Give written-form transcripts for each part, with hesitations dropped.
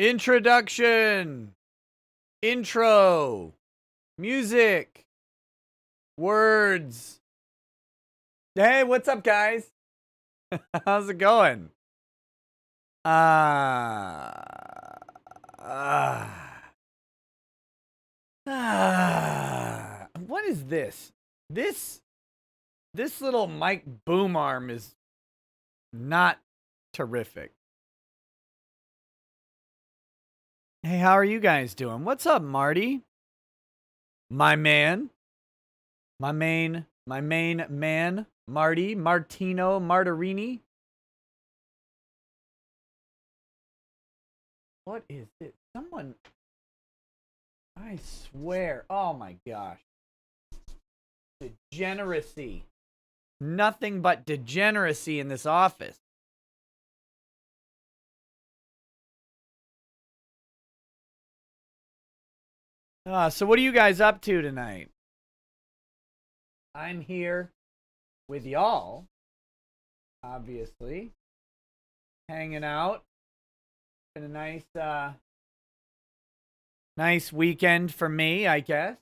Introduction. Intro. Music. Words. Hey, what's up, guys? How's it going? Uh, what is this? This little mic boom arm is not terrific. Hey, how are you guys doing? What's up, Marty? My man. My main man, Marty, Martino, Martarini. What is it? Someone, I swear, oh my gosh. Degeneracy. Nothing but degeneracy in this office. So what are you guys up to tonight? I'm here with y'all, obviously, hanging out. Been a nice weekend for me, I guess.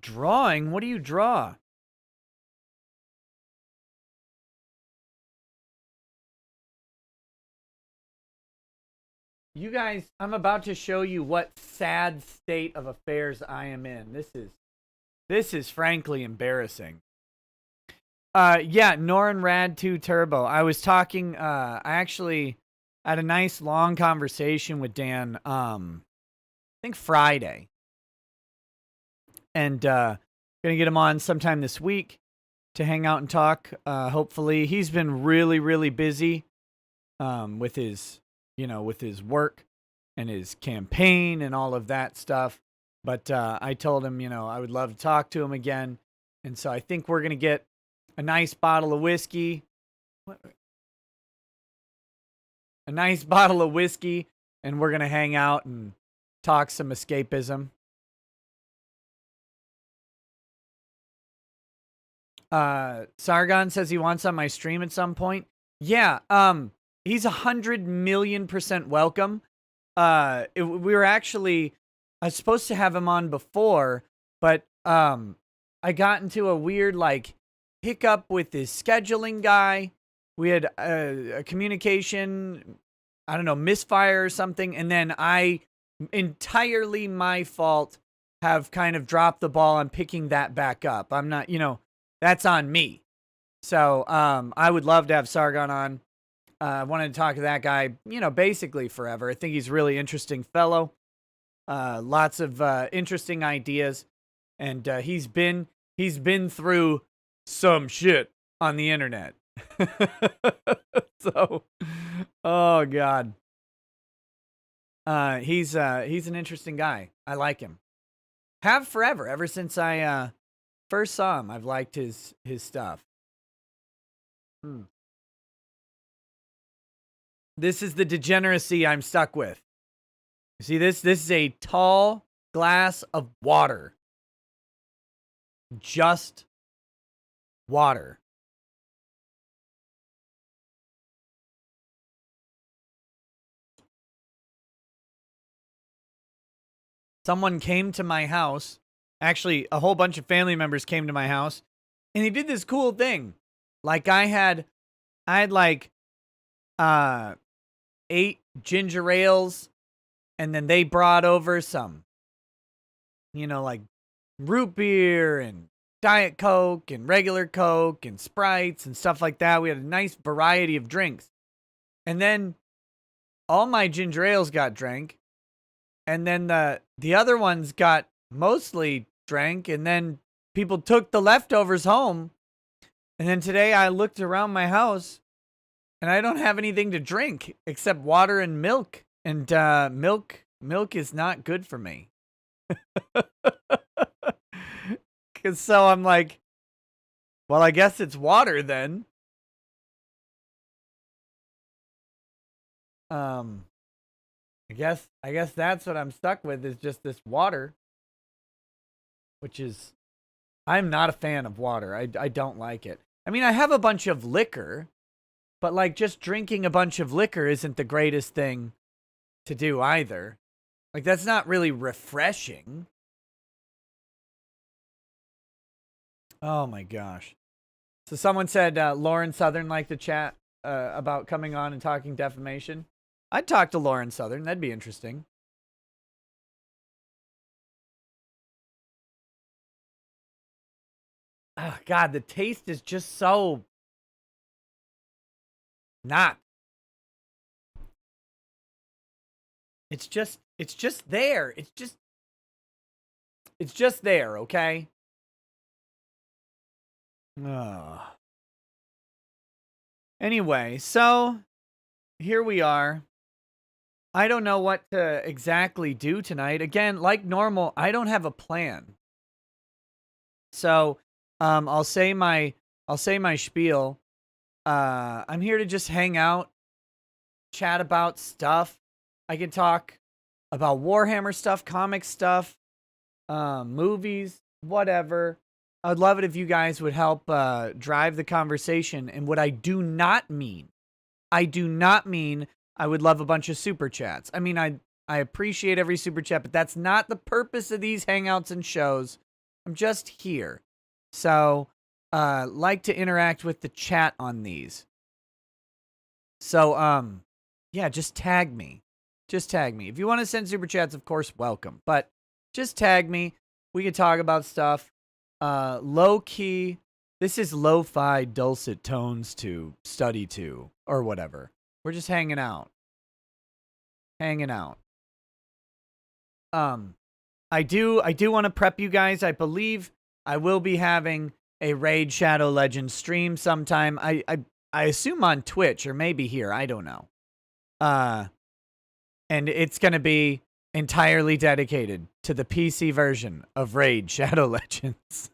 Drawing? What do you draw? You guys, I'm about to show you what sad state of affairs I am in. This is frankly embarrassing. Yeah, Norin Rad 2 Turbo. I was talking, I actually had a nice long conversation with Dan, I think Friday. And, gonna get him on sometime this week to hang out and talk, hopefully. He's been really, really busy, with his work and his campaign and all of that stuff. But I told him, I would love to talk to him again. And so I think we're going to get a nice bottle of whiskey. A nice bottle of whiskey. And we're going to hang out and talk some escapism. Sargon says he wants on my stream at some point. Yeah, he's 100 million% welcome. We were actually, I was supposed to have him on before, but I got into a weird hiccup with his scheduling guy. We had a communication, I don't know, misfire or something, and then I, entirely my fault, have kind of dropped the ball on picking that back up. I'm not, that's on me. So I would love to have Sargon on. I wanted to talk to that guy, basically forever. I think he's a really interesting fellow. Lots of interesting ideas. And he's been through some shit on the internet. So, oh God. He's an interesting guy. I like him. Have forever. Ever since I first saw him, I've liked his stuff. This is the degeneracy I'm stuck with. You see this? This is a tall glass of water. Just water. Someone came to my house. Actually, a whole bunch of family members came to my house. And they did this cool thing. Like I had 8 ginger ales, and then they brought over some, root beer and Diet Coke and regular Coke and Sprites and stuff like that. We had a nice variety of drinks. And then all my ginger ales got drank, and then the other ones got mostly drank, and then people took the leftovers home. And then today I looked around my house, and I don't have anything to drink except water and milk. And milk is not good for me. So I'm like, well, I guess it's water then. I guess that's what I'm stuck with, is just this water. Which is, I'm not a fan of water. I don't like it. I mean, I have a bunch of liquor. But like just drinking a bunch of liquor isn't the greatest thing to do either. Like that's not really refreshing. Oh my gosh. So someone said Lauren Southern liked the chat about coming on and talking defamation. I'd talk to Lauren Southern. That'd be interesting. Oh, God, the taste is just so not. It's just there. It's just there, okay? Ugh. Anyway, so here we are. I don't know what to exactly do tonight. Again, like normal, I don't have a plan. So, I'll say my spiel. I'm here to just hang out, chat about stuff. I can talk about Warhammer stuff, comic stuff, movies, whatever. I'd love it if you guys would help drive the conversation. And what I do not mean I would love a bunch of super chats. I mean, I appreciate every super chat, but that's not the purpose of these hangouts and shows. I'm just here. So, like to interact with the chat on these. So, yeah, just tag me. Just tag me. If you want to send super chats, of course, welcome. But just tag me. We can talk about stuff. Low key. This is lo-fi dulcet tones to study to or whatever. We're just hanging out. Hanging out. I do want to prep you guys. I believe I will be having a Raid Shadow Legends stream sometime. I assume on Twitch or maybe here. I don't know. And it's going to be entirely dedicated to the PC version of Raid Shadow Legends.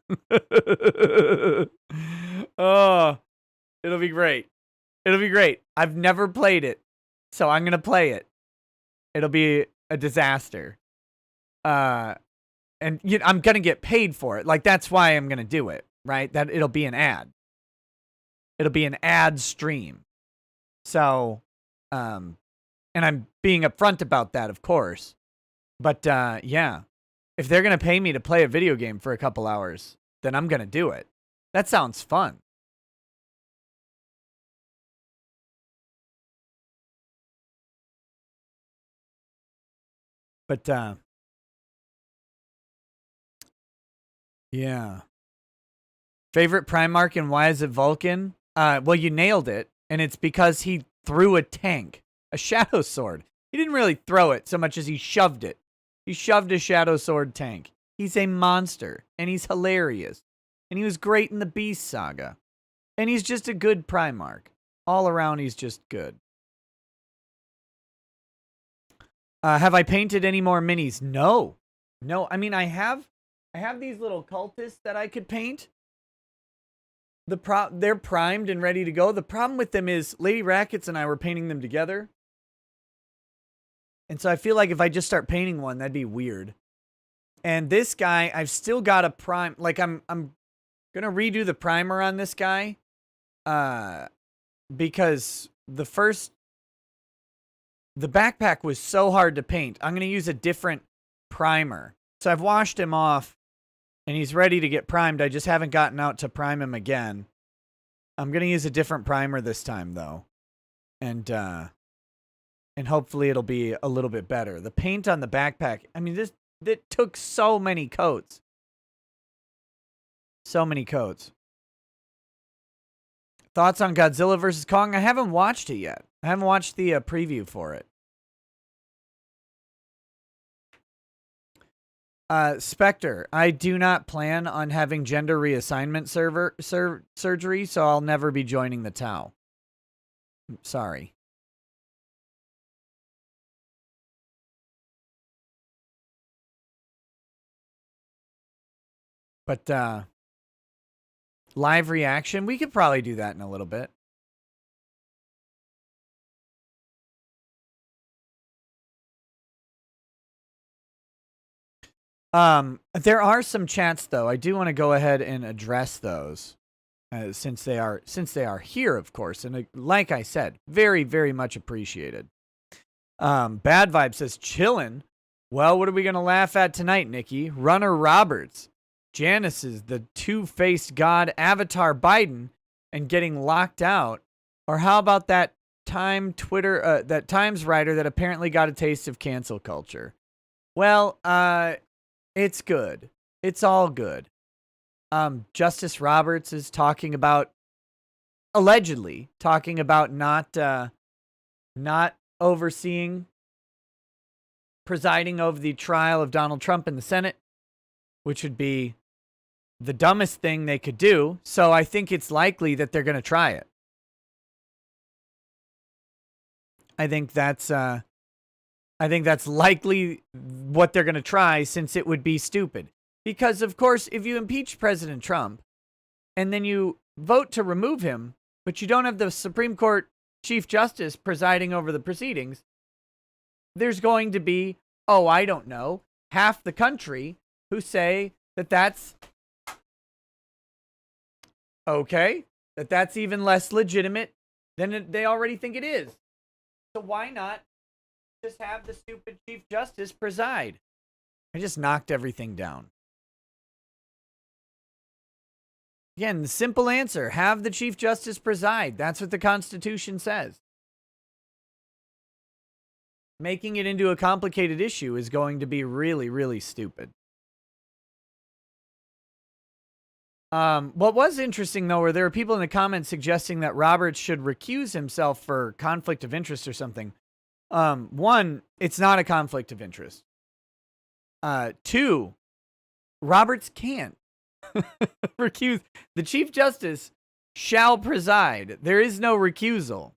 Oh, it'll be great. It'll be great. I've never played it, so I'm going to play it. It'll be a disaster. And I'm going to get paid for it. Like, that's why I'm going to do it, right? That it'll be an ad. It'll be an ad stream. So, and I'm being upfront about that, of course. But, yeah, if they're going to pay me to play a video game for a couple hours, then I'm going to do it. That sounds fun. But, yeah. Favorite Primarch and why is it Vulcan? Well, you nailed it. And it's because he threw a tank, a Shadow Sword. He didn't really throw it so much as he shoved it. He shoved a Shadow Sword tank. He's a monster, and he's hilarious. And he was great in the Beast Saga. And he's just a good Primarch. All around, he's just good. Have I painted any more minis? No. No, I mean, I have these little cultists that I could paint. They're primed and ready to go. The problem with them is Lady Rackets and I were painting them together. And so I feel like if I just start painting one, that'd be weird. And this guy, I've still got a prime. Like, I'm going to redo the primer on this guy. Because the backpack was so hard to paint. I'm going to use a different primer. So I've washed him off. And he's ready to get primed. I just haven't gotten out to prime him again. I'm going to use a different primer this time, though. And hopefully it'll be a little bit better. The paint on the backpack, I mean, it took so many coats. So many coats. Thoughts on Godzilla vs. Kong? I haven't watched it yet. I haven't watched the preview for it. Spectre, I do not plan on having gender reassignment surgery, so I'll never be joining the Tau. Sorry. But, live reaction, we could probably do that in a little bit. There are some chats, though. I do want to go ahead and address those. since they are here, of course. And like I said, very, very much appreciated. Bad Vibe says, chillin'. Well, what are we going to laugh at tonight, Nikki? Runner Roberts. Janice's the two-faced god Avatar Biden and getting locked out. Or how about that Times writer that apparently got a taste of cancel culture? Well, it's good. It's all good. Justice Roberts is allegedly talking about not presiding over the trial of Donald Trump in the Senate, which would be the dumbest thing they could do. So I think it's likely that they're going to try it. I think that's likely what they're going to try, since it would be stupid. Because, of course, if you impeach President Trump and then you vote to remove him, but you don't have the Supreme Court Chief Justice presiding over the proceedings, there's going to be, I don't know, half the country who say that that's okay, that that's even less legitimate than they already think it is. So why not just have the stupid Chief Justice preside? I just knocked everything down. Again, the simple answer, have the Chief Justice preside. That's what the Constitution says. Making it into a complicated issue is going to be really, really stupid. What was interesting, though, were there were people in the comments suggesting that Roberts should recuse himself for conflict of interest or something. One, it's not a conflict of interest. Two, Roberts can't recuse. The Chief Justice shall preside. There is no recusal.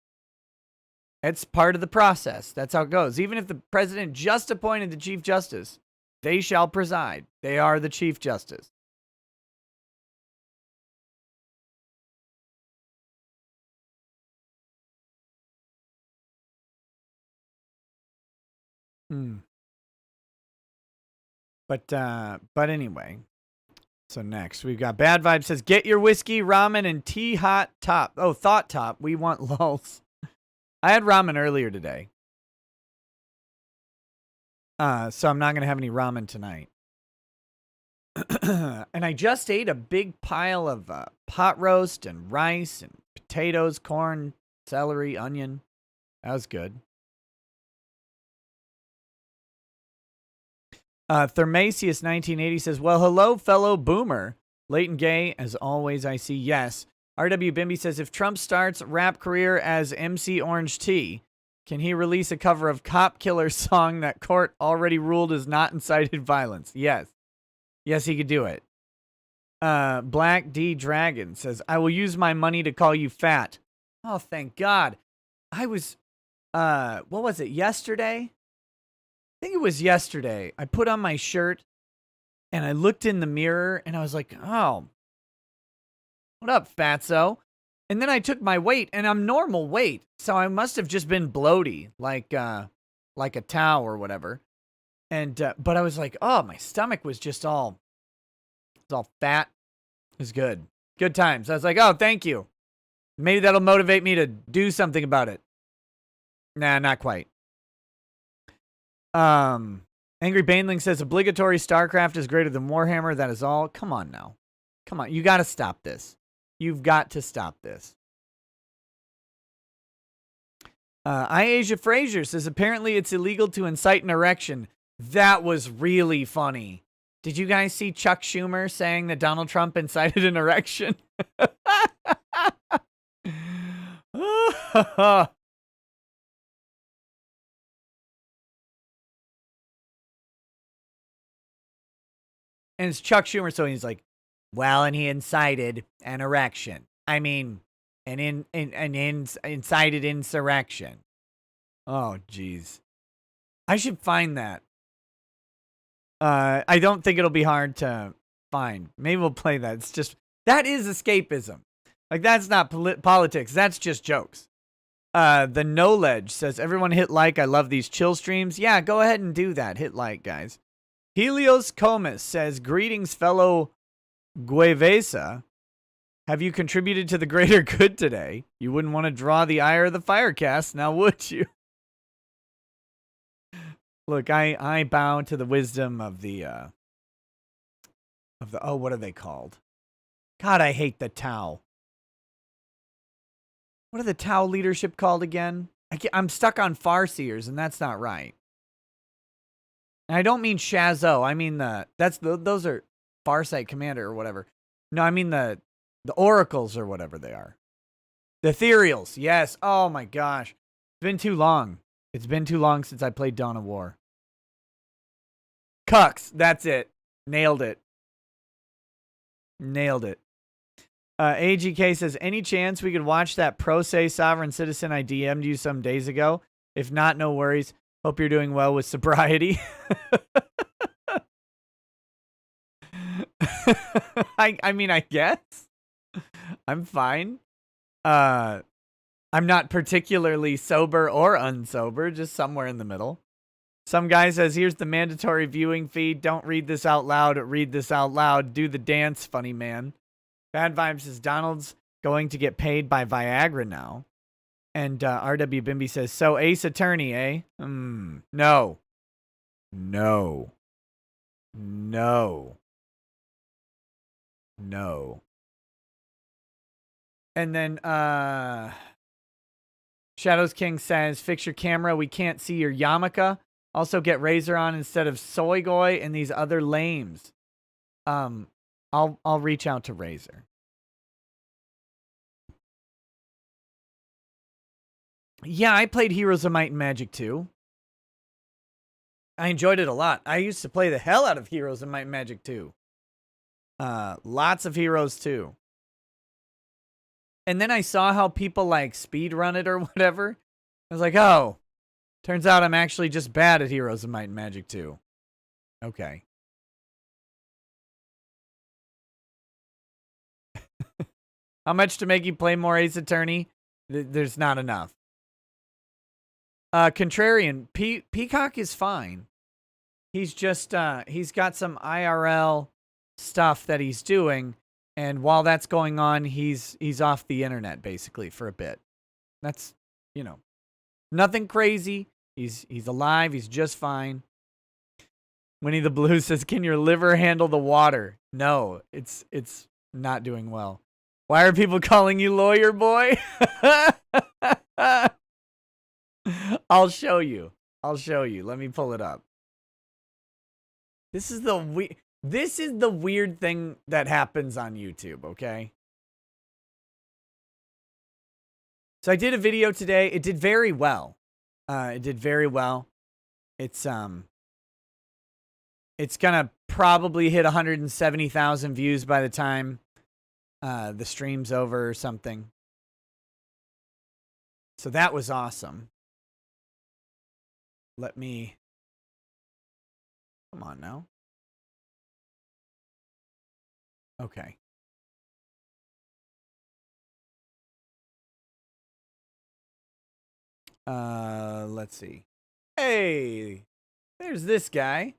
It's part of the process. That's how it goes. Even if the president just appointed the Chief Justice, they shall preside. They are the Chief Justice. But anyway. So next, we've got Bad Vibe says, get your whiskey, ramen, and tea hot top. Oh, thought top. We want lulz. I had ramen earlier today. So I'm not going to have any ramen tonight. And I just ate a big pile of pot roast and rice and potatoes, corn, celery, onion. That was good. Thermasius 1980 says, well, hello, fellow boomer. Late and gay, as always, I see yes. RW Bimby says, if Trump starts rap career as MC Orange T, can he release a cover of Cop Killer song that court already ruled is not incited violence? Yes. Yes, he could do it. Black D Dragon says, I will use my money to call you fat. Oh, thank God. I was, what was it, yesterday? I think it was yesterday. I put on my shirt and I looked in the mirror and I was like, oh, what up, fatso? And then I took my weight and I'm normal weight. So I must have just been bloaty, like a towel or whatever. And, but I was like, oh, my stomach was just all fat. It was good. Good times. I was like, oh, thank you. Maybe that'll motivate me to do something about it. Nah, not quite. Angry Baneling says obligatory StarCraft is greater than Warhammer. That is all. Come on now. Come on. You got to stop this. You've got to stop this. Asia Frazier says apparently it's illegal to incite an erection. That was really funny. Did you guys see Chuck Schumer saying that Donald Trump incited an erection? And it's Chuck Schumer, so he's like, well, and he incited an erection. I mean, an incited insurrection. Oh, jeez. I should find that. I don't think it'll be hard to find. Maybe we'll play that. It's just, that is escapism. Like, that's not politics. That's just jokes. The Knowledge says, everyone hit like. I love these chill streams. Yeah, go ahead and do that. Hit like, guys. Helios Comus says, greetings, fellow Guevesa. Have you contributed to the greater good today? You wouldn't want to draw the ire of the Firecast, now would you? Look, I bow to the wisdom of the oh, what are they called? God, I hate the Tau. What are the Tau leadership called again? I'm stuck on Farseers, and that's not right. And I don't mean Shazo. I mean those are Farsight Commander or whatever. No, I mean the Oracles or whatever they are. The Ethereals, yes. Oh my gosh. It's been too long. It's been too long since I played Dawn of War. Cucks, that's it. Nailed it. Nailed it. AGK says, any chance we could watch that Pro Se Sovereign Citizen I DM'd you some days ago? If not, no worries. Hope you're doing well with sobriety. I mean, I guess. I'm fine. I'm not particularly sober or unsober, just somewhere in the middle. Some guy says, here's the mandatory viewing feed. Don't read this out loud. Read this out loud. Do the dance, funny man. Bad Vibes says, Donald's going to get paid by Viagra now. And RW Bimby says, so Ace Attorney, eh? No. No. No. No. And then Shadows King says, fix your camera. We can't see your yarmulke. Also get Razor on instead of Soygoy and these other lames. I'll reach out to Razor. Yeah, I played Heroes of Might and Magic 2. I enjoyed it a lot. I used to play the hell out of Heroes of Might and Magic 2. Lots of Heroes too. And then I saw how people like speedrun it or whatever. I was like, oh, turns out I'm actually just bad at Heroes of Might and Magic 2. Okay. How much to make you play more Ace Attorney? There's not enough. Contrarian, Peacock is fine. He's just, he's got some IRL stuff that he's doing. And while that's going on, he's off the internet basically for a bit. That's, you know, nothing crazy. He's alive. He's just fine. Winnie the Blue says, can your liver handle the water? No, it's not doing well. Why are people calling you lawyer boy? I'll show you. Let me pull it up. This is the weird thing that happens on YouTube, okay? So I did a video today. It did very well. It's gonna probably hit 170,000 views by the time the stream's over or something. So that was awesome. Let me... Come on now. Okay. Let's see. Hey, there's this guy.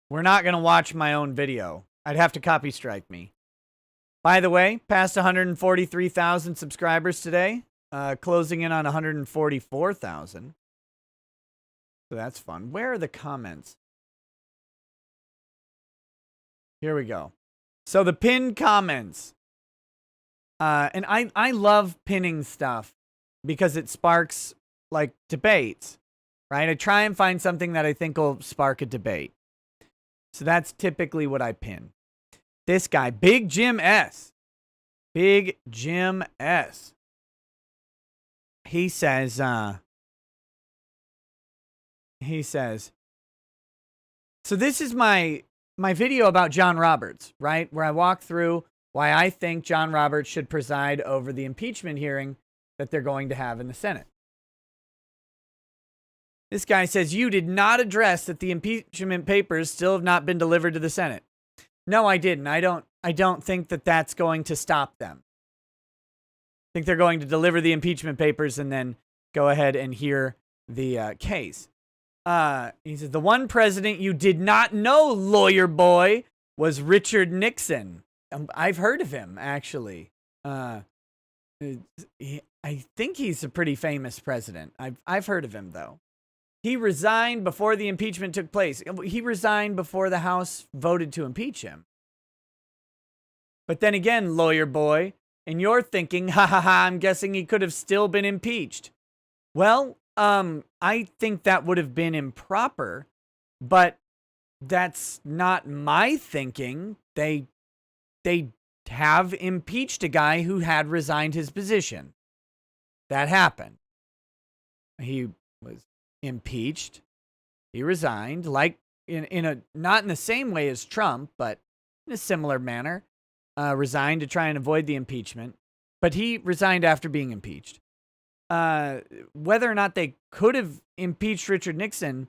We're not going to watch my own video. I'd have to copy strike me. By the way, past 143,000 subscribers today. Closing in on 144,000. So that's fun. Where are the comments? Here we go. So the pinned comments. And I love pinning stuff because it sparks like debates, right? I try and find something that I think will spark a debate. So that's typically what I pin. This guy, Big Jim S. Big Jim S. He says, so this is my video about John Roberts, right? Where I walk through why I think John Roberts should preside over the impeachment hearing that they're going to have in the Senate. This guy says, you did not address that the impeachment papers still have not been delivered to the Senate. No, I didn't. I don't think that that's going to stop them. I think they're going to deliver the impeachment papers and then go ahead and hear the case. He says, the one president you did not know, lawyer boy, was Richard Nixon. I've heard of him actually. Uh, I think he's a pretty famous president. I've heard of him though. He resigned before the impeachment took place. He resigned before the House voted to impeach him. But then again, lawyer boy, and you're thinking, ha ha ha, I'm guessing he could have still been impeached. Well, I think that would have been improper, but that's not my thinking. They have impeached a guy who had resigned his position. That happened. He was impeached. He resigned, like in a not in the same way as Trump, but in a similar manner. Resigned to try and avoid the impeachment, but he resigned after being impeached. Whether or not they could have impeached Richard Nixon,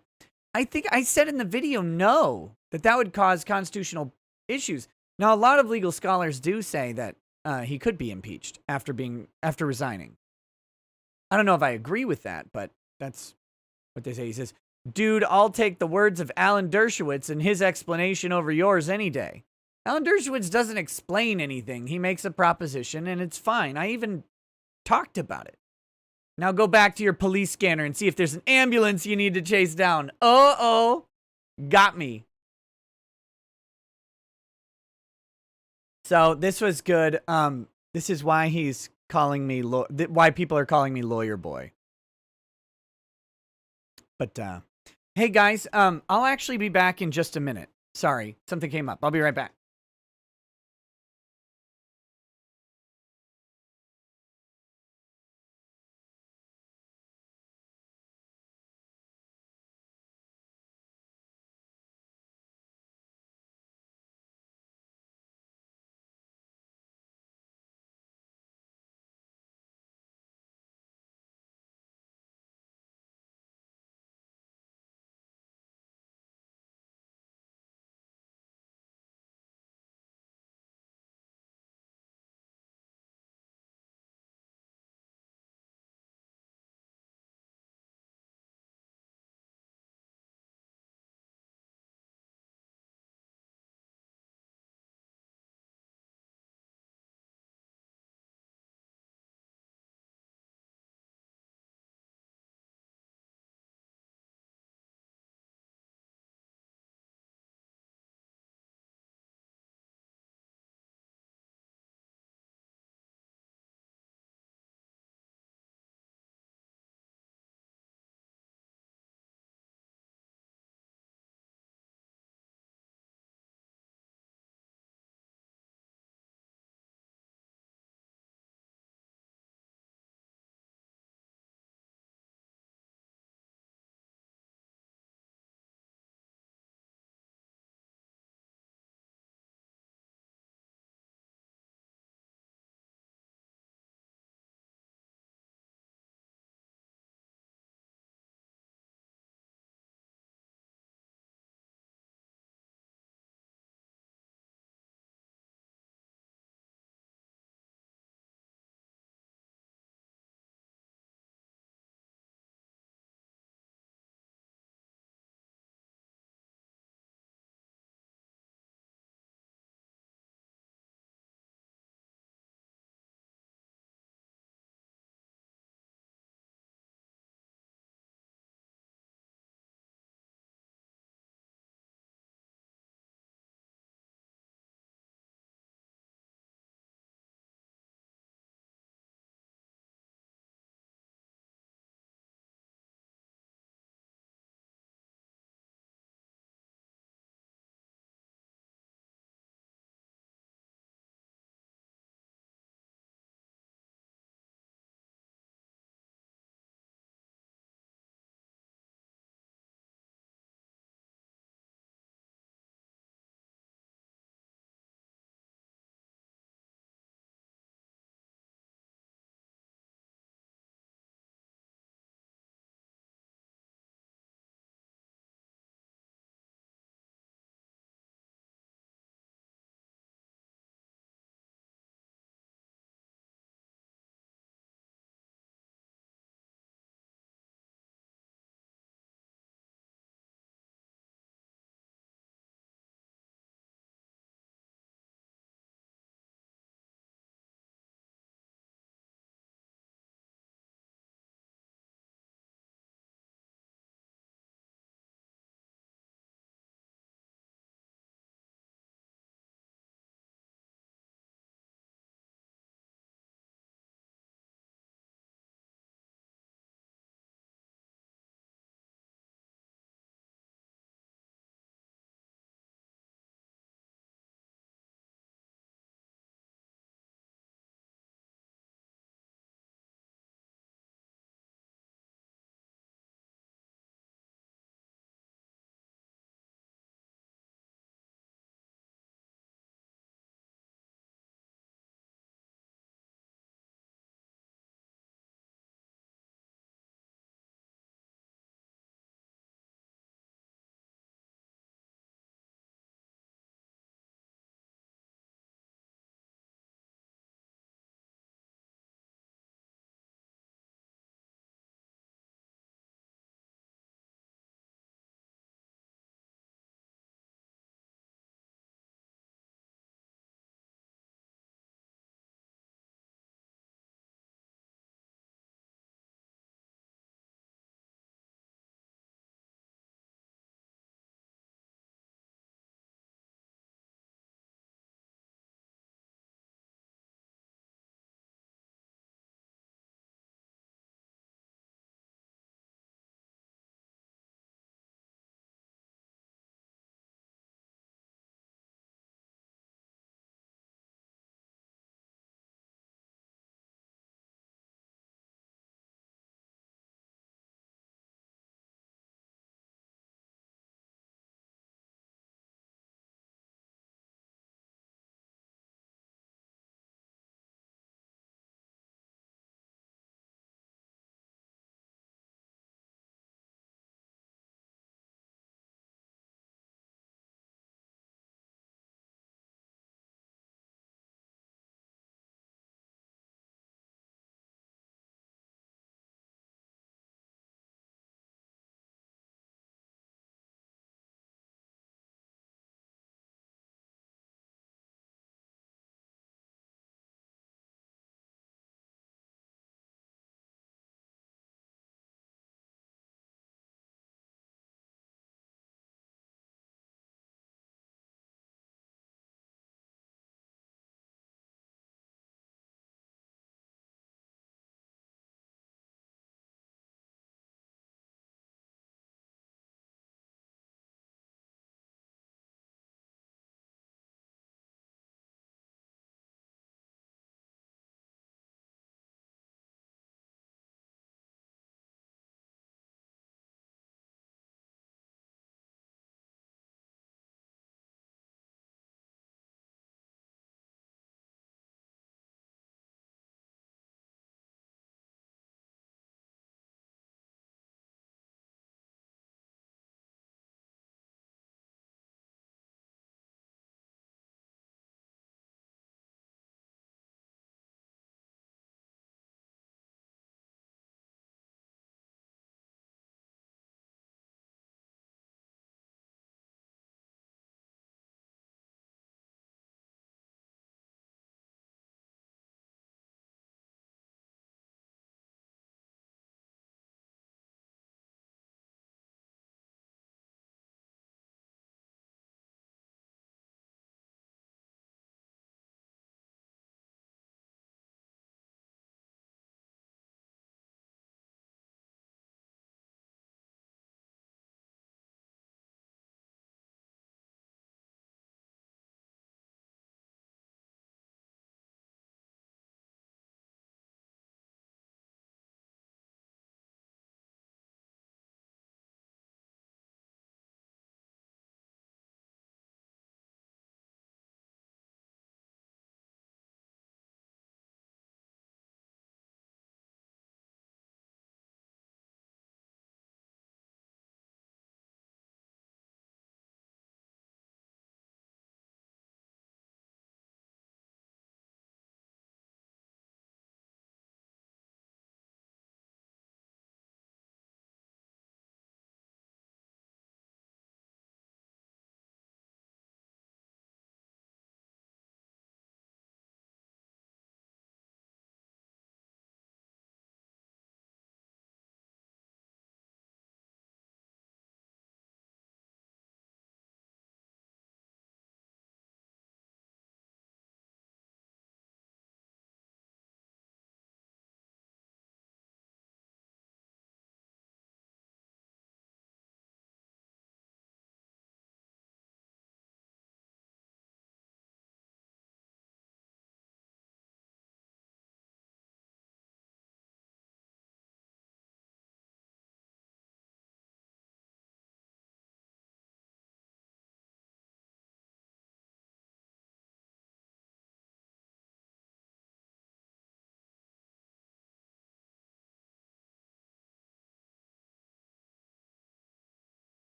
I think I said in the video, no, that would cause constitutional issues. Now, a lot of legal scholars do say that he could be impeached after resigning. I don't know if I agree with that, but that's what they say. He says, dude, I'll take the words of Alan Dershowitz and his explanation over yours any day. Alan Dershowitz doesn't explain anything. He makes a proposition, and it's fine. I even talked about it. Now go back to your police scanner and see if there's an ambulance you need to chase down. Uh-oh. Got me. So this was good. This is why he's calling me, why people are calling me lawyer boy. But, hey guys, I'll actually be back in just a minute. Sorry, something came up. I'll be right back.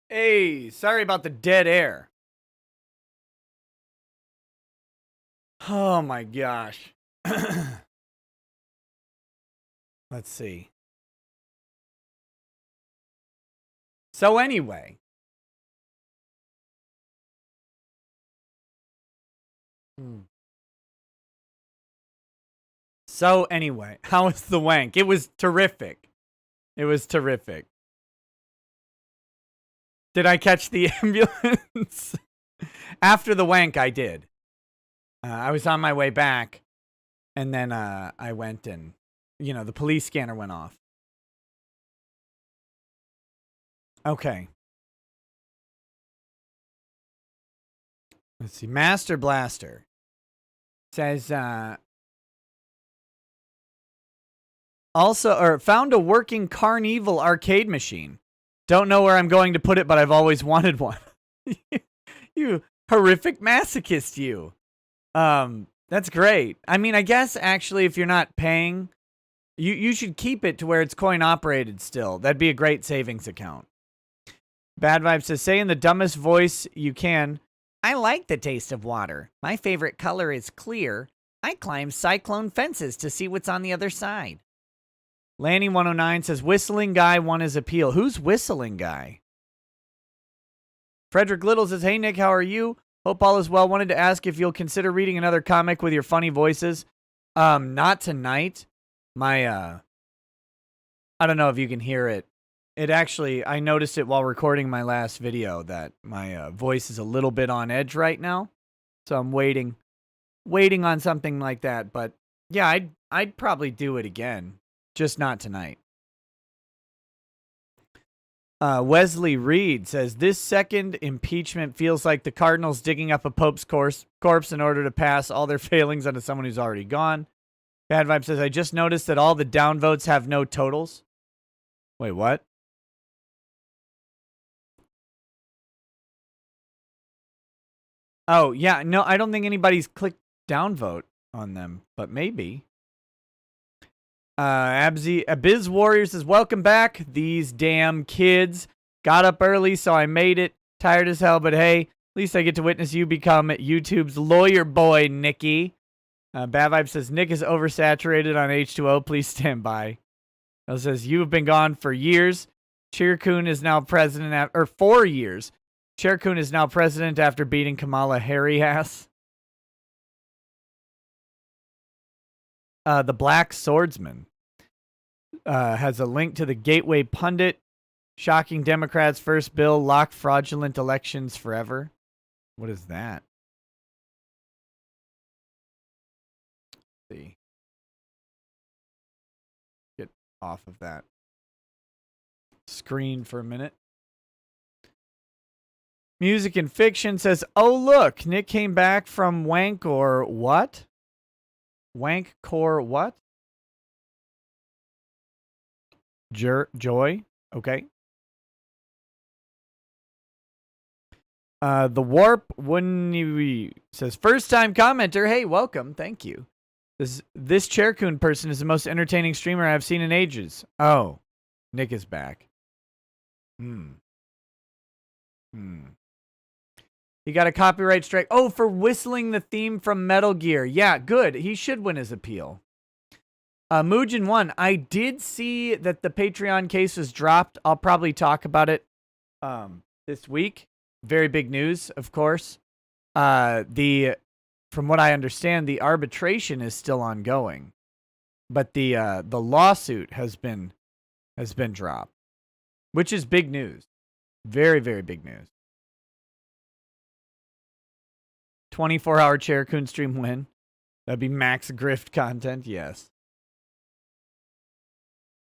Hey, sorry about the dead air. Oh my gosh. Let's see. So anyway. So anyway, how was the wank? It was terrific. It was terrific. Did I catch the ambulance? After the wank, I did. I was on my way back, and then I went and, the police scanner went off. Okay. Let's see. Master Blaster says, found a working Carnival arcade machine. Don't know where I'm going to put it, but I've always wanted one. You horrific masochist, you. That's great. I mean, I guess actually if you're not paying, you should keep it to where it's coin operated still. That'd be a great savings account. Bad Vibe says, say in the dumbest voice you can, I like the taste of water. My favorite color is clear. I climb cyclone fences to see what's on the other side. Lanny109 says, Whistling Guy won his appeal. Who's Whistling Guy? Frederick Little says, hey, Nick, how are you? Hope all is well. Wanted to ask if you'll consider reading another comic with your funny voices. Not tonight. I don't know if you can hear it. It actually, I noticed it while recording my last video that my voice is a little bit on edge right now. So I'm waiting on something like that. But yeah, I'd probably do it again. Just not tonight. Wesley Reed says, this second impeachment feels like the Cardinals digging up a Pope's corpse in order to pass all their failings onto someone who's already gone. Bad Vibe says, I just noticed that all the downvotes have no totals. Wait, what? Oh, yeah. No, I don't think anybody's clicked downvote on them, but maybe. Abiz Warrior says, welcome back. These damn kids got up early, so I made it. Tired as hell, but hey, at least I get to witness you become YouTube's lawyer boy, Nikki. Bad Vibe says, Nick is oversaturated on H2O. Please stand by. It says, you've been gone for years. Chirkun is now president, 4 years. Chirkun is now president after beating Kamala Harris. The Black Swordsman has a link to the Gateway Pundit. Shocking Democrats' first bill, lock fraudulent elections forever. What is that? Let's see. Get off of that screen for a minute. Music and Fiction says, oh, look, Nick came back from Wankor. What? Wankor what? Joy? Okay. The Warp says, first time commenter. Hey, welcome. Thank you. This Chaircoon person is the most entertaining streamer I've seen in ages. Oh, Nick is back. He got a copyright strike. Oh, for whistling the theme from Metal Gear. Yeah, good. He should win his appeal. Muujin1, I did see that the Patreon case was dropped. I'll probably talk about it this week. Very big news, of course. From what I understand, the arbitration is still ongoing, but the lawsuit has been dropped, which is big news. Very, very big news. 24-hour Chaircoon stream win. That'd be max grift content, yes.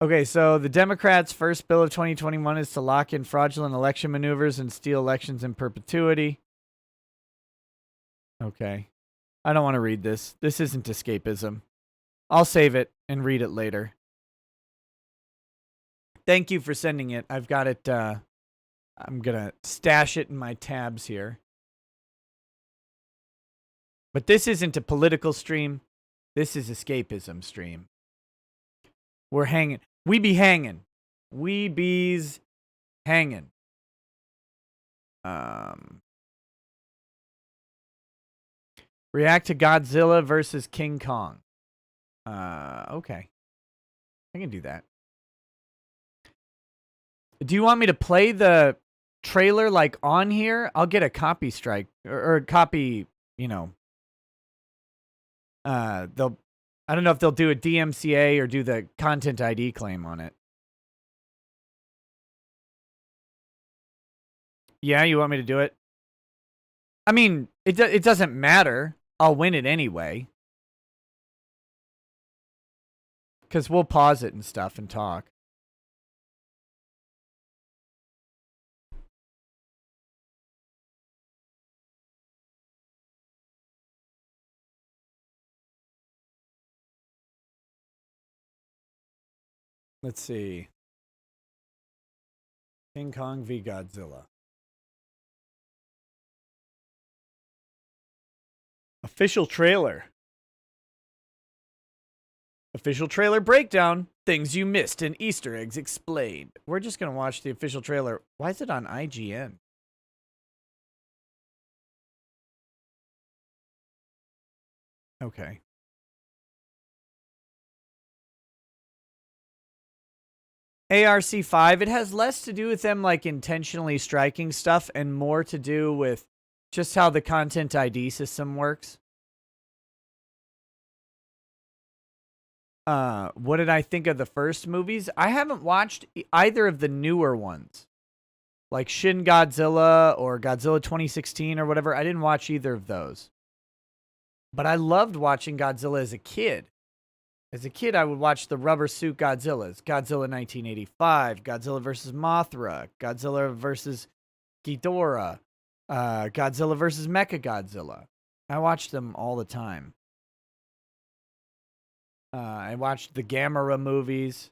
Okay, so the Democrats' first bill of 2021 is to lock in fraudulent election maneuvers and steal elections in perpetuity. Okay. I don't want to read this. This isn't escapism. I'll save it and read it later. Thank you for sending it. I've got it. I'm going to stash it in my tabs here. But this isn't a political stream. This is escapism stream. We're hanging. We be hanging. We bees hanging. React to Godzilla versus King Kong. Okay. I can do that. Do you want me to play the trailer like on here? I'll get a copy strike or a copy, you know. I don't know if they'll do a DMCA or do the content ID claim on it. Yeah, you want me to do it? I mean, it doesn't matter. I'll win it anyway. Because we'll pause it and stuff and talk. Let's see. King Kong v. Godzilla. Official trailer. Official trailer breakdown. Things you missed and Easter eggs explained. We're just going to watch the official trailer. Why is it on IGN? Okay. ARC5, it has less to do with them like intentionally striking stuff and more to do with just how the content ID system works. What did I think of the first movies? I haven't watched either of the newer ones. Like Shin Godzilla or Godzilla 2016 or whatever. I didn't watch either of those. But I loved watching Godzilla as a kid. As a kid, I would watch the rubber suit Godzillas. Godzilla 1985, Godzilla vs. Mothra, Godzilla vs. Ghidorah, Godzilla vs. Mechagodzilla. I watched them all the time. I watched the Gamera movies.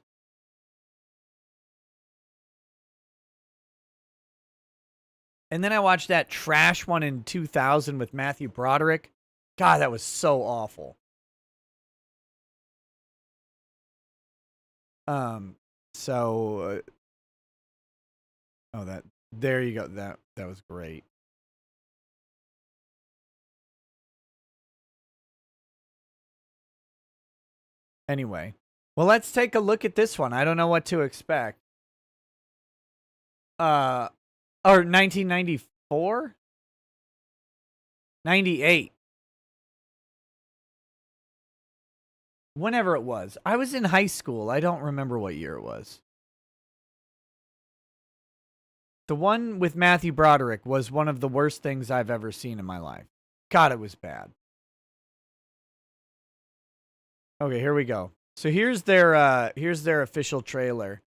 And then I watched that trash one in 2000 with Matthew Broderick. God, that was so awful. There you go. That was great. Anyway, well, let's take a look at this one. I don't know what to expect. Or 1994? 98. Whenever it was. I was in high school. I don't remember what year it was. The one with Matthew Broderick was one of the worst things I've ever seen in my life. God, it was bad. Okay, here we go. So here's their official trailer.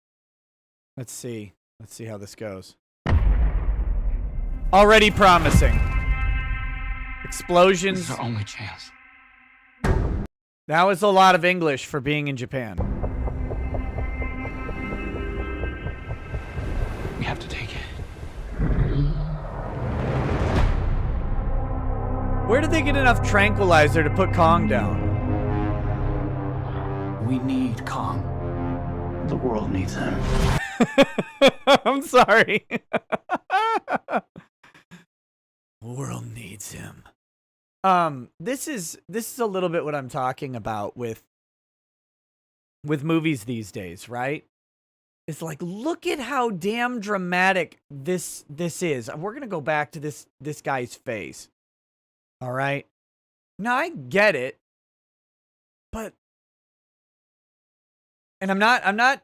Let's see. Let's see how this goes. Already promising. Explosions. This is our only chance. That was a lot of English for being in Japan. We have to take it. Where did they get enough tranquilizer to put Kong down? We need Kong. The world needs him. I'm sorry. The world needs him. This is a little bit what I'm talking about with movies these days, right? It's like, look at how damn dramatic this is. We're gonna go back to this guy's face. All right. Now I get it, but, and I'm not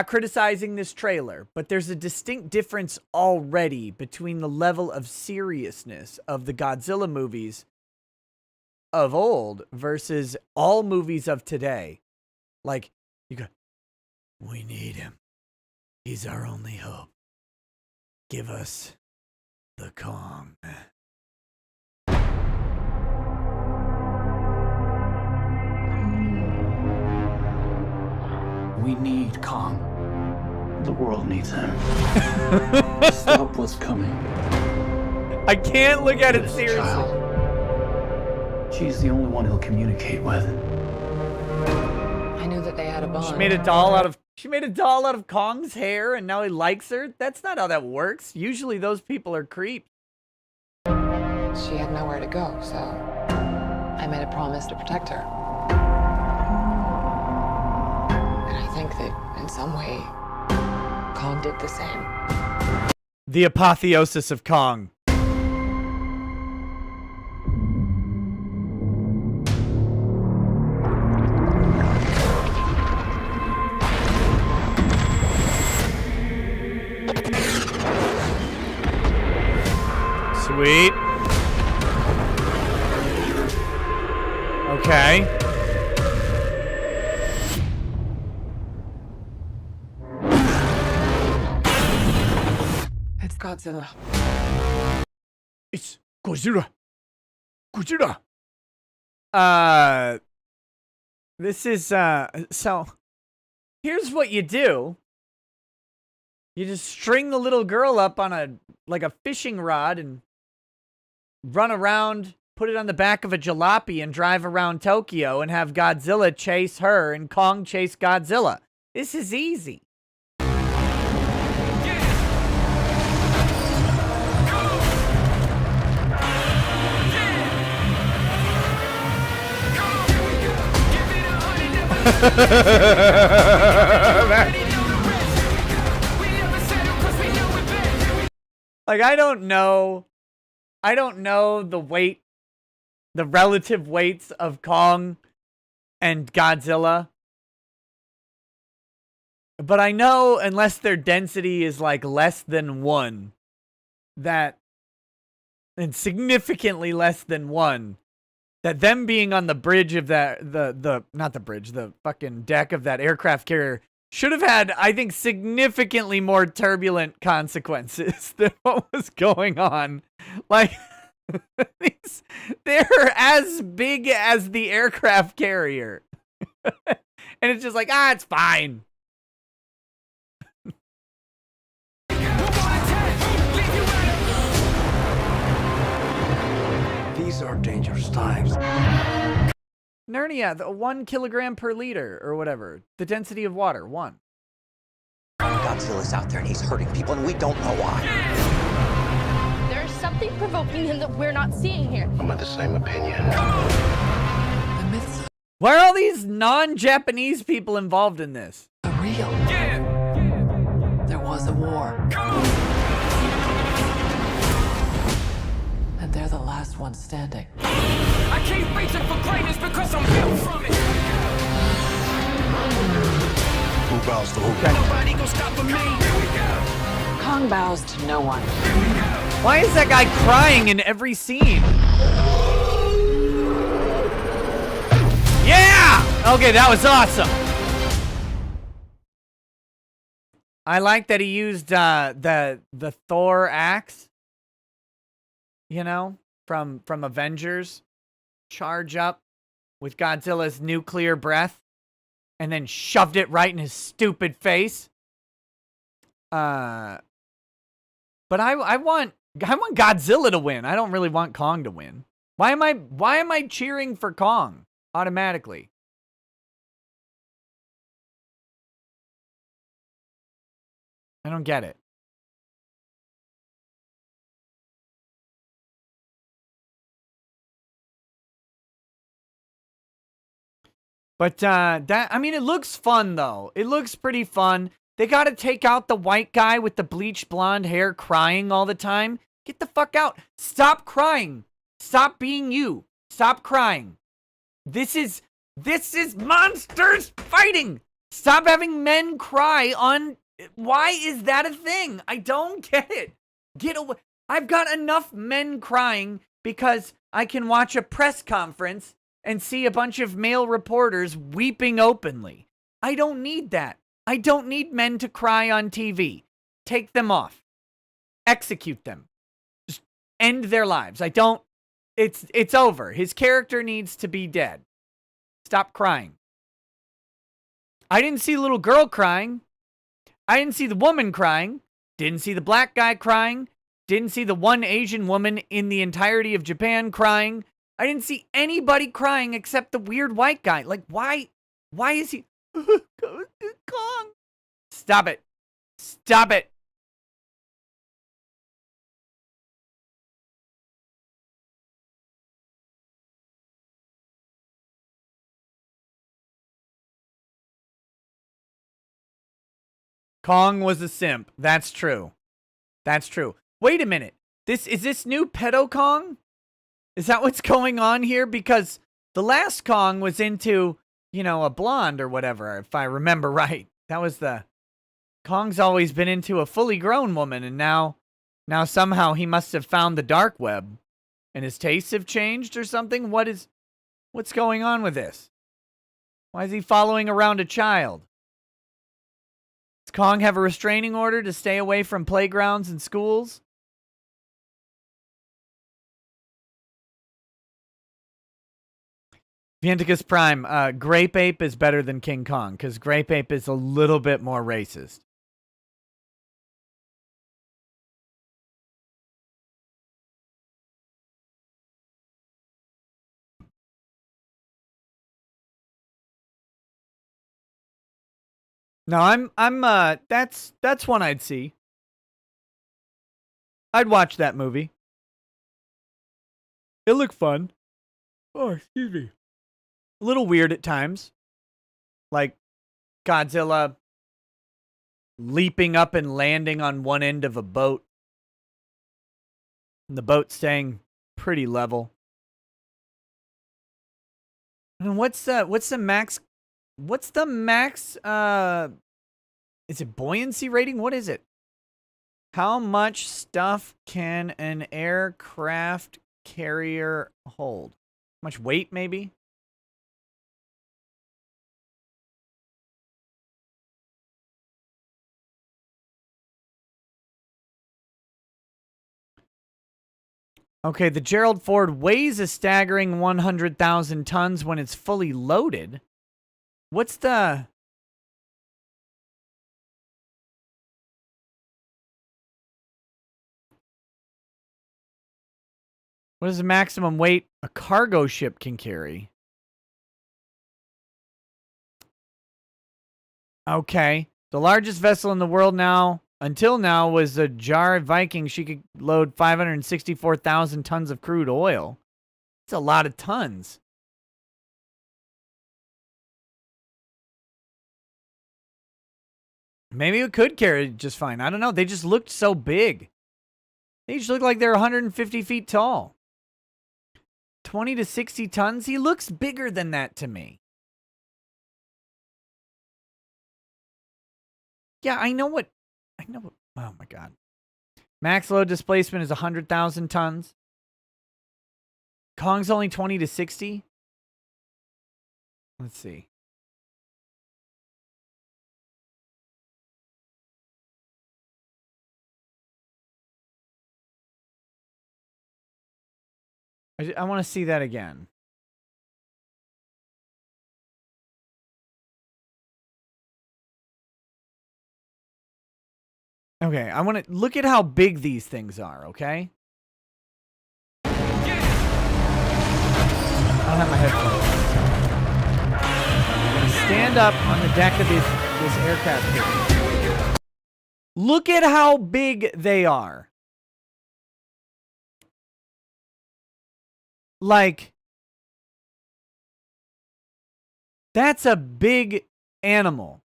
criticizing this trailer, but there's a distinct difference already between the level of seriousness of the Godzilla movies of old versus all movies of today. Like, you go, we need him. He's our only hope. Give us the Kong. We need Kong. The world needs him. Stop what's coming. I can't look at it seriously. Child. She's the only one he'll communicate with. I knew that they had a bond. She made a doll out of She made a doll out of Kong's hair and now he likes her? That's not how that works. Usually those people are creeps. She had nowhere to go, so I made a promise to protect her. And I think that in some way, Kong did the same. The apotheosis of Kong. Sweet. Okay. It's Godzilla. It's Godzilla. Godzilla. This is, so, here's what you do. You just string the little girl up on a fishing rod and run around, put it on the back of a jalopy and drive around Tokyo and have Godzilla chase her and Kong chase Godzilla. This is easy. Like, I don't know the relative weights of Kong and Godzilla. But I know, unless their density is like less than 1, and significantly less than 1, that them being on the bridge of the fucking deck of that aircraft carrier should have had, I think, significantly more turbulent consequences than what was going on. Like, they're as big as the aircraft carrier. And it's just like, it's fine. These are dangerous times. Nernia, the 1 kilogram per liter or whatever. The density of water, 1. Godzilla's out there and he's hurting people and we don't know why. There's something provoking him that we're not seeing here. I'm of the same opinion. The myths Why are all these non-Japanese people involved in this? are real. There was a war. And they're the last ones standing. I keep reaching for greatness because I'm built from it. Who bows to who? Nobody gonna stop me. Kong bows to no one. Why is that guy crying in every scene? Yeah! Okay, that was awesome. I like that he used the Thor axe. You know, from Avengers. Charge up with Godzilla's nuclear breath. And then shoved it right in his stupid face. But I want Godzilla to win. I don't really want Kong to win. Why am I cheering for Kong automatically? I don't get it. But I mean, it looks fun though. It looks pretty fun. They got to take out the white guy with the bleached blonde hair crying all the time. Get the fuck out. Stop crying. Stop being you. Stop crying. This is monsters fighting. Stop having men cry on. Why is that a thing? I don't get it. Get away. I've got enough men crying because I can watch a press conference and see a bunch of male reporters weeping openly. I don't need that. I don't need men to cry on TV. Take them off. Execute them. Just end their lives. I don't. It's over. His character needs to be dead. Stop crying. I didn't see the little girl crying. I didn't see the woman crying. Didn't see the black guy crying. Didn't see the one Asian woman in the entirety of Japan crying. I didn't see anybody crying except the weird white guy. Like, why is he... Kong. Stop it. Stop it. Kong was a simp. That's true. That's true. Wait a minute. Is this new pedo Kong? Is that what's going on here? Because the last Kong was into, you know, a blonde or whatever, if I remember right. That was the... Kong's always been into a fully grown woman, and now somehow he must have found the dark web, and his tastes have changed or something? What's going on with this? Why is he following around a child? Does Kong have a restraining order to stay away from playgrounds and schools? Vienticus Prime, Grape Ape is better than King Kong, because Grape Ape is a little bit more racist. No, that's one I'd see. I'd watch that movie. It looked fun. Oh, excuse me. A little weird at times. Like Godzilla leaping up and landing on one end of a boat. And the boat staying pretty level. And what's the max is it buoyancy rating? What is it? How much stuff can an aircraft carrier hold? How much weight, maybe? Okay, the Gerald Ford weighs a staggering 100,000 tons when it's fully loaded. What's the... What is the maximum weight a cargo ship can carry? Okay. The largest vessel in the world until now, was the Jar Viking. She could load 564,000 tons of crude oil. It's a lot of tons. Maybe it could carry it just fine. I don't know. They just looked so big. They just looked like they're 150 feet tall. 20 to 60 tons? He looks bigger than that to me. Yeah, I know what... Oh, my God. Max load displacement is 100,000 tons. Kong's only 20 to 60? Let's see. I want to see that again. Okay, I want to look at how big these things are, okay? I don't have my headphones. I'm going to stand up on the deck of this aircraft here. Look at how big they are. Like, that's a big animal.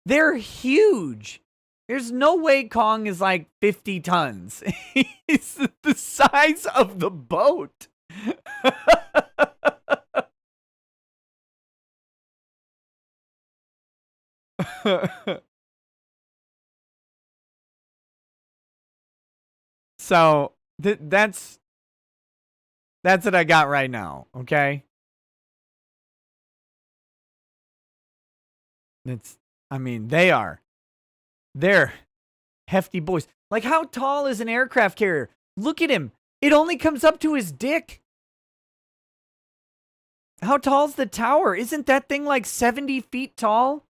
They're huge. There's no way Kong is like 50 tons. He's the size of the boat. So that's what I got right now, okay? They're hefty boys. Like, how tall is an aircraft carrier? Look at him. It only comes up to his dick. How tall's the tower? Isn't that thing like 70 feet tall?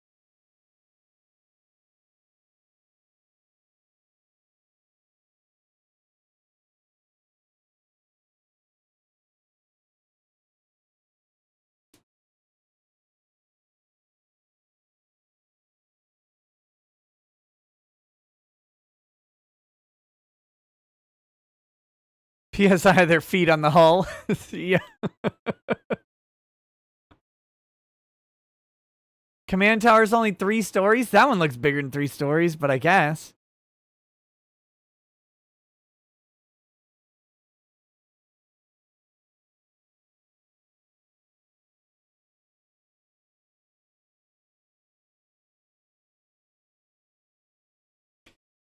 PSI, their feet on the hull. Yeah. Command tower's only 3 stories? That one looks bigger than 3 stories, but I guess.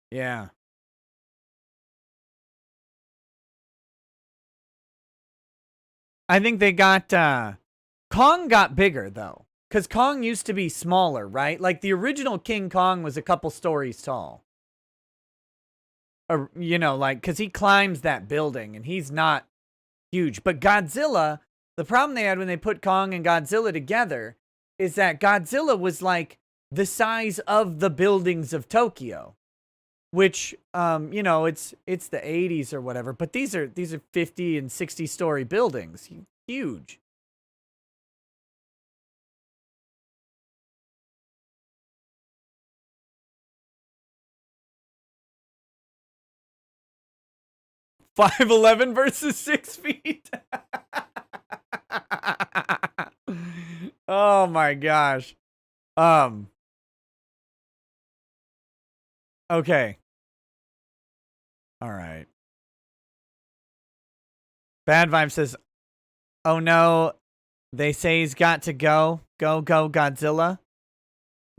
Yeah. I think they got, Kong got bigger, though. Because Kong used to be smaller, right? Like, the original King Kong was a couple stories tall. Or, you know, like, because he climbs that building, and he's not huge. But Godzilla, the problem they had when they put Kong and Godzilla together is that Godzilla was, like, the size of the buildings of Tokyo. Which, you know, it's the 80s or whatever. But these are 50 and 60-story buildings. Huge. $5'11" versus 6 feet. Oh my gosh. Okay. All right. Bad Vibe says, "Oh no, they say he's got to go. Go, go, Godzilla."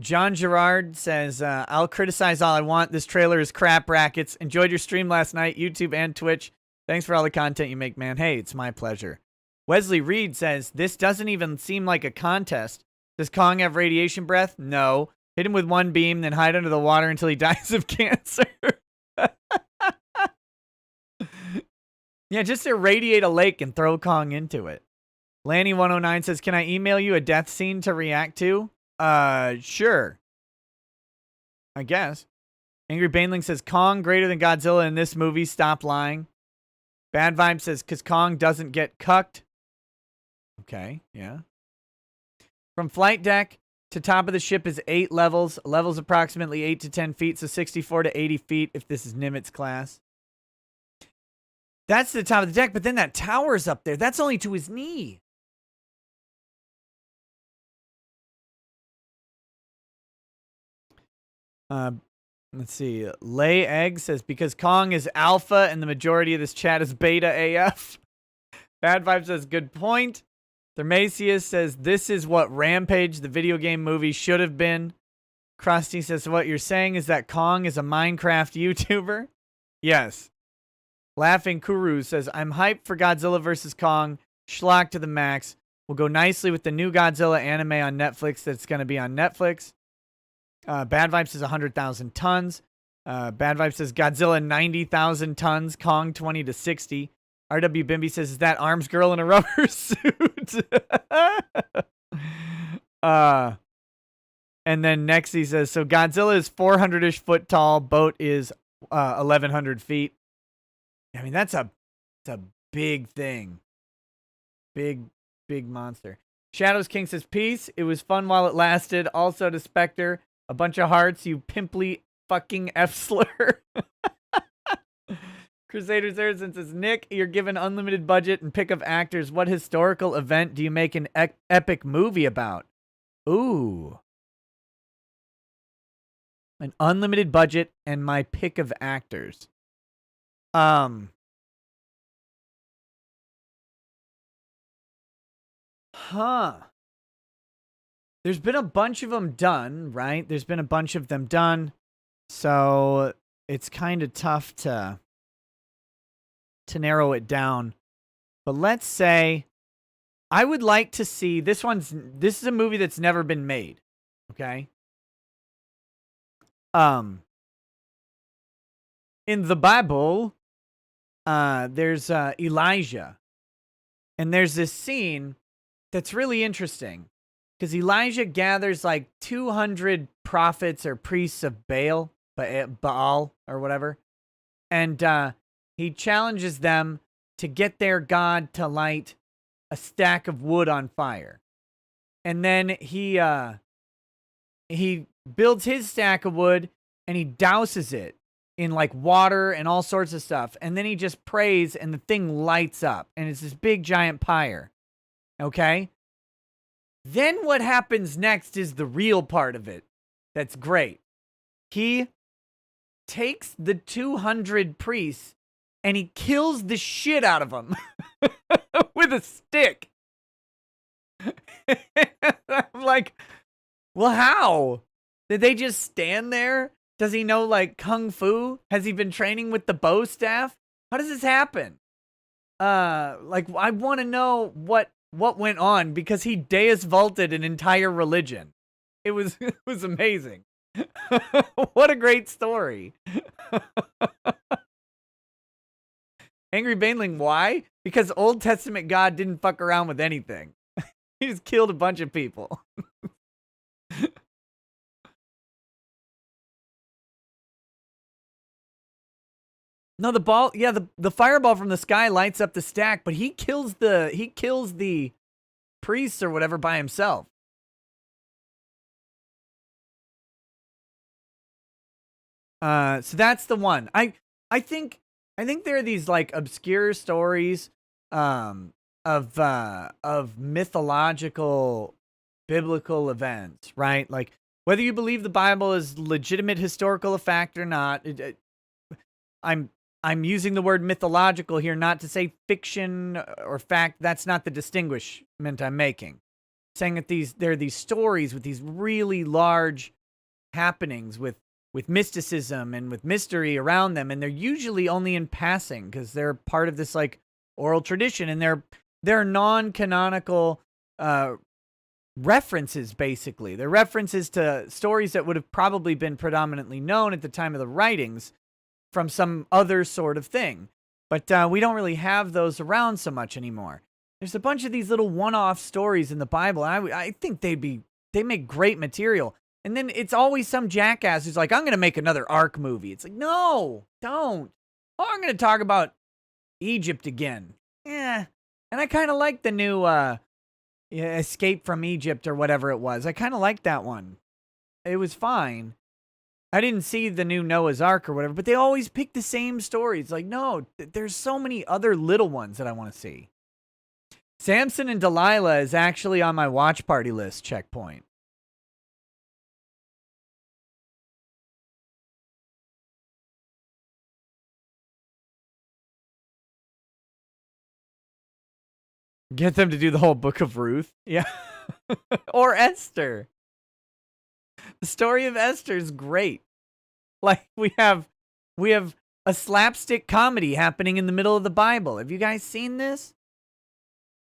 John Gerard says, "I'll criticize all I want. This trailer is crap rackets. Enjoyed your stream last night, YouTube and Twitch. Thanks for all the content you make, man. Hey, it's my pleasure." Wesley Reed says, "This doesn't even seem like a contest. Does Kong have radiation breath? No. Hit him with one beam, then hide under the water until he dies of cancer." Yeah, just irradiate a lake and throw Kong into it. Lanny109 says, "Can I email you a death scene to react to?" Sure. I guess. Angry Baneling says, "Kong greater than Godzilla in this movie. Stop lying." Bad Vibe says, "'Cause Kong doesn't get cucked." Okay, yeah. From flight deck to top of the ship is 8 levels. Levels approximately 8 to 10 feet, so 64 to 80 feet if this is Nimitz class. That's the top of the deck, but then that tower's up there. That's only to his knee. Let's see. Lay Egg says, "Because Kong is alpha and the majority of this chat is beta AF." Bad Vibe says, "Good point." Thermasius says, "This is what Rampage, the video game movie, should have been." Krusty says, "What you're saying is that Kong is a Minecraft YouTuber?" Yes. Laughing Kuru says, "I'm hyped for Godzilla vs. Kong. Schlock to the max. Will go nicely with the new Godzilla anime on Netflix that's going to be on Netflix." Bad Vibe says 100,000 tons. Bad Vibe says Godzilla 90,000 tons. Kong 20 to 60. RW Bimby says, "Is that Arms Girl in a rubber suit?" And then next he says, "So Godzilla is 400-ish foot tall. Boat is 1,100 feet." I mean, that's a big thing. Big monster. Shadows King says, "Peace. It was fun while it lasted. Also to Spectre, a bunch of hearts, you pimply fucking F-slur." Crusaders Arizon says, "Nick, you're given unlimited budget and pick of actors. What historical event do you make an epic movie about?" Ooh. An unlimited budget and my pick of actors. There's been a bunch of them done, right? There's been a bunch of them done. So it's kind of tough to narrow it down. But let's say I would like to see this is a movie that's never been made. Okay? In the Bible, there's Elijah. And there's this scene that's really interesting. Because Elijah gathers like 200 prophets or priests of Baal or whatever. And he challenges them to get their God to light a stack of wood on fire. And then he builds his stack of wood and he douses it in like water and all sorts of stuff. And then he just prays and the thing lights up and it's this big giant pyre. Okay. Then what happens next is the real part of it. That's great. He takes the 200 priests and he kills the shit out of them with a stick. I'm like, well, how? Did they just stand there? Does he know like kung fu? Has he been training with the bow staff? How does this happen? Like I want to know what went on because he Deus vaulted an entire religion. It was amazing. What a great story. Angry Baneling, why? Because Old Testament God didn't fuck around with anything. He just killed a bunch of people. No, the fireball from the sky lights up the stack, but he kills the priests or whatever by himself. So that's the one. I think there are these like obscure stories of mythological biblical events, right? Like whether you believe the Bible is legitimate historical fact or not, I'm using the word mythological here not to say fiction or fact. That's not the distinguishment I'm making. Saying that there are these stories with these really large happenings with mysticism and with mystery around them, and they're usually only in passing because they're part of this like oral tradition, and they're non-canonical references. Basically, they're references to stories that would have probably been predominantly known at the time of the writings from some other sort of thing, but we don't really have those around so much anymore. There's a bunch of these little one-off stories in the Bible. I think they make great material. And then it's always some jackass who's like, I'm going to make another Ark movie. It's like, no, don't. Oh, I'm going to talk about Egypt again. Yeah. And I kind of like the new Escape from Egypt or whatever it was. I kind of liked that one. It was fine. I didn't see the new Noah's Ark or whatever, but they always pick the same stories. Like, no, there's so many other little ones that I want to see. Samson and Delilah is actually on my watch party list, checkpoint. Get them to do the whole book of Ruth. Yeah. Or Esther. The story of Esther is great. Like we have a slapstick comedy happening in the middle of the Bible. Have you guys seen this?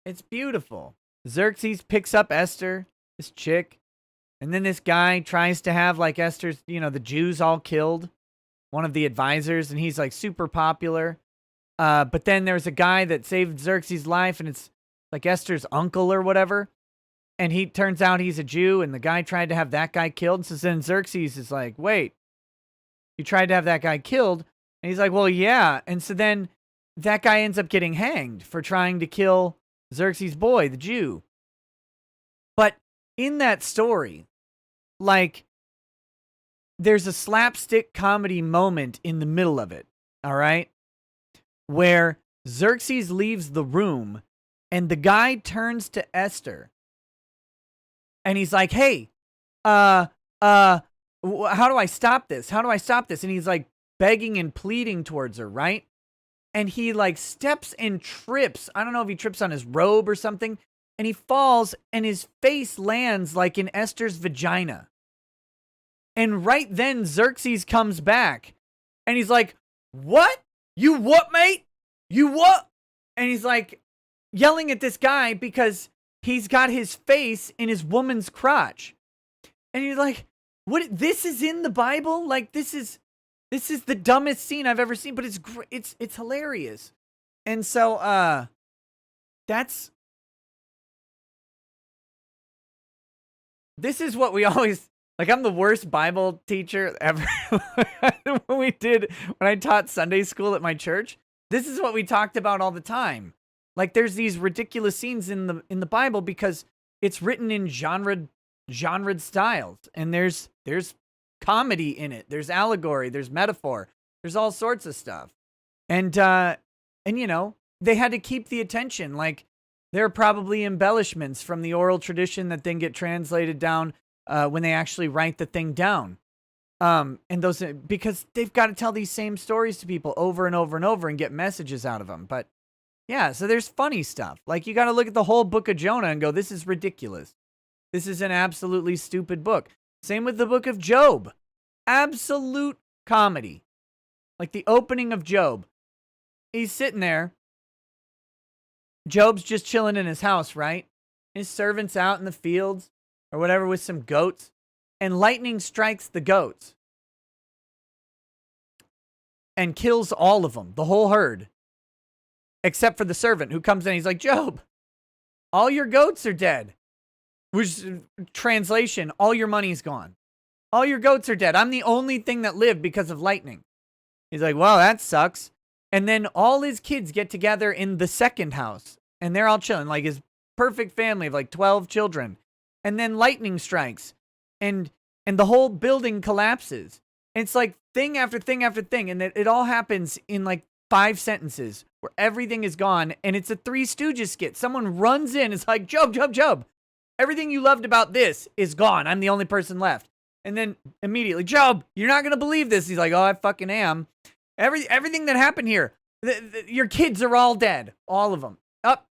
It's beautiful. Xerxes picks up Esther, this chick, and then this guy tries to have like Esther's, the Jews all killed, one of the advisors, and he's like super popular. But then there's a guy that saved Xerxes' life, and it's like Esther's uncle or whatever. And he turns out he's a Jew, and the guy tried to have that guy killed. And so then Xerxes is like, wait, you tried to have that guy killed? And he's like, well, yeah. And so then that guy ends up getting hanged for trying to kill Xerxes' boy, the Jew. But in that story, like, there's a slapstick comedy moment in the middle of it, all right? Where Xerxes leaves the room, and the guy turns to Esther, and he's like, hey, how do I stop this? How do I stop this? And he's like begging and pleading towards her, right? And he like steps and trips. I don't know if he trips on his robe or something. And he falls and his face lands like in Esther's vagina. And right then Xerxes comes back and he's like, what? You what, mate? You what? And he's like yelling at this guy because he's got his face in his woman's crotch. And he's like, what? This is in the Bible? Like, this is the dumbest scene I've ever seen, but it's great. It's hilarious. And so, this is what we always, like, I'm the worst Bible teacher ever. when I taught Sunday school at my church, this is what we talked about all the time. Like, there's these ridiculous scenes in the Bible because it's written in genre styles, and there's comedy in it, there's allegory, there's metaphor, There's all sorts of stuff. And you know, they had to keep the attention. Like, there are probably embellishments from the oral tradition that then get translated down when they actually write the thing down. And those, because they've got to tell these same stories to people over and over and over and get messages out of them. But yeah, so there's funny stuff. Like, you got to look at the whole book of Jonah and go, this is ridiculous. This is an absolutely stupid book. Same with the book of Job. Absolute comedy. Like the opening of Job. He's sitting there. Job's just chilling in his house, right? His servant's out in the fields or whatever with some goats. And lightning strikes the goats. And kills all of them, the whole herd. Except for the servant who comes in. He's like, Job, all your goats are dead. Which, translation, all your money's gone. All your goats are dead. I'm the only thing that lived because of lightning. He's like, well, that sucks. And then all his kids get together in the second house. And they're all chilling. Like his perfect family of like 12 children. And then lightning strikes. And the whole building collapses. And it's like thing after thing after thing. And it all happens in like 5 sentences. Where everything is gone. And it's a Three Stooges skit. Someone runs in. It's like, Job. Everything you loved about this is gone. I'm the only person left. And then immediately, Job, you're not going to believe this. He's like, oh, I fucking am. Everything that happened here, your kids are all dead. All of them.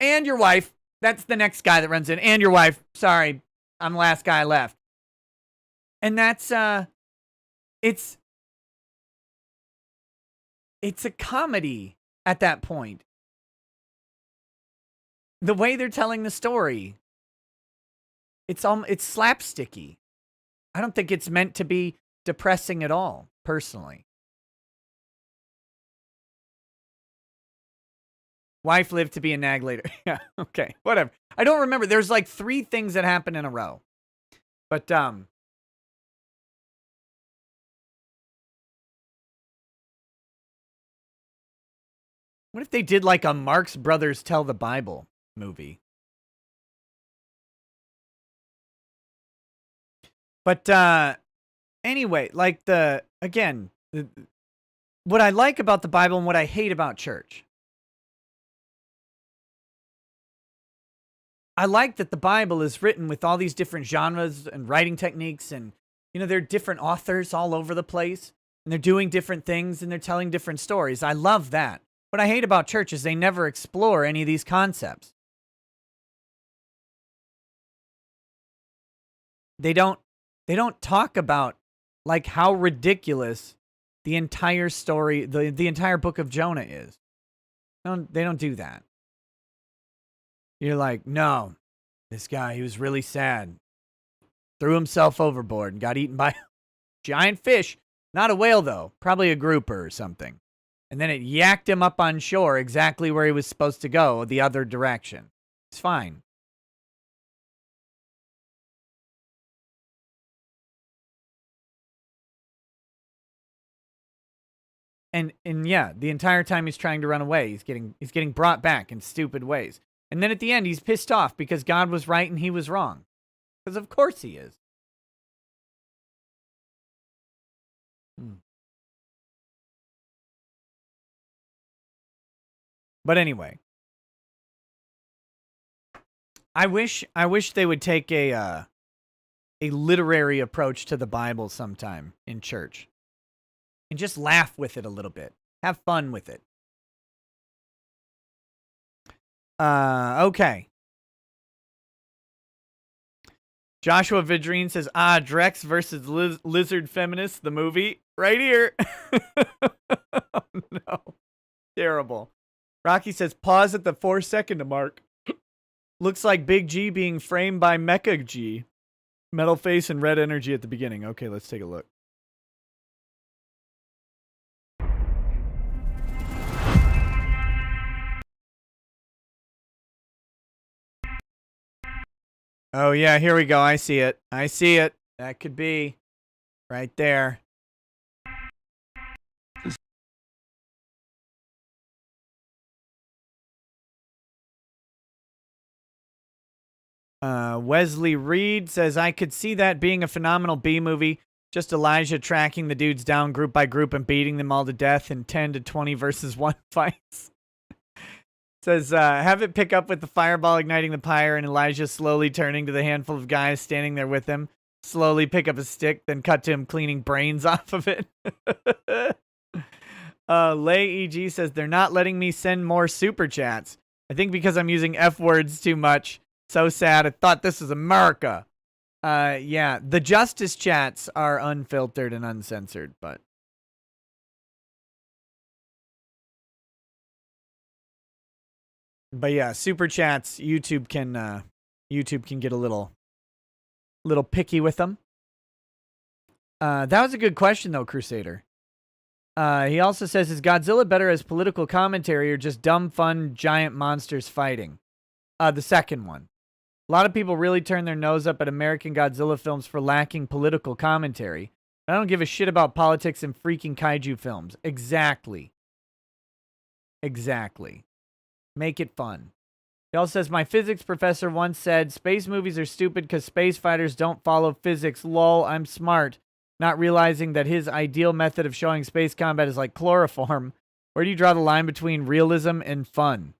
And your wife. That's the next guy that runs in. And your wife. Sorry, I'm the last guy left. And that's, it's a comedy at that point. The way they're telling the story. It's slapsticky. I don't think it's meant to be depressing at all, personally. Wife lived to be a nag later. Yeah, okay, whatever. I don't remember. There's like 3 things that happen in a row. But, what if they did like a Marx Brothers Tell the Bible movie? But anyway, like what I like about the Bible and what I hate about church. I like that the Bible is written with all these different genres and writing techniques, and you know, there are different authors all over the place, and they're doing different things and they're telling different stories. I love that. What I hate about church is they never explore any of these concepts. They don't talk about like how ridiculous the entire story, the entire book of Jonah is. They don't do that. You're like, no, this guy, he was really sad. Threw himself overboard and got eaten by a giant fish. Not a whale, though. Probably a grouper or something. And then it yacked him up on shore exactly where he was supposed to go, the other direction. It's fine. And yeah, the entire time he's trying to run away, he's getting brought back in stupid ways. And then at the end, he's pissed off because God was right and he was wrong. Because of course he is. But anyway, I wish they would take a literary approach to the Bible sometime in church. And just laugh with it a little bit. Have fun with it. Okay. Joshua Vidrine says, Drex versus Lizard Feminist, the movie. Right here. Oh, no. Terrible. Rocky says, pause at the 4-second mark. Looks like Big G being framed by Mecha G. Metal face and red energy at the beginning. Okay, let's take a look. Oh, yeah, here we go. I see it. That could be right there. Wesley Reed says, I could see that being a phenomenal B movie. Just Elijah tracking the dudes down group by group and beating them all to death in 10 to 20 versus 1 fights. Says, have it pick up with the fireball igniting the pyre and Elijah slowly turning to the handful of guys standing there with him. Slowly pick up a stick, then cut to him cleaning brains off of it. Lay EG says, they're not letting me send more super chats. I think because I'm using F words too much. So sad. I thought this was America. Yeah, the justice chats are unfiltered and uncensored, but yeah, super chats, YouTube can get a little picky with them. That was a good question though, Crusader. He also says, is Godzilla better as political commentary or just dumb fun giant monsters fighting? The second one. A lot of people really turn their nose up at American Godzilla films for lacking political commentary. I don't give a shit about politics in freaking kaiju films. Exactly. Make it fun. He also says, my physics professor once said, space movies are stupid because space fighters don't follow physics. Lol, I'm smart. Not realizing that his ideal method of showing space combat is like chloroform. Where do you draw the line between realism and fun?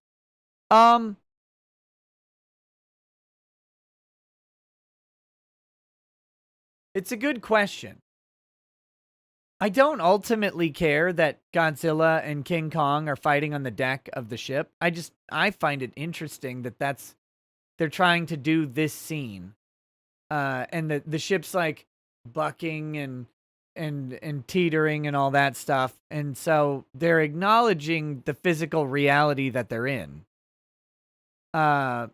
It's a good question. I don't ultimately care that Godzilla and King Kong are fighting on the deck of the ship. I find it interesting that they're trying to do this scene. And the ship's like bucking and teetering and all that stuff. And so they're acknowledging the physical reality that they're in. I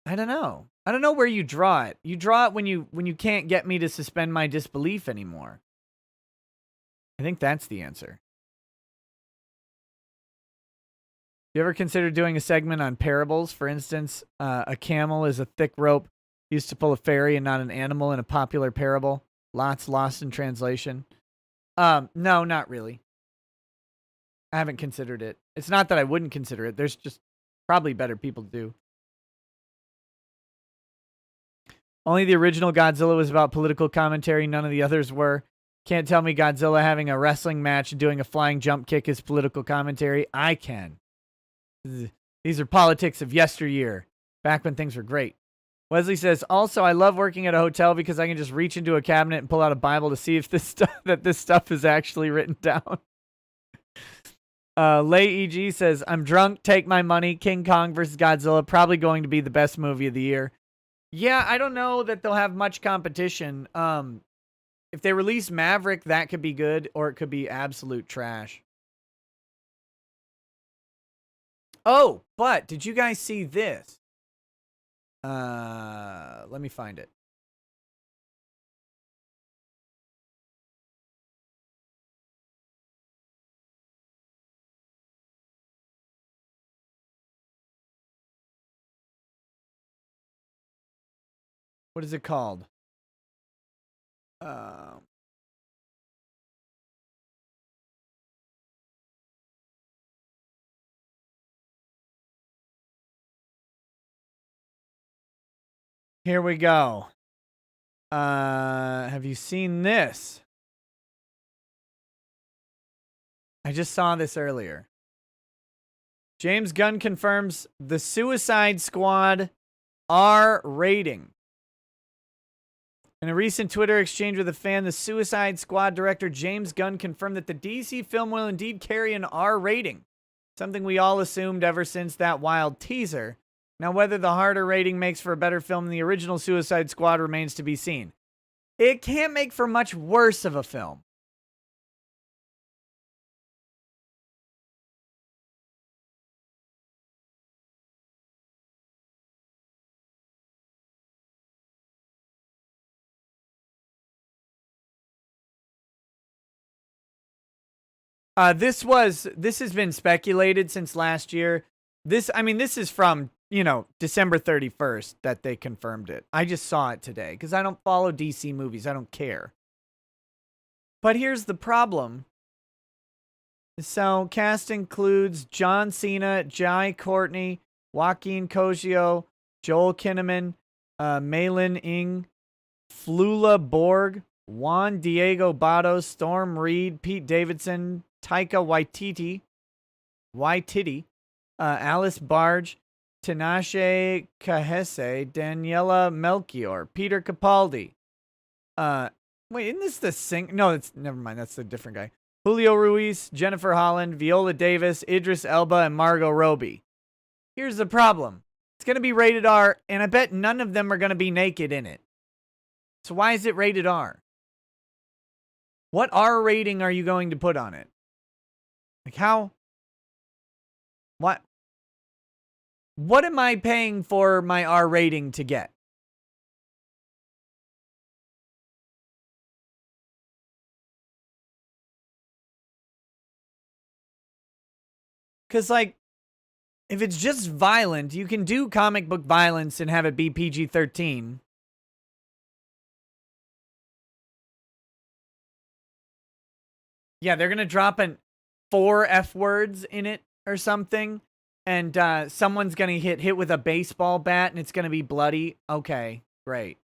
don't know. I don't know where you draw it. You draw it when you can't get me to suspend my disbelief anymore. I think that's the answer. You ever consider doing a segment on parables? For instance, a camel is a thick rope used to pull a ferry and not an animal in a popular parable. Lots lost in translation. No, not really. I haven't considered it. It's not that I wouldn't consider it. There's just probably better people to do. Only the original Godzilla was about political commentary. None of the others were. Can't tell me Godzilla having a wrestling match and doing a flying jump kick is political commentary. I can. These are politics of yesteryear, back when things were great. Wesley says, also, I love working at a hotel because I can just reach into a cabinet and pull out a Bible to see if this stuff is actually written down. Lay EG says, I'm drunk, take my money. King Kong versus Godzilla, probably going to be the best movie of the year. Yeah, I don't know that they'll have much competition. If they release Maverick, that could be good, or it could be absolute trash. Oh, but did you guys see this? Let me find it. What is it called? Here we go. Have you seen this? I just saw this earlier. James Gunn confirms the Suicide Squad R rating. In a recent Twitter exchange with a fan, the Suicide Squad director James Gunn confirmed that the DC film will indeed carry an R rating, something we all assumed ever since that wild teaser. Now, whether the harder rating makes for a better film than the original Suicide Squad remains to be seen. It can't make for much worse of a film. This has been speculated since last year. This is from, December 31st that they confirmed it. I just saw it today because I don't follow DC movies. I don't care. But here's the problem. So, cast includes John Cena, Jai Courtney, Joaquin Cosio, Joel Kinnaman, Malin Ng, Flula Borg, Juan Diego Botto, Storm Reed, Pete Davidson, Taika Waititi, Alice Barge, Tinashe Kahese, Daniela Melchior, Peter Capaldi. Wait, isn't this the sing? No, it's never mind. That's a different guy. Julio Ruiz, Jennifer Holland, Viola Davis, Idris Elba, and Margot Robbie. Here's the problem. It's going to be rated R, and I bet none of them are going to be naked in it. So why is it rated R? What R rating are you going to put on it? Like how? What? What am I paying for my R rating to get? Because, like, if it's just violent, you can do comic book violence and have it be PG-13. Yeah, they're going to drop 4 F words in it or something. And someone's going to get hit with a baseball bat and it's going to be bloody. Okay, great.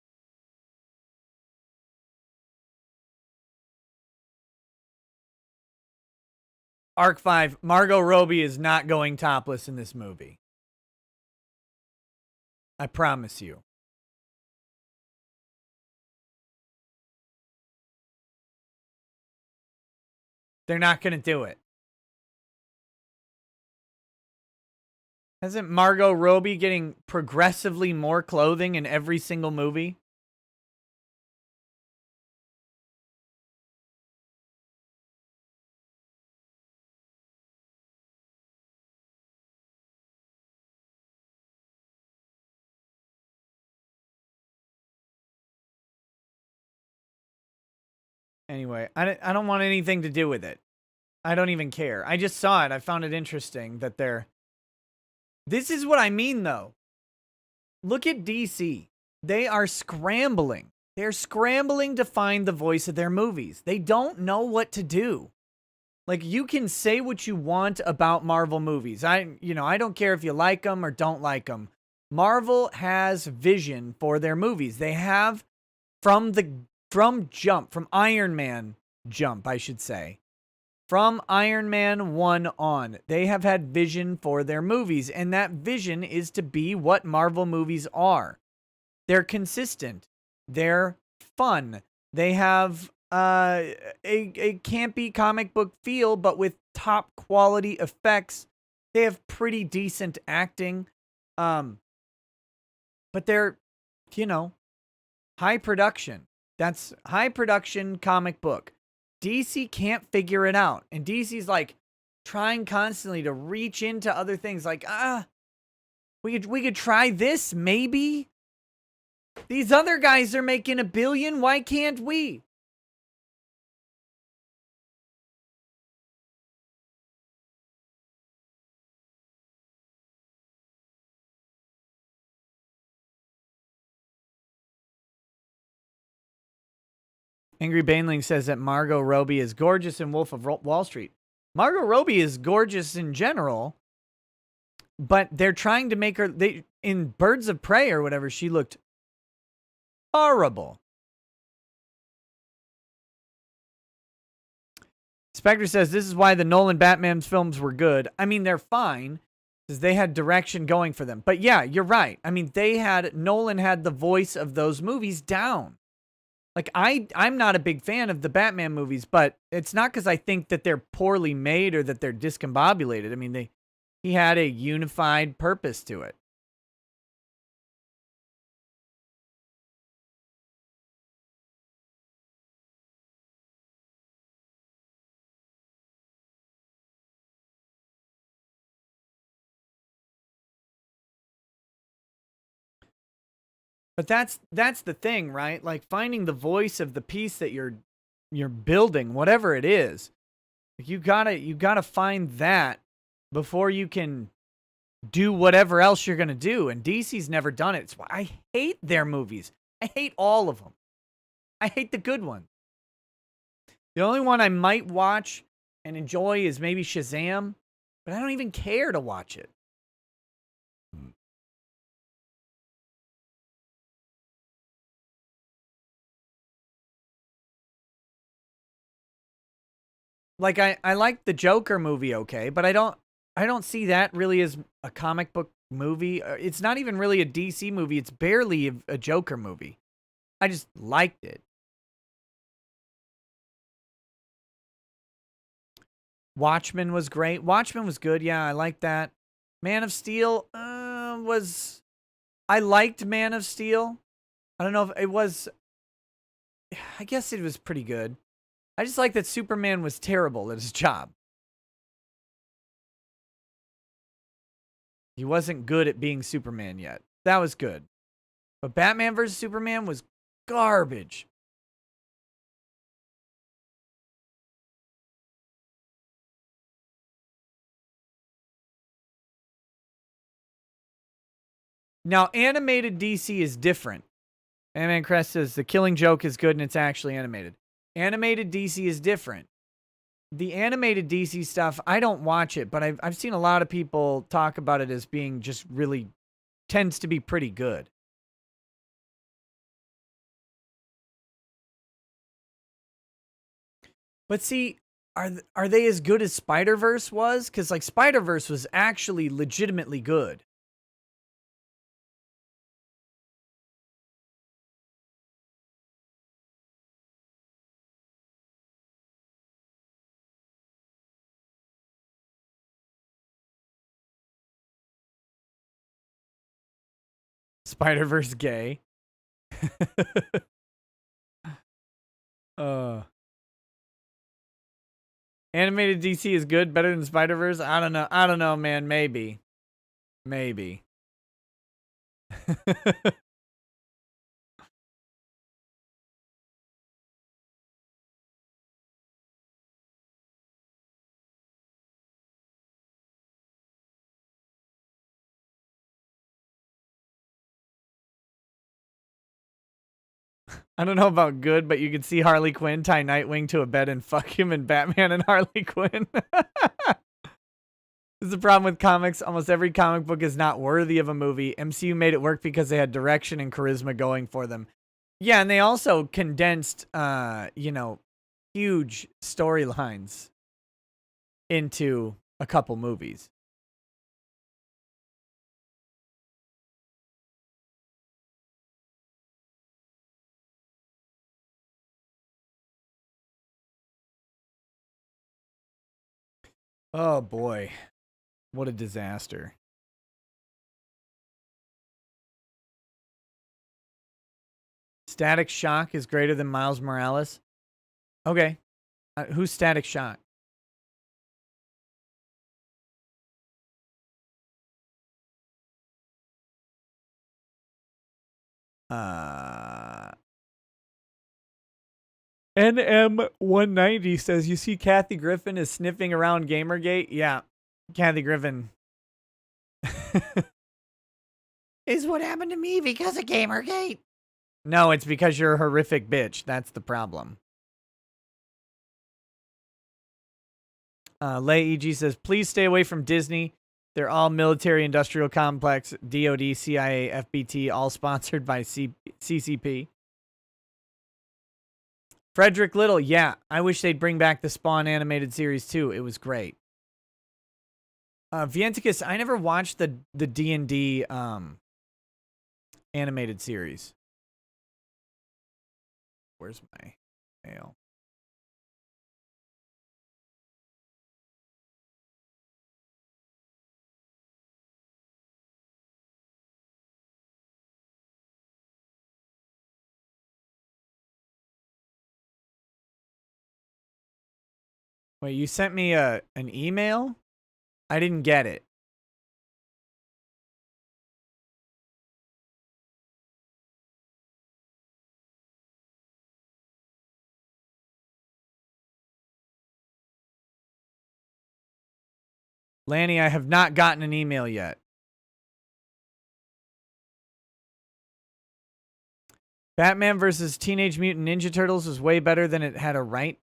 Arc 5, Margot Robbie is not going topless in this movie. I promise you. They're not going to do it. Hasn't Margot Robbie getting progressively more clothing in every single movie? Anyway, I don't want anything to do with it. I don't even care. I just saw it. I found it interesting that they're... This is what I mean, though. Look at DC. They are scrambling. They're scrambling to find the voice of their movies. They don't know what to do. Like, you can say what you want about Marvel movies. I don't care if you like them or don't like them. Marvel has vision for their movies. They have from Iron Man jump, I should say. From Iron Man 1 on, they have had vision for their movies, and that vision is to be what Marvel movies are. They're consistent. They're fun. They have a campy comic book feel, but with top quality effects. They have pretty decent acting. But they're, high production. That's high production comic book. DC can't figure it out. And DC's like trying constantly to reach into other things like, we could try this, maybe. These other guys are making $1 billion. Why can't we? Angry Baneling says that Margot Robbie is gorgeous in Wolf of Wall Street. Margot Robbie is gorgeous in general, but they're trying to make her... in Birds of Prey or whatever, she looked horrible. Spectre says this is why the Nolan Batman films were good. I mean, they're fine because they had direction going for them. But yeah, you're right. I mean, Nolan had the voice of those movies down. Like, I'm not a big fan of the Batman movies, but it's not because I think that they're poorly made or that they're discombobulated. I mean, he had a unified purpose to it. But that's the thing, right? Like, finding the voice of the piece that you're building, whatever it is. Like, you gotta find that before you can do whatever else you're gonna do. And DC's never done it. It's why I hate their movies. I hate all of them. I hate the good ones. The only one I might watch and enjoy is maybe Shazam, but I don't even care to watch it. like I like the Joker movie, okay, but I don't see that really as a comic book movie. It's not even really a DC movie. It's barely a Joker movie. I just liked it. Watchmen was great. Watchmen was good. Yeah, I liked that. Man of Steel was... I liked Man of Steel. I don't know if it was... I guess it was pretty good. I just like that Superman was terrible at his job. He wasn't good at being Superman yet. That was good. But Batman vs. Superman was garbage. Now, animated DC is different. Ant-Man Crest says the Killing Joke is good and it's actually animated. Animated DC is different. The animated DC stuff, I don't watch it, but I've seen a lot of people talk about it as being just really, tends to be pretty good. But see, are they as good as Spider-Verse was? Because like Spider-Verse was actually legitimately good. Spider-Verse gay. Animated DC is good, better than Spider-Verse? I don't know. I don't know, man. Maybe. Maybe. I don't know about good, but you can see Harley Quinn tie Nightwing to a bed and fuck him in Batman and Harley Quinn. This is the problem with comics. Almost every comic book is not worthy of a movie. MCU made it work because they had direction and charisma going for them. Yeah, and they also condensed, huge storylines into a couple movies. Oh boy. What a disaster. Static Shock is greater than Miles Morales. Okay. Who's Static Shock? NM190 says, you see Kathy Griffin is sniffing around Gamergate? Yeah. Kathy Griffin. Is what happened to me because of Gamergate? No, it's because you're a horrific bitch. That's the problem. Lay EG says, please stay away from Disney. They're all military industrial complex, DOD, CIA, FBT, all sponsored by CCP. Frederick Little, yeah. I wish they'd bring back the Spawn animated series too. It was great. Vienticus, I never watched the D&D animated series. Where's my mail? Wait, you sent me an email? I didn't get it. Lanny, I have not gotten an email yet. Batman versus Teenage Mutant Ninja Turtles was way better than it had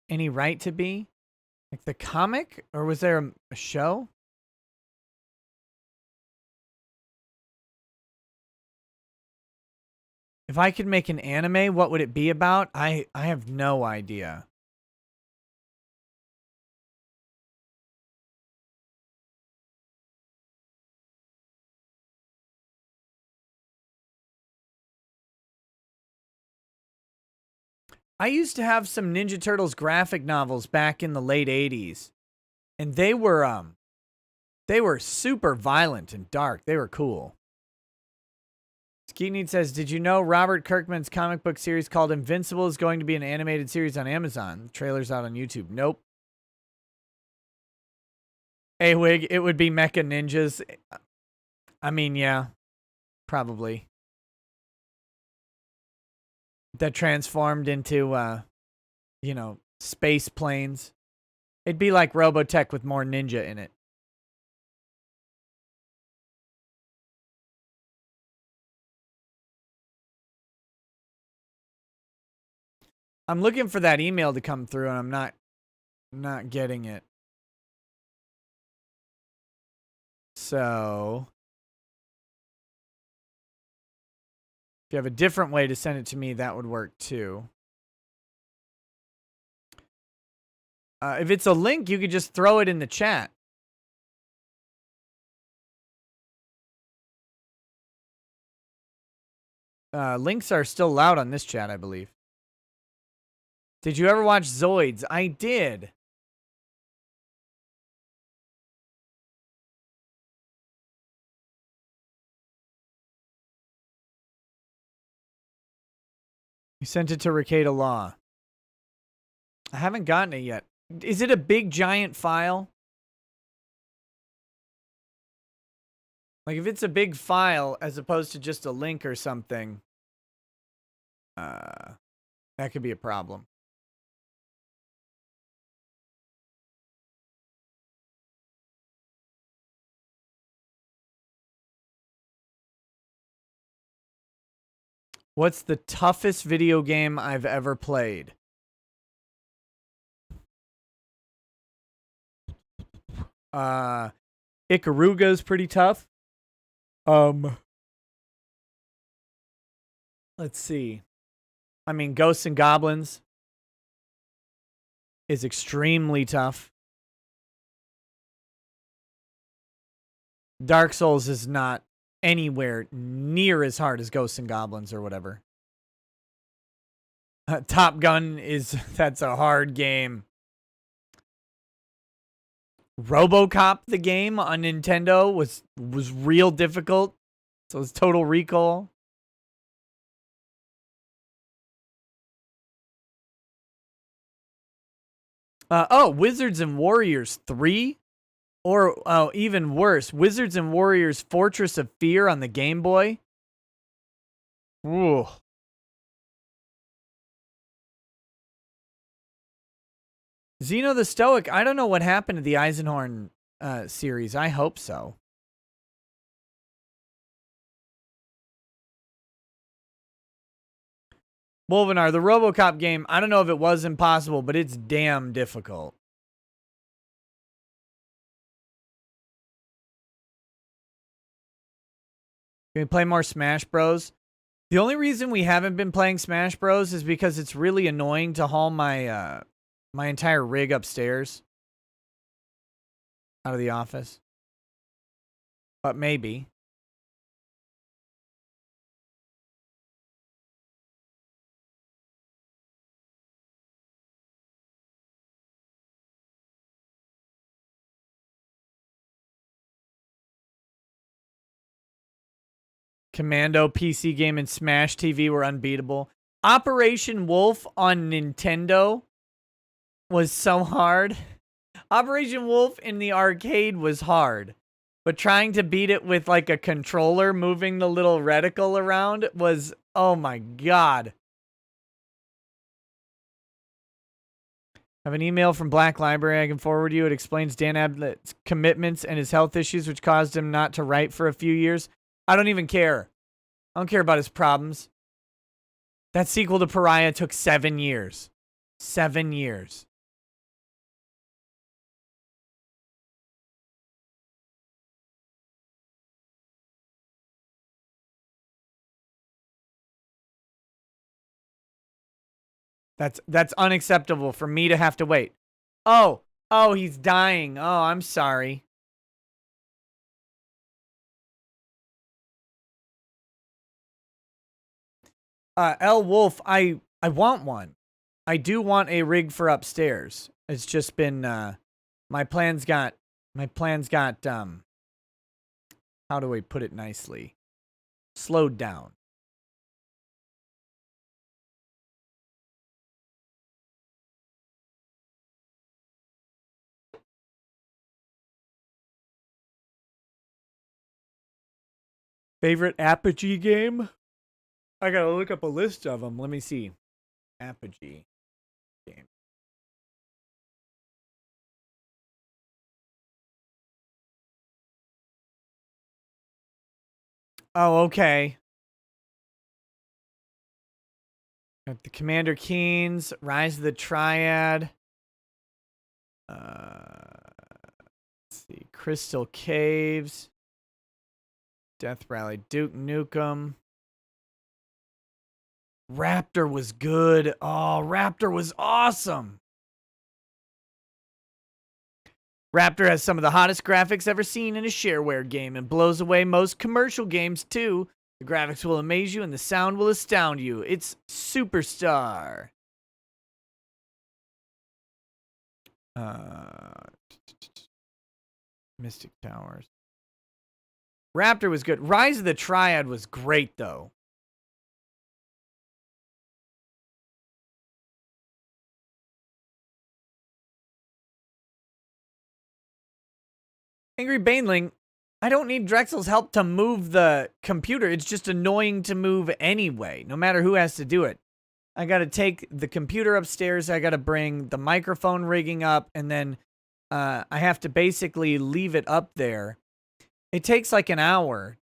any right to be. Like the comic? Or was there a show? If I could make an anime, what would it be about? I have no idea. I used to have some Ninja Turtles graphic novels back in the late 80s. And they were super violent and dark. They were cool. Skeetneed says, did you know Robert Kirkman's comic book series called Invincible is going to be an animated series on Amazon? The trailer's out on YouTube. Nope. Hey, Wig, it would be Mecha Ninjas. I mean, yeah, probably. That transformed into, you know, space planes. It'd be like Robotech with more ninja in it. I'm looking for that email to come through, and I'm not getting it. So, if you have a different way to send it to me, that would work too. If it's a link, you could just throw it in the chat. Links are still allowed on this chat, I believe. Did you ever watch Zoids? I did. You sent it to Ricada Law. I haven't gotten it yet. Is it a big giant file? Like if it's a big file as opposed to just a link or something, that could be a problem. What's the toughest video game I've ever played? Ikaruga's pretty tough. Let's see. I mean, Ghosts and Goblins is extremely tough. Dark Souls is not anywhere near as hard as Ghosts and Goblins or whatever. Top Gun that's a hard game. RoboCop the game on Nintendo was real difficult. So it's Total Recall. Wizards and Warriors 3? Or even worse, Wizards and Warriors Fortress of Fear on the Game Boy? Ooh. Xeno the Stoic, I don't know what happened to the Eisenhorn series. I hope so. Wolvenar, the RoboCop game, I don't know if it was impossible, but it's damn difficult. Can we play more Smash Bros? The only reason we haven't been playing Smash Bros is because it's really annoying to haul my my entire rig upstairs out of the office. But maybe. Commando PC game and Smash TV were unbeatable. Operation Wolf on Nintendo was so hard. Operation Wolf in the arcade was hard. But trying to beat it with like a controller moving the little reticle around was, oh my god. I have an email from Black Library I can forward you. It explains Dan Abnett's commitments and his health issues, which caused him not to write for a few years. I don't even care. I don't care about his problems. That sequel to Pariah took 7 years. 7 years. That's unacceptable for me to have to wait. Oh, he's dying. Oh, I'm sorry. L Wolf, I want one. I do want a rig for upstairs. It's just been my plans got how do I put it nicely? Slowed down. Favorite Apogee game? I gotta look up a list of them. Let me see. Apogee game. Oh, okay. Got the Commander Keens, Rise of the Triad. Let's see. Crystal Caves. Death Rally, Duke Nukem. Raptor was good. Oh, Raptor was awesome. Raptor has some of the hottest graphics ever seen in a shareware game and blows away most commercial games too. The graphics will amaze you and the sound will astound you. It's Superstar. Mystic Towers. Raptor was good. Rise of the Triad was great, though. Angry Baneling, I don't need Drexel's help to move the computer. It's just annoying to move anyway, no matter who has to do it. I got to take the computer upstairs. I got to bring the microphone rigging up, and then I have to basically leave it up there. It takes like an hour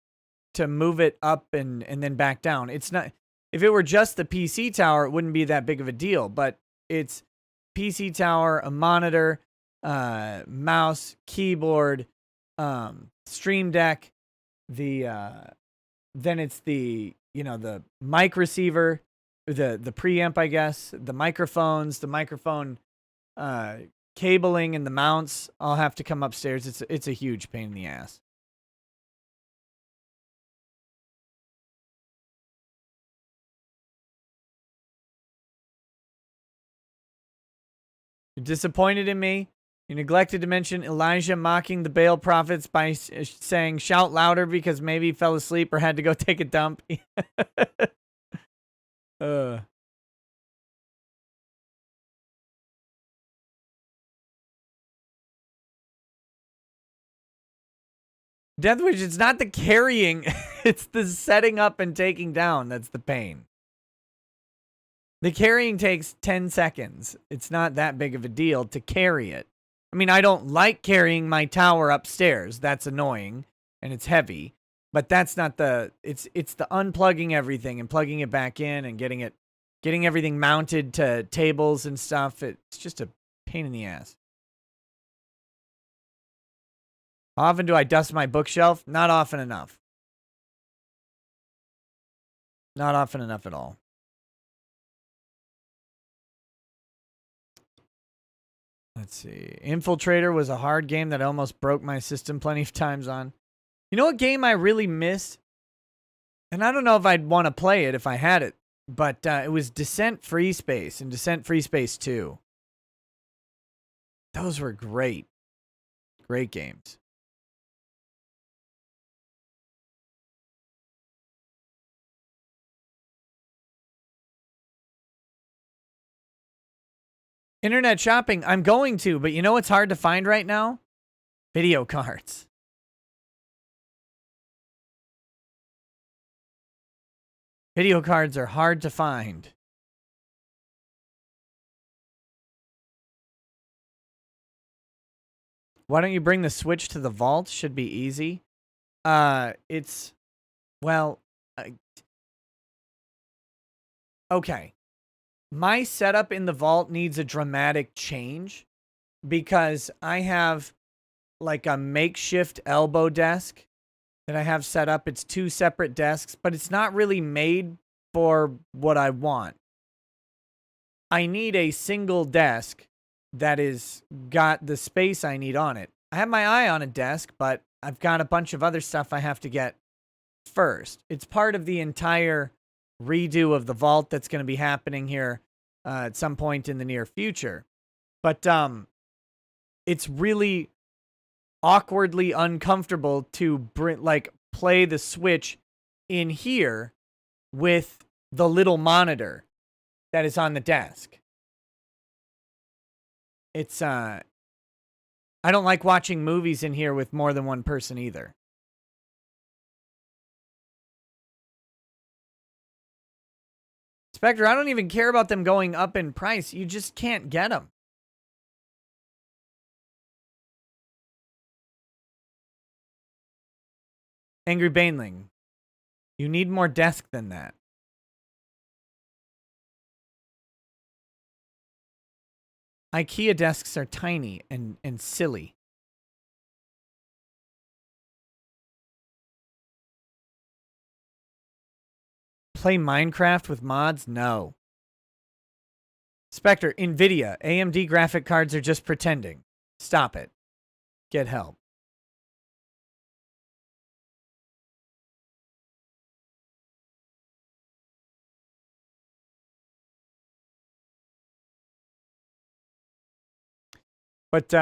to move it up and then back down. It's not, if it were just the PC tower, it wouldn't be that big of a deal, but it's PC tower, a monitor, mouse, keyboard, Stream Deck, then it's the mic receiver, the preamp, I guess, the microphones, the microphone cabling and the mounts all have to come upstairs. It's a huge pain in the ass. You're disappointed in me? You neglected to mention Elijah mocking the Baal prophets by saying, shout louder because maybe he fell asleep or had to go take a dump. Deathwish, it's not the carrying. It's the setting up and taking down that's the pain. The carrying takes 10 seconds. It's not that big of a deal to carry it. I mean, I don't like carrying my tower upstairs. That's annoying and it's heavy, but that's not the, it's the unplugging everything and plugging it back in and getting everything mounted to tables and stuff. It's just a pain in the ass. How often do I dust my bookshelf? Not often enough. Not often enough at all. Let's see. Infiltrator was a hard game that almost broke my system plenty of times on. You know what game I really missed? And I don't know if I'd want to play it if I had it, but it was Descent Free Space and Descent Free Space 2. Those were great. Great games. Internet shopping, I'm going to, but you know what's hard to find right now? Video cards. Video cards are hard to find. Why don't you bring the Switch to the vault? Should be easy. It's, well, okay. My setup in the vault needs a dramatic change because I have like a makeshift elbow desk that I have set up. It's 2 separate desks, but it's not really made for what I want. I need a single desk that is got the space I need on it. I have my eye on a desk, but I've got a bunch of other stuff I have to get first. It's part of the entire redo of the vault that's going to be happening here at some point in the near future. But it's really awkwardly uncomfortable to play the Switch in here with the little monitor that is on the desk. It's I don't like watching movies in here with more than one person either. Spectre, I don't even care about them going up in price. You just can't get them. Angry Baneling, you need more desk than that. IKEA desks are tiny and silly. Play Minecraft with mods? No. Spectre, NVIDIA, AMD graphic cards are just pretending. Stop it. Get help. But,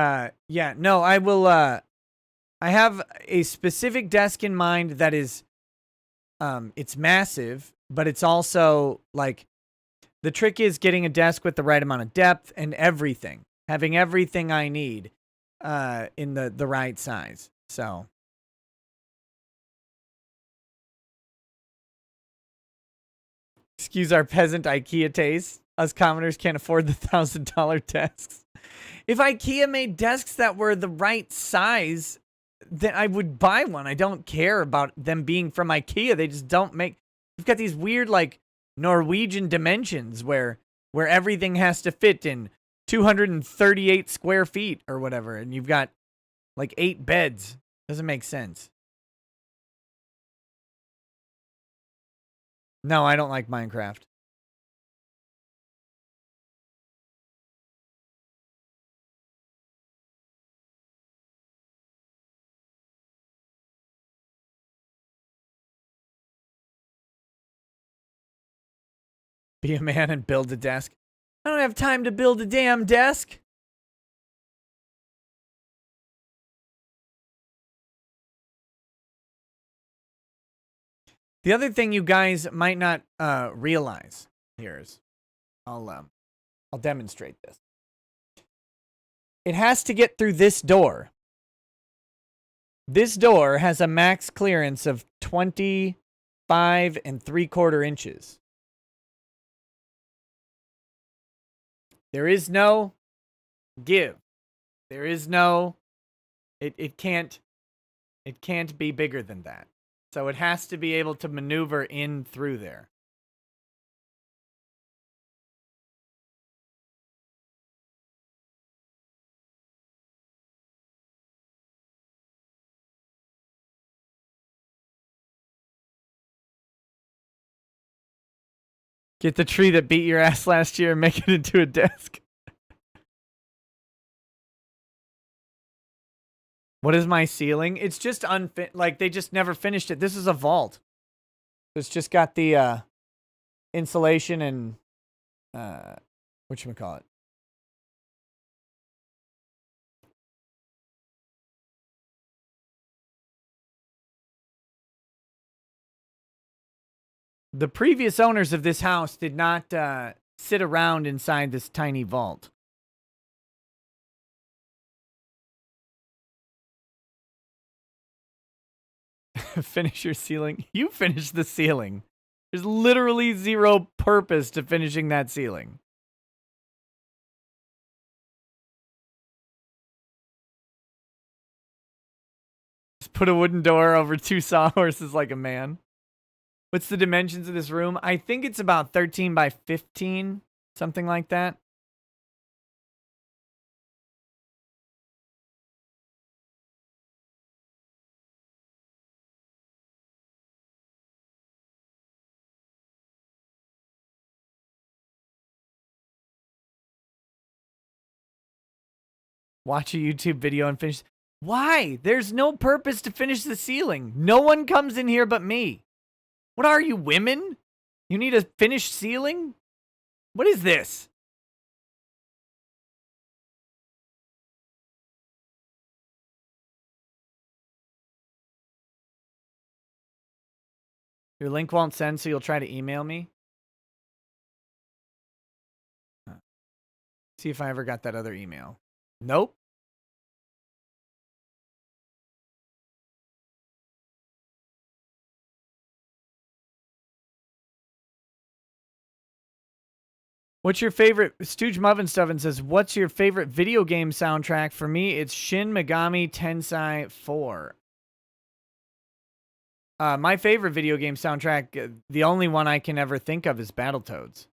yeah, no, I will, I have a specific desk in mind that is, it's massive, but it's also, like, the trick is getting a desk with the right amount of depth and everything. Having everything I need, in the right size, so. Excuse our peasant IKEA taste. Us commoners can't afford the $1,000 desks. If IKEA made desks that were the right size, then I would buy one. I don't care about them being from IKEA. They just don't make... You've got these weird, like, Norwegian dimensions where everything has to fit in 238 square feet or whatever, and you've got, like, 8 beds. Doesn't make sense. No, I don't like Minecraft. Be a man and build a desk. I don't have time to build a damn desk. The other thing you guys might not realize here is, I'll demonstrate this. It has to get through this door. This door has a max clearance of 25 3/4 inches. There is no give. There is no, it can't be bigger than that. So it has to be able to maneuver in through there. Get the tree that beat your ass last year and make it into a desk. What is my ceiling? It's just like they just never finished it. This is a vault. It's just got the insulation and whatchamacallit. The previous owners of this house did not sit around inside this tiny vault. Finish your ceiling. You finish the ceiling. There's literally zero purpose to finishing that ceiling. Just put a wooden door over 2 sawhorses like a man. What's the dimensions of this room? I think it's about 13 by 15, something like that. Watch a YouTube video and finish. Why? There's no purpose to finish the ceiling. No one comes in here but me. What are you, women? You need a finished ceiling? What is this? Your link won't send, so you'll try to email me. See if I ever got that other email. Nope. What's your favorite? Stooge Muffin Stuffin says, what's your favorite video game soundtrack? For me, it's Shin Megami Tensei 4. My favorite video game soundtrack, the only one I can ever think of is Battletoads.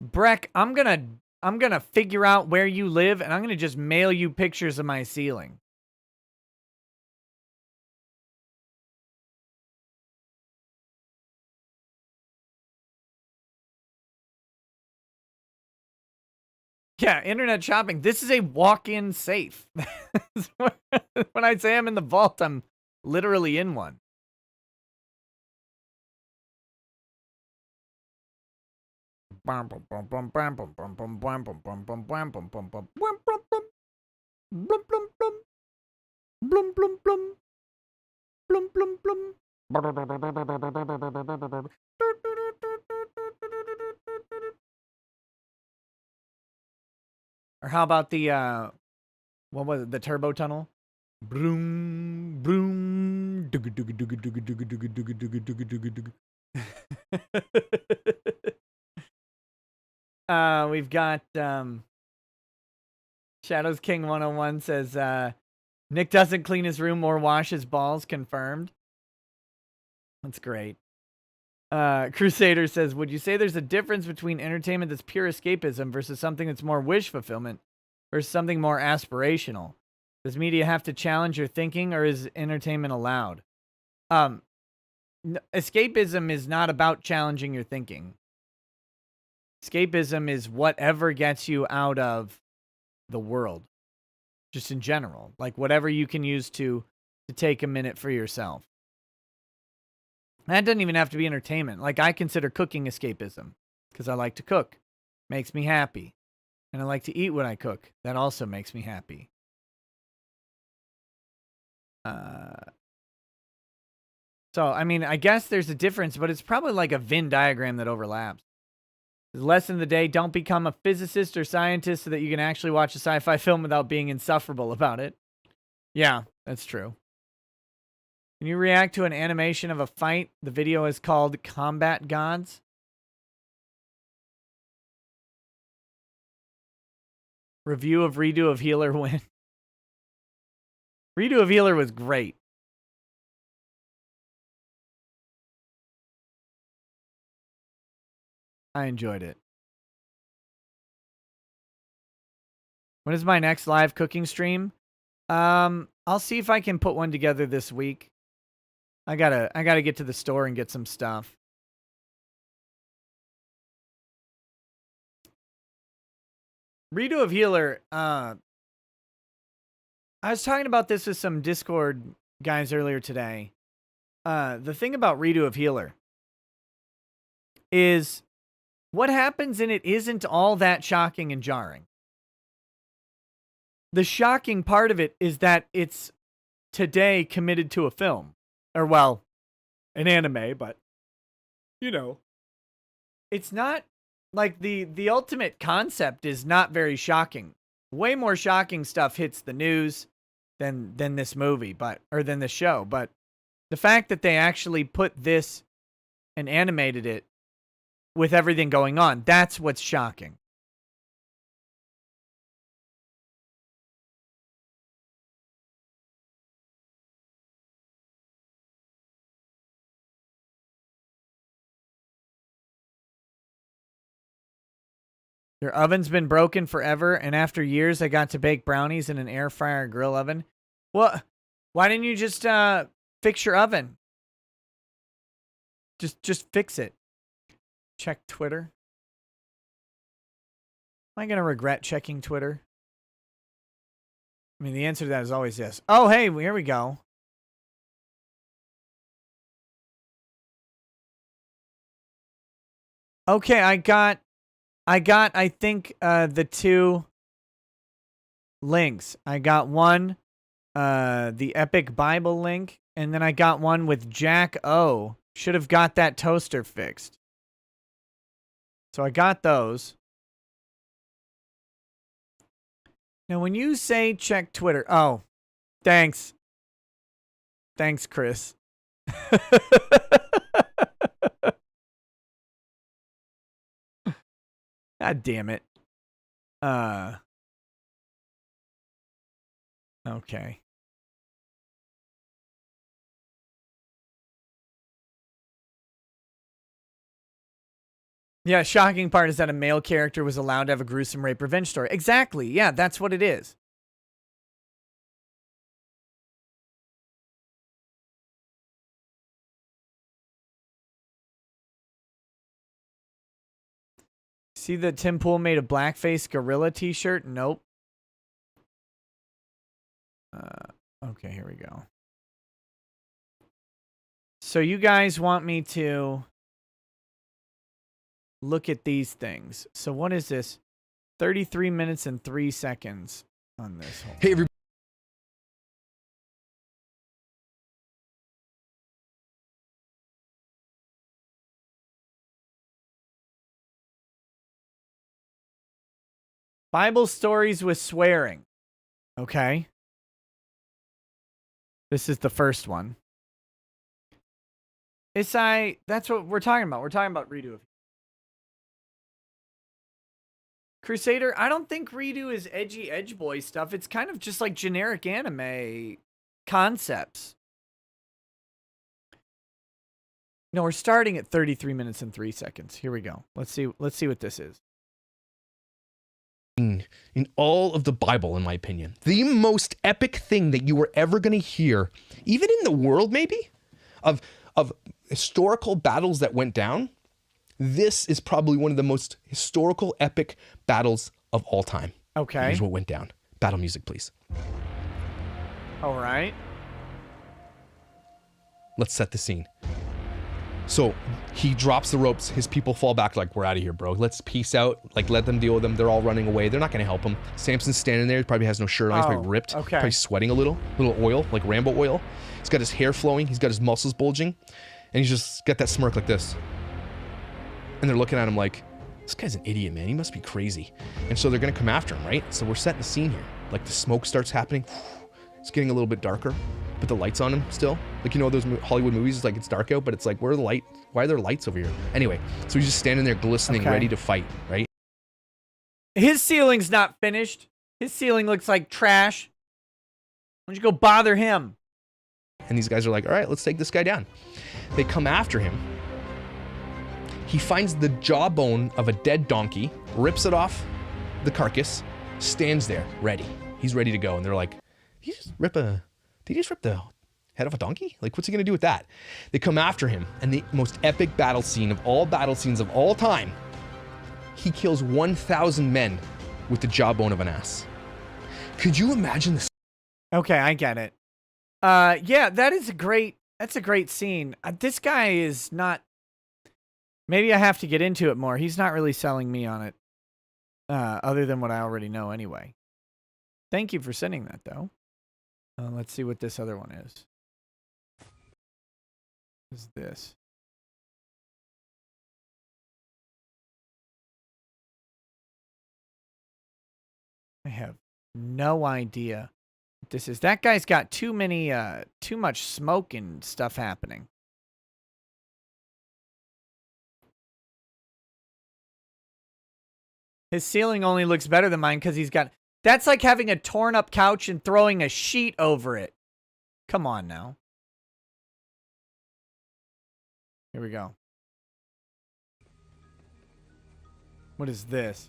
Breck, I'm gonna figure out where you live, and I'm gonna just mail you pictures of my ceiling. Yeah, internet shopping. This is a walk-in safe. When I say I'm in the vault, I'm literally in one. Or how about the what was it? The turbo tunnel? Broom, broom. Dugga, dugga, dugga, dugga, dugga, dugga, dugga, dugga, dugga, dugga. We've got Shadows King 101 says Nick doesn't clean his room or wash his balls. Confirmed. That's great. Crusader says, would you say there's a difference between entertainment that's pure escapism versus something that's more wish fulfillment versus something more aspirational? Does media have to challenge your thinking, or is entertainment allowed? Escapism is not about challenging your thinking. Escapism is whatever gets you out of the world, just in general. Like whatever you can use to take a minute for yourself. That doesn't even have to be entertainment. Like, I consider cooking escapism because I like to cook. Makes me happy. And I like to eat what I cook. That also makes me happy. So, I mean, I guess there's a difference, but it's probably like a Venn diagram that overlaps. The lesson of the day, don't become a physicist or scientist so that you can actually watch a sci-fi film without being insufferable about it. Yeah, that's true. Can you react to an animation of a fight? The video is called Combat Gods. Review of Redo of Healer win. Redo of Healer was great. I enjoyed it. When is my next live cooking stream? I'll see if I can put one together this week. I gotta get to the store and get some stuff. Redo of Healer, I was talking about this with some Discord guys earlier today. The thing about Redo of Healer is what happens in it isn't all that shocking and jarring. The shocking part of it is that it's today committed to a film. Or, well, an anime, but, you know. It's not, like, the ultimate concept is not very shocking. Way more shocking stuff hits the news than this movie, or than this show. But the fact that they actually put this and animated it with everything going on, that's what's shocking. Your oven's been broken forever, and after years, I got to bake brownies in an air fryer grill oven. Well, why didn't you just fix your oven? Just fix it. Check Twitter. Am I going to regret checking Twitter? I mean, the answer to that is always yes. Oh, hey, here we go. Okay, I think, the two links. I got one, the Epic Bible link, and then I got one with Jack O. Should have got that toaster fixed. So I got those. Now, when you say check Twitter, oh, thanks. Thanks, Chris. God damn it. Okay. Yeah, shocking part is that a male character was allowed to have a gruesome rape revenge story. Exactly. Yeah, that's what it is. See that Tim Pool made a blackface gorilla t-shirt? Nope. Okay, here we go. So you guys want me to look at these things. So what is this? 33 minutes and 3 seconds on this whole. Hey, everybody. Bible stories with swearing. Okay. This is the first one. That's what we're talking about. We're talking about redo of Crusader. I don't think redo is edgy edge boy stuff. It's kind of just like generic anime concepts. No, we're starting at 33 minutes and 3 seconds. Here we go. Let's see what this is. In all of the Bible, in my opinion, the most epic thing that you were ever going to hear, even in the world, maybe, of historical battles that went down. This is probably one of the most historical, epic battles of all time. Okay. Here's what went down. Battle music, please. All right. Let's set the scene. So he drops the ropes. His people fall back like, we're out of here, bro. Let's peace out. Like, let them deal with them. They're all running away. They're not going to help him. Samson's standing there. He probably has no shirt on. He's probably ripped. Okay. Probably sweating a little oil, like Rambo oil. He's got his hair flowing. He's got his muscles bulging. And he's just got that smirk like this. And they're looking at him like, this guy's an idiot, man. He must be crazy. And so they're going to come after him, right? So we're setting the scene here. Like, the smoke starts happening. It's getting a little bit darker. Put the lights on him still. Like, you know those Hollywood movies, it's like it's dark out, but it's like, where are the light? Why are there lights over here? Anyway, so he's just standing there glistening, ready to fight, right? His ceiling's not finished. His ceiling looks like trash. Why don't you go bother him? And these guys are like, all right, let's take this guy down. They come after him. He finds the jawbone of a dead donkey, rips it off the carcass, stands there, ready. He's ready to go. And they're like, did he just rip the head off a donkey? Like, what's he gonna do with that? They come after him, and the most epic battle scene of all battle scenes of all time, he kills 1,000 men with the jawbone of an ass. Could you imagine this? Okay, I get it. Yeah, that's a great scene. This guy is not, maybe I have to get into it more. He's not really selling me on it, other than what I already know anyway. Thank you for sending that, though. Let's see what this other one is. What is this? I have no idea what this is. That guy's got too much smoke and stuff happening. His ceiling only looks better than mine because he's got... That's like having a torn up couch and throwing a sheet over it. Come on now. Here we go. What is this?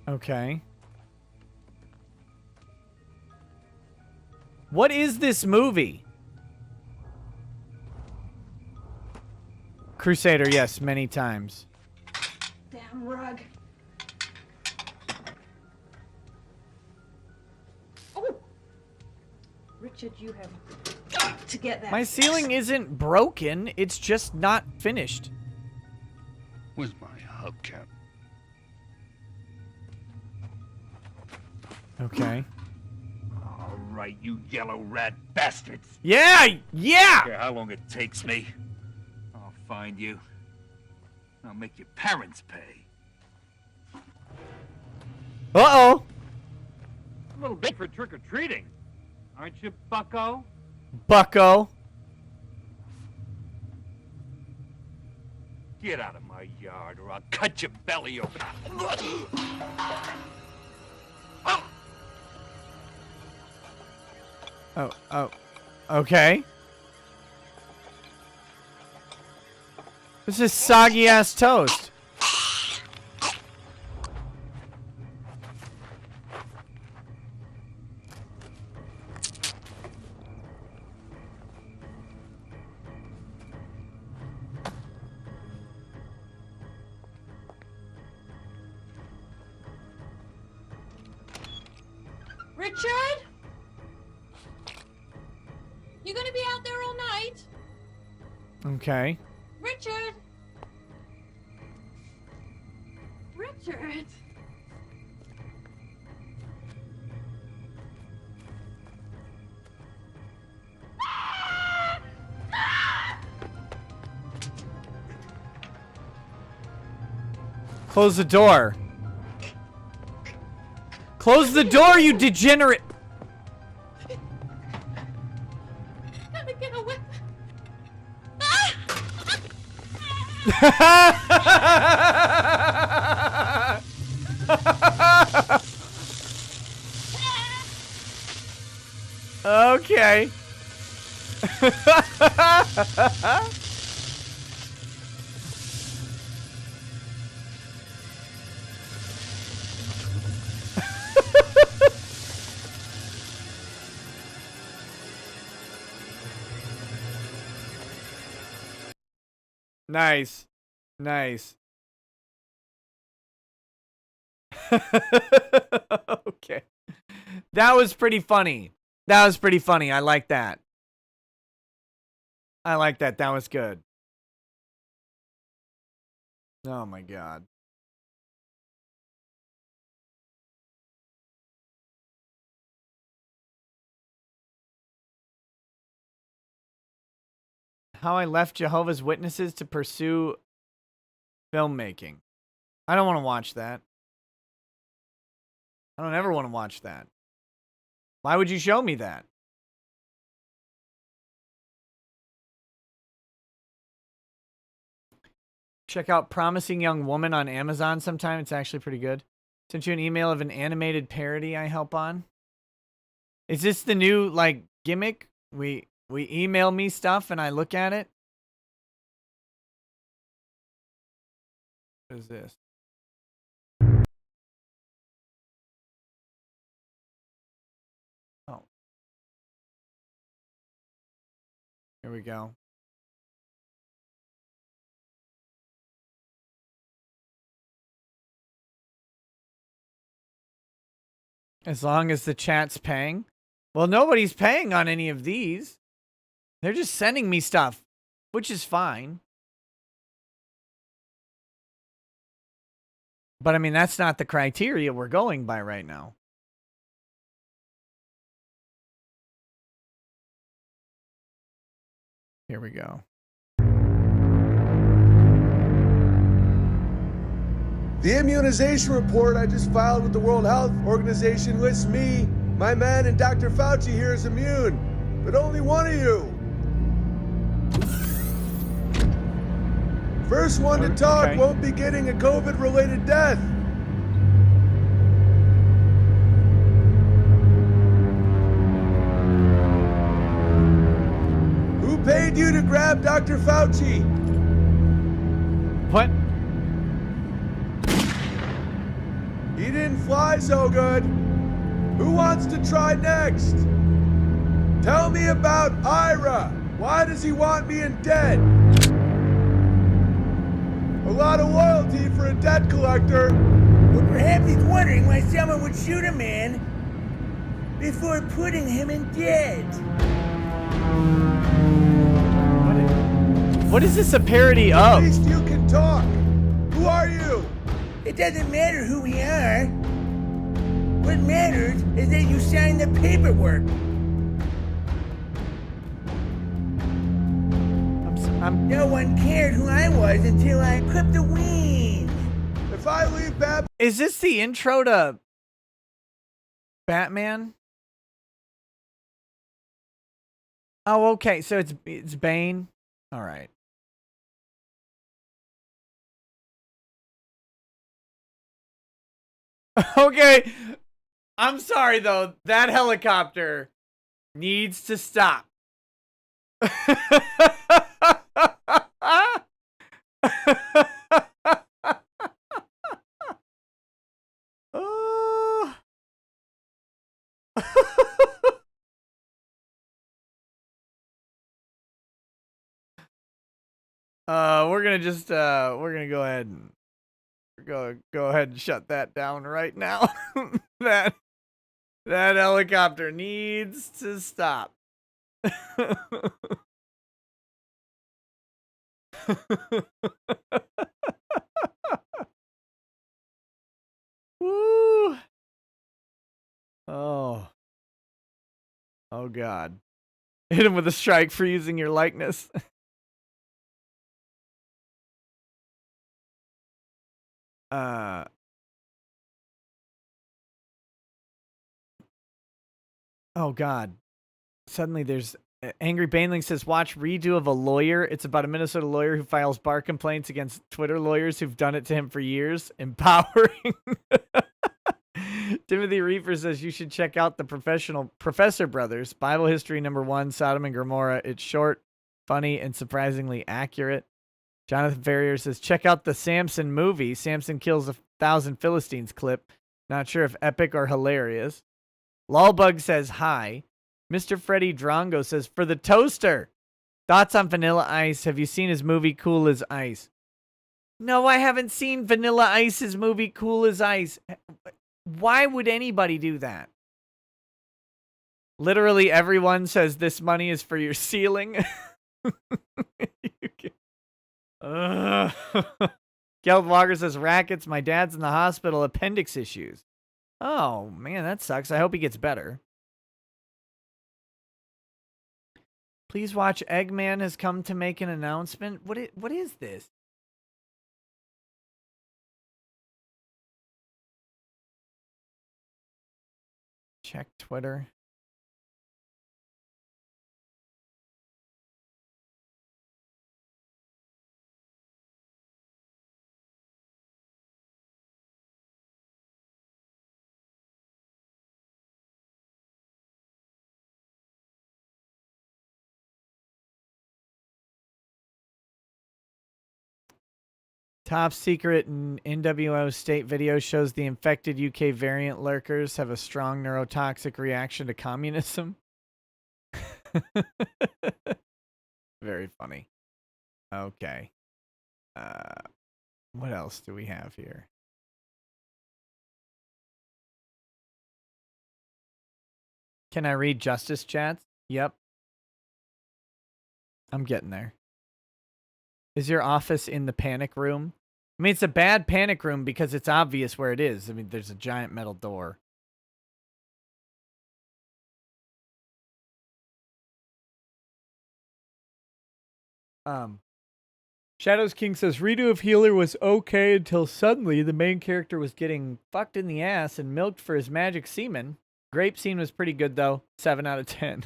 Okay. What is this movie? Crusader, yes, many times. Damn rug. Richard, you have got to get that. My ceiling isn't broken. It's just not finished. Where's my hubcap? Okay. All right, you yellow rat bastards. Yeah! Yeah! Care how long it takes me. I'll find you. I'll make your parents pay. Uh-oh. A little bit for trick-or-treating. Aren't you, bucko? Bucko. Get out of my yard or I'll cut your belly open. Oh, okay. This is soggy-ass toast. Richard? You gonna be out there all night? Okay. Richard? Richard? Close the door. Close the door, you degenerate. Gotta get away. Okay. Nice. Nice. Okay. That was pretty funny. That was pretty funny. I like that. I like that. That was good. Oh my god. How I left Jehovah's Witnesses to pursue filmmaking. I don't want to watch that. I don't ever want to watch that. Why would you show me that? Check out Promising Young Woman on Amazon sometime. It's actually pretty good. Sent you an email of an animated parody I help on. Is this the new, like, gimmick? We email me stuff and I look at it. What is this? Oh. Here we go. As long as the chat's paying. Well, nobody's paying on any of these. They're just sending me stuff, which is fine. But I mean, that's not the criteria we're going by right now. Here we go. The immunization report I just filed with the World Health Organization lists me, my man, and Dr. Fauci here as immune, but only one of you. First one to talk won't be getting a COVID-related death. Who paid you to grab Dr. Fauci? What? He didn't fly so good. Who wants to try next? Tell me about Ira. Why does he want me in debt? A lot of loyalty for a debt collector. Well, perhaps he's wondering why someone would shoot a man before putting him in debt. What is this a parody of? At least you can talk. Who are you? It doesn't matter who we are. What matters is that you signed the paperwork. No one cared who I was until I clipped the wing. If I leave Bab... Is this the intro to Batman? Oh, okay. So it's Bane. All right. Okay. I'm sorry though. That helicopter needs to stop. Oh. We're gonna go ahead and go ahead and shut that down right now. that helicopter needs to stop. Woo. Oh God. Hit him with a strike for using your likeness. Oh God. Suddenly there's Angry Baneling says, watch redo of a lawyer. It's about a Minnesota lawyer who files bar complaints against Twitter lawyers who've done it to him for years. Empowering. Timothy Reaper says you should check out the Professor Brothers, Bible History #1, Sodom and Gomorrah. It's short, funny, and surprisingly accurate. Jonathan Ferrier says, check out the Samson movie. Samson kills 1,000 Philistines clip. Not sure if epic or hilarious. Lolbug says, hi. Mr. Freddie Drongo says, for the toaster. Thoughts on Vanilla Ice? Have you seen his movie Cool as Ice? No, I haven't seen Vanilla Ice's movie Cool as Ice. Why would anybody do that? Literally everyone says this money is for your ceiling. Geld Walker says, rackets, my dad's in the hospital, appendix issues. Oh, man, that sucks. I hope he gets better. Please watch. Eggman has come to make an announcement. What is this? Check Twitter. Top secret NWO state video shows the infected UK variant lurkers have a strong neurotoxic reaction to communism. Very funny. Okay. What else do we have here? Can I read Justice chats? Yep. I'm getting there. Is your office in the panic room? I mean, it's a bad panic room because it's obvious where it is. I mean, there's a giant metal door. Shadows King says, redo of Healer was okay until suddenly the main character was getting fucked in the ass and milked for his magic semen. Grape scene was pretty good, though. 7 out of 10.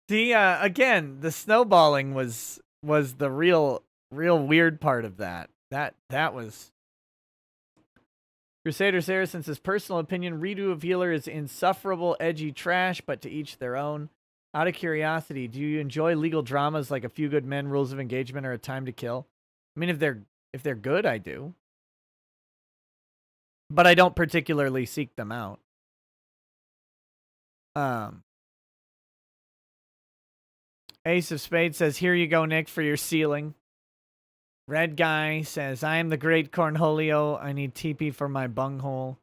See, again, the snowballing was the real weird part of that. That was... Crusader Saracen says, personal opinion, redo of Healer is insufferable, edgy trash, but to each their own. Out of curiosity, do you enjoy legal dramas like A Few Good Men, Rules of Engagement, or A Time to Kill? I mean, if they're good, I do. But I don't particularly seek them out. Ace of Spades says, here you go, Nick, for your ceiling. Red Guy says, I am the great Cornholio. I need TP for my bunghole.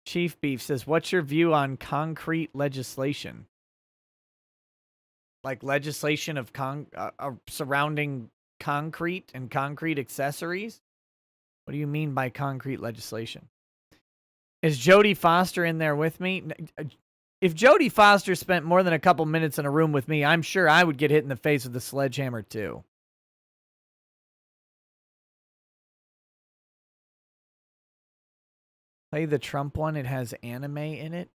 Chief Beef says, what's your view on concrete legislation? Like legislation of surrounding concrete and concrete accessories? What do you mean by concrete legislation? Is Jodie Foster in there with me? If Jodie Foster spent more than a couple minutes in a room with me, I'm sure I would get hit in the face with a sledgehammer too. Play the Trump one. It has anime in it.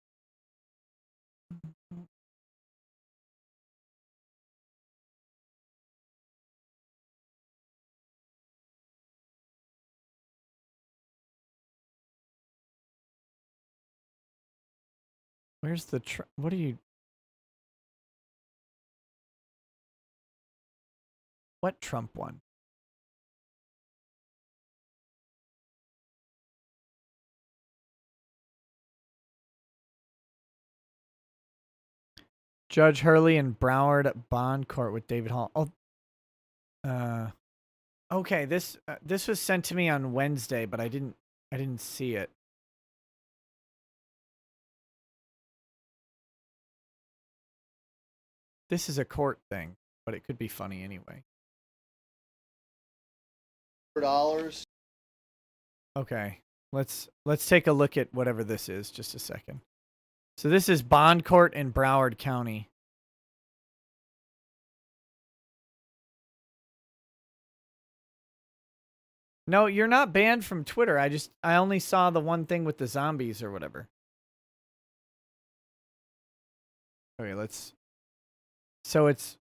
Where's the what are you? What Trump one? Judge Hurley and Broward at Bond Court with David Hall. Oh, okay. This was sent to me on Wednesday, but I didn't see it. This is a court thing, but it could be funny anyway. $4. Okay, let's take a look at whatever this is. Just a second. So this is Bond Court in Broward County. No, you're not banned from Twitter. I only saw the one thing with the zombies or whatever. Okay, so it's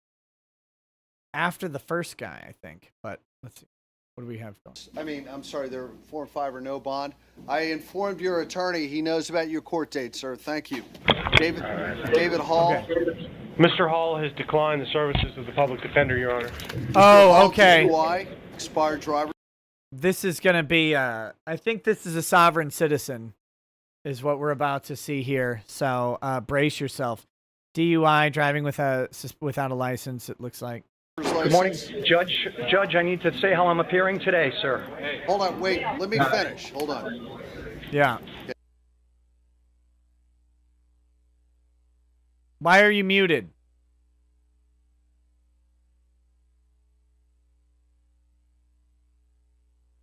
after the first guy, I think. But let's see. What do we have going? I mean, I'm sorry, they're 4 and 5 or no bond. I informed your attorney. He knows about your court date, sir. Thank you. David Hall. Okay. Mr. Hall has declined the services of the public defender, Your Honor. Oh, okay. DUI, expired driver. This is going to be, I think this is a sovereign citizen is what we're about to see here. So brace yourself. DUI, driving without a license, it looks like. Good morning, Judge. Judge, I need to say how I'm appearing today, sir. Hold on, wait. Let me finish. Hold on. Yeah. Okay. Why are you muted?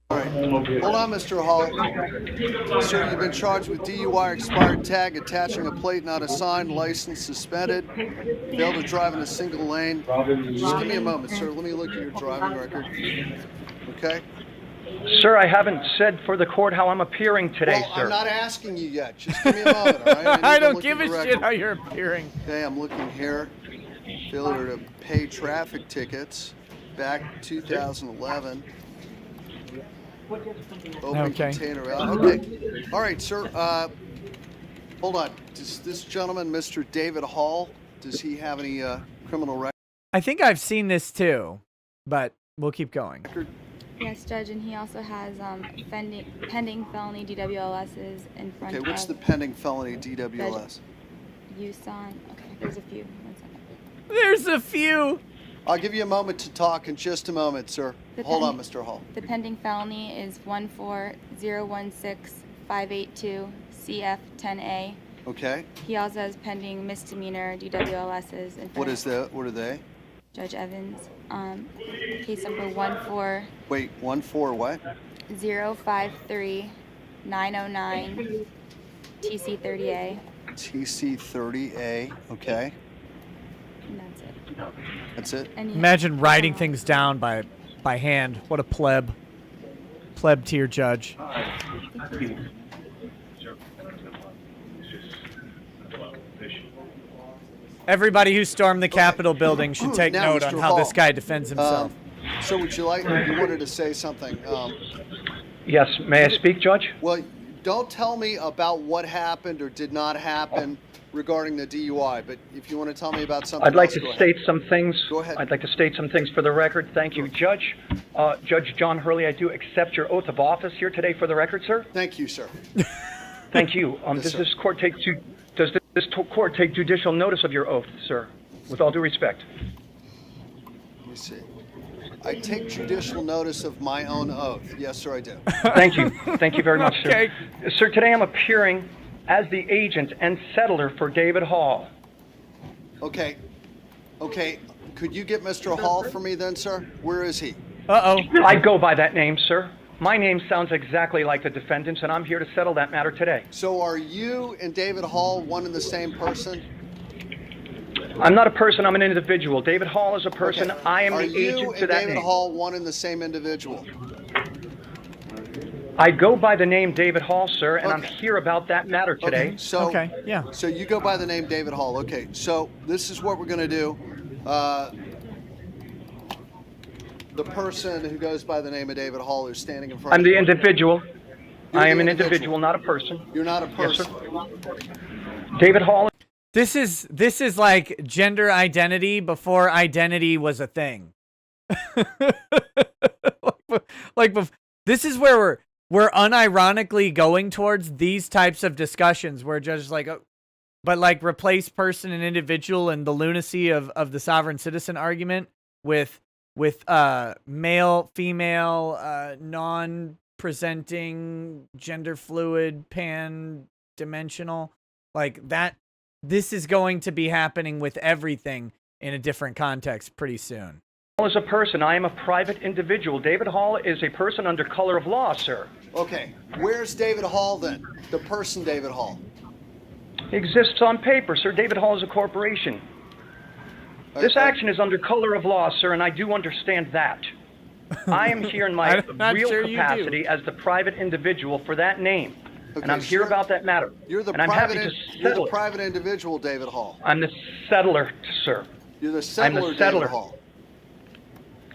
All right. Hold on, Mr. Hall. Sir, you've been charged with DUI, expired tag, attaching a plate not assigned, license suspended, failed to drive in a single lane. Just give me a moment, sir. Let me look at your driving record. Okay? Sir, I haven't said for the court how I'm appearing today, well, sir. I'm not asking you yet. Just give me a moment, all right? I don't give a shit how you're appearing. Okay, I'm looking here. Failure to pay traffic tickets back 2011. Open container out. Okay. All right, sir. Hold on. Does this gentleman, Mr. David Hall, does he have any criminal record? I think I've seen this too, but we'll keep going. Yes, Judge, and he also has pending felony DWLSs in front of... Okay, what's the pending felony DWLS? USON. Okay, there's a few. 1 second. There's a few. I'll give you a moment to talk in just a moment, sir. Hold on, Mr. Hall. The pending felony is 14016-582 CF10A. Okay. He also has pending misdemeanor DWLSs in front What is that? What are they? Judge Evans. Case number 14. Wait, 14 what? 053909 TC30A. TC30A. Okay. And that's it. That's it? Imagine writing things down by hand. What a pleb. Pleb tier judge. Everybody who stormed the Capitol building should take Now, note Mr. on how Hall, this guy defends himself. So would you wanted to say something? Yes, may I speak, Judge? Well, don't tell me about what happened or did not happen regarding the DUI, but if you want to tell me about something I'd like else, to state some things. Go ahead. I'd like to state some things for the record. Thank you, Judge. Judge John Hurley, I do accept your oath of office here today for the record, sir. Thank you, sir. Thank you. Does this court take judicial notice of your oath, sir? With all due respect. Let me see. I take judicial notice of my own oath. Yes, sir, I do. Thank you. Thank you very much, sir. Okay. Sir, today I'm appearing as the agent and settler for David Hall. Okay. Okay. Could you get Mr. Hall for me then, sir? Where is he? Uh-oh. I go by that name, sir. My name sounds exactly like the defendant's, and I'm here to settle that matter today. So are you and David Hall one and the same person? I'm not a person, I'm an individual. David Hall is a person. Okay. I am Are the you agent and to that David name. Hall one and the same individual? I go by the name David Hall, sir, and I'm Okay. here about that matter today. Okay. So, Okay, yeah. So you go by the name David Hall. Okay. So this is what we're going to do. The person who goes by the name of David Hall who's standing in front I'm of the you. individual. You're I am the an individual, not a person. You're not a Yes, sir. person. David Hall. This is like gender identity before identity was a thing. This is where we're unironically going towards these types of discussions where judges like, oh, but like replace person and individual and the lunacy of the sovereign citizen argument with male, female, non-presenting, gender fluid, pan-dimensional, like that. This is going to be happening with everything in a different context pretty soon. Hall is a person. I am a private individual. David Hall is a person under color of law, sir. Okay. Where's David Hall then? The person David Hall. He exists on paper, sir. David Hall is a corporation. This action is under color of law, sir, and I do understand that. I am here in my real capacity as the private individual for that name. Okay, and I'm here about that matter. You're the and I'm happy to you're settle the it. private individual, David Hall. I'm the settler, sir. You're the settler, David Hall.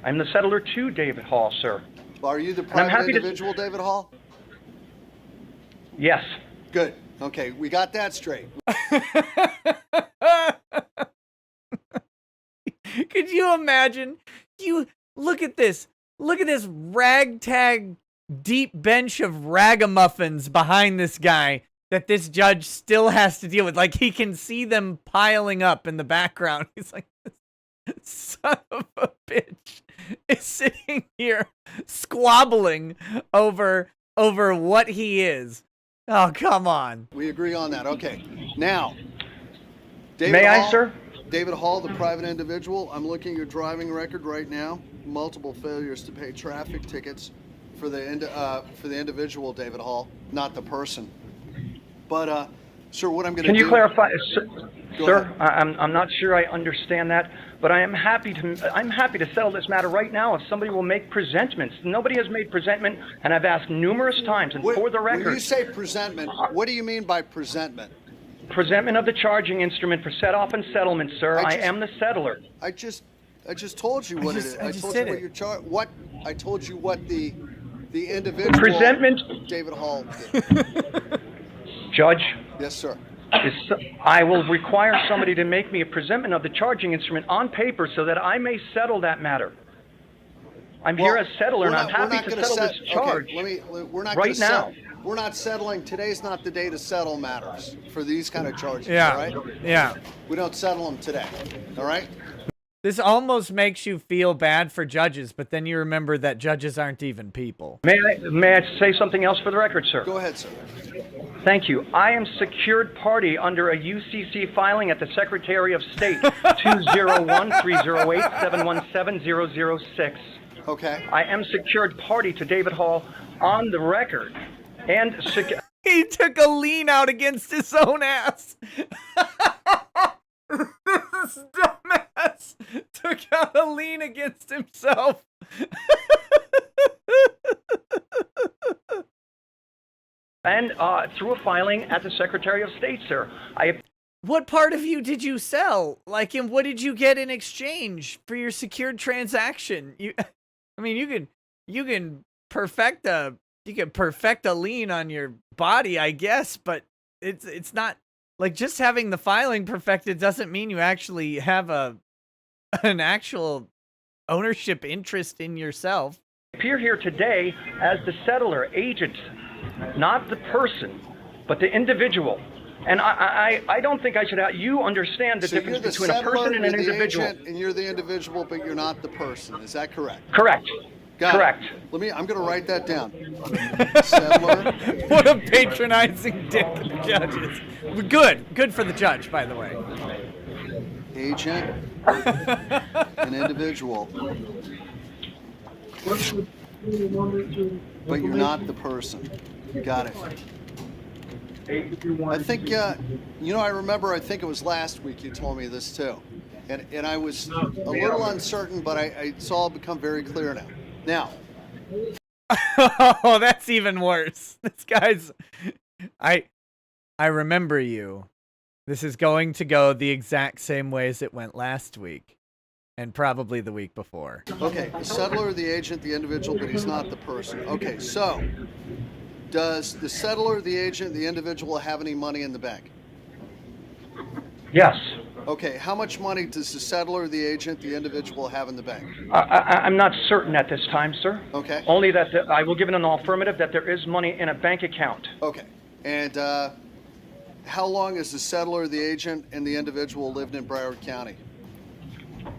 I'm the settler to David Hall, sir. Are you the And I'm private happy individual, David Hall? Yes. Good. Okay, we got that straight. Could you imagine? You look at this. Look at this ragtag deep bench of ragamuffins behind this guy that this judge still has to deal with. Like he can see them piling up in the background. He's like, this son of a bitch is sitting here squabbling over what he is. Oh, come on. We agree on that. Okay. Now, David May Hall, I, sir? David Hall, the private individual. I'm looking at your driving record right now. Multiple failures to pay traffic tickets for the individual, David Hall, not the person. But, sir, what I'm going to do... Can you clarify, sir? ahead. I'm not sure I understand that, but I'm happy to settle this matter right now if somebody will make presentments. Nobody has made presentment, and I've asked numerous times, and for the record... When you say presentment, what do you mean by presentment? Presentment of the charging instrument for set-off and settlement, sir. I am the settler. I just told you what it is. I told you what your I told you what the individual Presentment. David Hall did. Judge. Yes, sir. I will require somebody to make me a presentment of the charging instrument on paper so that I may settle that matter. I'm here as settler, and I'm happy to settle this charge We're not right now. We're not settling. Today's not the day to settle matters for these kind of charges. Yeah. All right? Yeah. We don't settle them today. All right. This almost makes you feel bad for judges, but then you remember that judges aren't even people. May I say something else for the record, sir? Go ahead, sir. Thank you. I am secured party under a UCC filing at the Secretary of State, 201-308-717-006. Okay. I am secured party to David Hall on the record. And he took a lien out against his own ass. This dumbass took out a lien against himself. And through a filing at the Secretary of State, sir. What part of you did you sell? Like, and what did you get in exchange for your secured transaction? You can perfect a lien on your body, I guess, but it's not like just having the filing perfected doesn't mean you actually have an actual ownership interest in yourself. I appear here today as the settler agent, not the person, but the individual. And I don't think I should you understand the difference between a person and an individual. Agent, and you're the individual, but you're not the person. Is that correct? Correct. Got Correct. it. I'm going to write that down. Settler. What a patronizing dick the judge is. Good for the judge, by the way. Agent. An individual. But you're not the person. Got it. I think, I remember, I think it was last week you told me this too. And I was a little uncertain, but it's all become very clear now. Now. Oh, that's even worse. This guy's... I remember you. This is going to go the exact same way as it went last week. And probably the week before. Okay, the settler, the agent, the individual, but he's not the person. Okay, so does the settler, the agent, the individual have any money in the bank? Yes. Okay, how much money does the settler, the agent, the individual have in the bank? I'm not certain at this time, sir. Okay. Only that I will give it an affirmative that there is money in a bank account. Okay, and how long has the settler, the agent, and the individual lived in Broward County?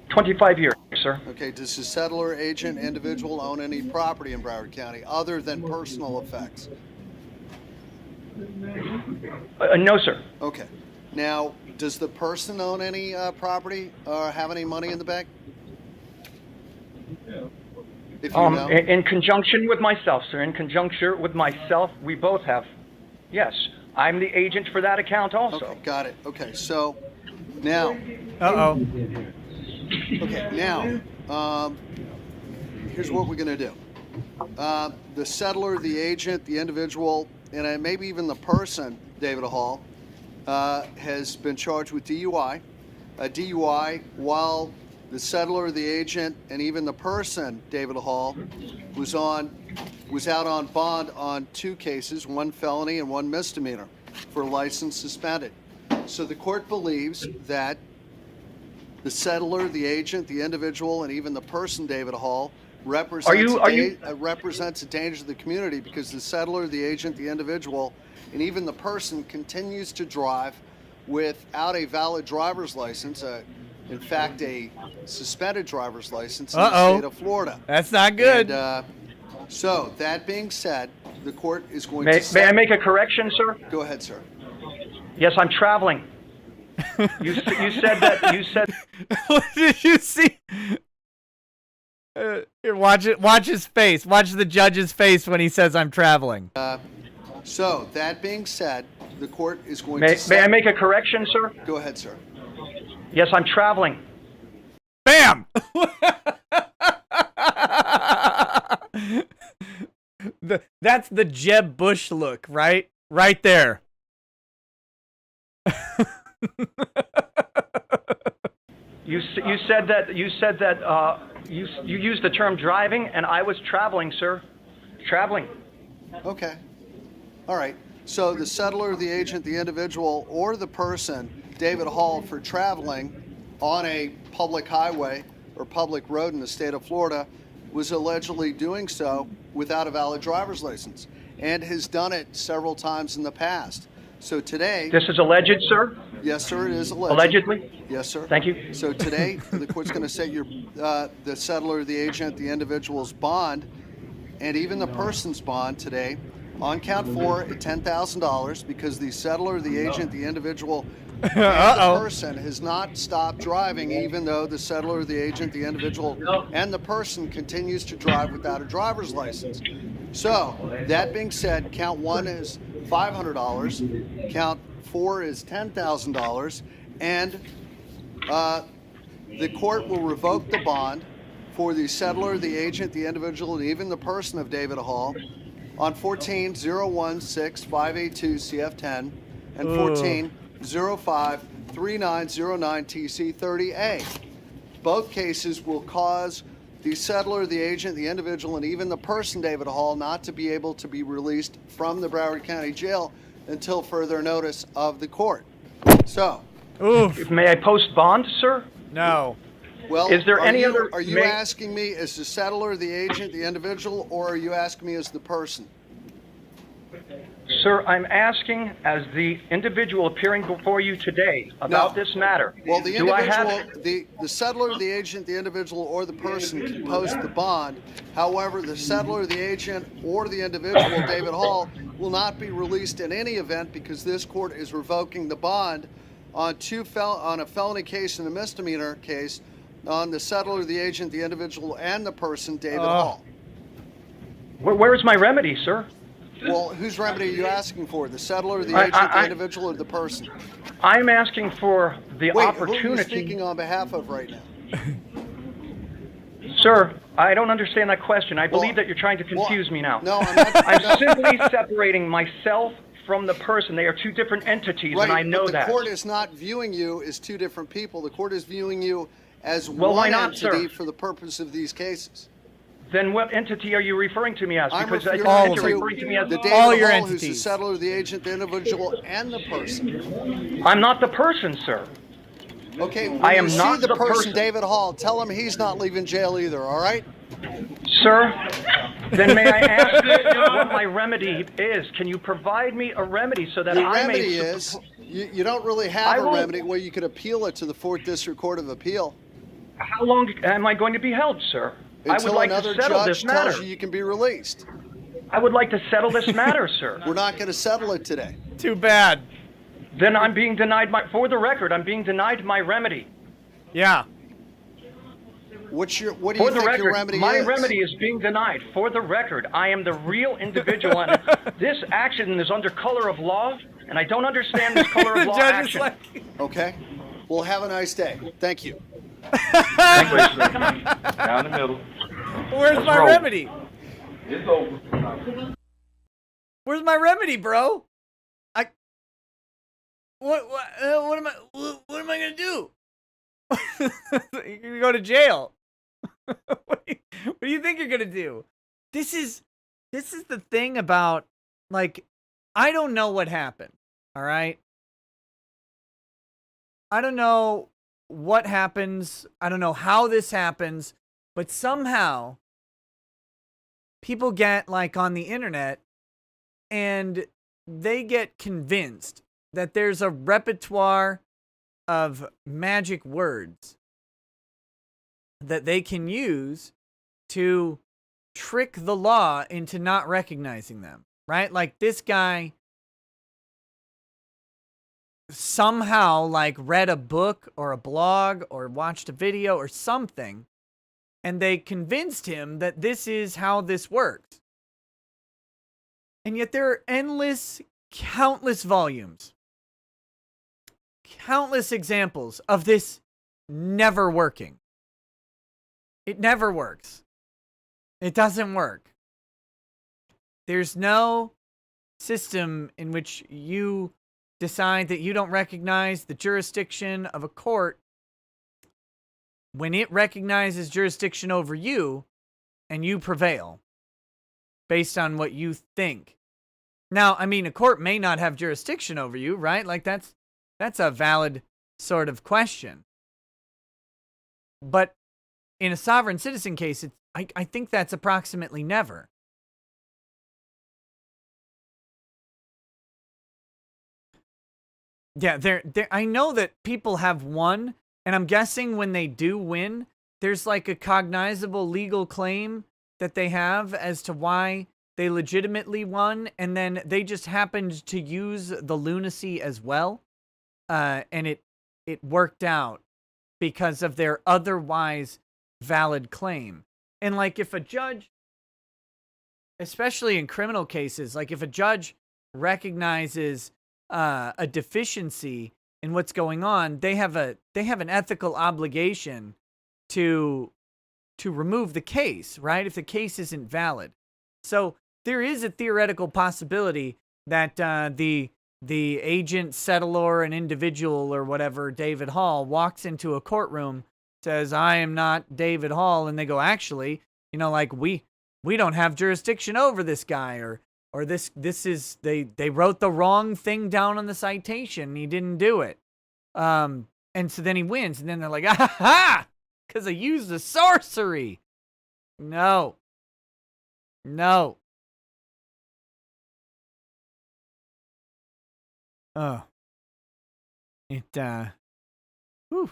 25 years, sir. Okay, does the settler, agent, individual own any property in Broward County other than personal effects? No, sir. Okay. Now, does the person own any property or have any money in the bank? If you know. In conjunction with myself, sir. In conjunction with myself, we both have. Yes, I'm the agent for that account also. Okay, got it. Okay, so now. Uh-oh. Okay, now, here's what we're going to do. The settler, the agent, the individual, and maybe even the person, David Hall, has been charged with DUI. DUI, while the settler, the agent, and even the person, David Hall, was out on bond on 2 cases, 1 felony and 1 misdemeanor, for license suspended. So the court believes that the settler, the agent, the individual, and even the person, David Hall, represents a danger to the community because the settler, the agent, the individual, and even the person continues to drive without a valid driver's license, in fact, a suspended driver's license in the state of Florida. That's not good. And, so, that being said, the court is going to... May I make a correction, sir? Go ahead, sir. Yes, I'm traveling. You said that. You said. Did you see? Here, watch it. Watch his face. Watch the judge's face when he says, "I'm traveling." So that being said, the court is going to. May I make a correction, sir? Go ahead, sir. Yes, I'm traveling. Bam! That's the Jeb Bush look, right? Right there. You said that you used the term driving, and I was traveling, sir. Traveling. Okay. All right. So the settler, the agent, the individual, or the person, David Hall, for traveling on a public highway or public road in the state of Florida, was allegedly doing so without a valid driver's license, and has done it several times in the past. So today... This is alleged, sir? Yes, sir, it is alleged. Allegedly? Yes, sir. Thank you. So today, the court's going to set the settler, the agent, the individual's bond, and even the person's bond today on count 4 at $10,000 because the settler, the agent, the individual, and the person has not stopped driving, even though the settler, the agent, the individual, and the person continues to drive without a driver's license. So, that being said, count 1 is $500, count 4 is $10,000, and the court will revoke the bond for the settler, the agent, the individual, and even the person of David Hall on 14-016-582-CF10 and 14-05-3909-TC30A. Both cases will cause the settler, the agent, the individual, and even the person, David Hall, not to be able to be released from the Broward County Jail until further notice of the court. So, may I post bond, sir? No. Well, is there any other? Are you asking me as the settler, the agent, the individual, or are you asking me as the person? Sir, I'm asking, as the individual appearing before you today, about this matter. Well, the do I individual, have... the settler, the agent, the individual, or the person can post the bond. However, the settler, the agent, or the individual, David Hall, will not be released in any event because this court is revoking the bond on a felony case and a misdemeanor case on the settler, the agent, the individual, and the person, David Hall. Where is my remedy, sir? Well, whose remedy are you asking for? The settler, the agent, the individual, or the person? I'm asking for the opportunity... Who are you speaking on behalf of right now? Sir, I don't understand that question. I believe that you're trying to confuse me now. No, I'm not. I'm simply separating myself from the person. They are two different entities, and I know that. The court is not viewing you as two different people. The court is viewing you as why one not, entity sir? for the purpose of these cases. Then what entity are you referring to me as? I'm Because referring I to think you're referring to me as the David all your Hall, who's the entities. settler, the agent, the individual, and the person. I'm not the person, sir. Okay, when I am you not see the the person, person. David Hall, tell him he's not leaving jail either, all right? Sir, then may I ask what my remedy is? Can you provide me a remedy so that The I may... remedy is, you don't really have a remedy where you could appeal it to the 4th District Court of Appeal. How long am I going to be held, sir? I would Until like another to settle judge this matter. tells you can be released. I would like to settle this matter, sir. We're not going to settle it today. Too bad. Then I'm being denied my... For the record, I'm being denied my remedy. Yeah. What do you For the think record, your remedy my is? remedy is being denied. For the record, I am the real individual, and this action is under color of law, and I don't understand this color of law Judge is action. Okay. Well, have a nice day. Thank you. Down the middle. Where's Let's my roll. remedy? It's over. Where's my remedy, bro? What am I gonna do? You're gonna go to jail. What do you think you're gonna do? This is the thing about, like, I don't know what happened. All right. I don't know what happens. I don't know how this happens, but somehow people get, like, on the internet and they get convinced that there's a repertoire of magic words that they can use to trick the law into not recognizing them, right? Like, this guy somehow, like, read a book or a blog or watched a video or something, and they convinced him that this is how this works. And yet there are countless volumes, countless examples of this never working. It never works. It doesn't work. There's no system in which you decide that you don't recognize the jurisdiction of a court when it recognizes jurisdiction over you and you prevail based on what you think. Now, I mean, a court may not have jurisdiction over you, right? Like, that's a valid sort of question. But in a sovereign citizen case, I think that's approximately never. Yeah, I know that people have won, and I'm guessing when they do win, there's like a cognizable legal claim that they have as to why they legitimately won, and then they just happened to use the lunacy as well, and it worked out because of their otherwise valid claim. And like, if a judge, especially in criminal cases, like if a judge recognizes a deficiency in what's going on, they have an ethical obligation to remove the case, right? If the case isn't valid. So there is a theoretical possibility that the agent, settler, an individual or whatever, David Hall, walks into a courtroom, says, "I am not David Hall," and they go, "Actually, you know, like, we don't have jurisdiction over this guy," or this is, they wrote the wrong thing down on the citation and he didn't do it. And so then he wins, and then they're like, "Ah, because I used the sorcery." No. Oh. It, whew.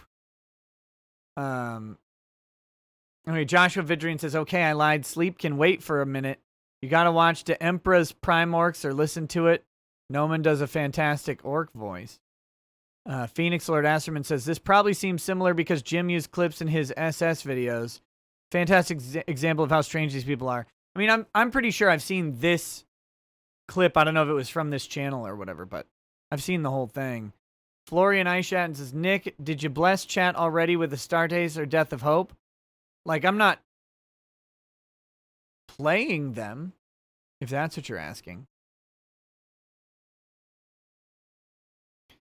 Okay, Joshua Vidrian says, okay, I lied. Sleep can wait for a minute. You gotta watch the Emperor's Prime Orcs or listen to it. Noman does a fantastic orc voice. Phoenix Lord Asterman says, this probably seems similar because Jim used clips in his SS videos. Fantastic example of how strange these people are. I mean, I'm pretty sure I've seen this clip. I don't know if it was from this channel or whatever, but I've seen the whole thing. Florian Aishat says, Nick, did you bless chat already with the Astartes or Death of Hope? Like, I'm not playing them, if that's what you're asking.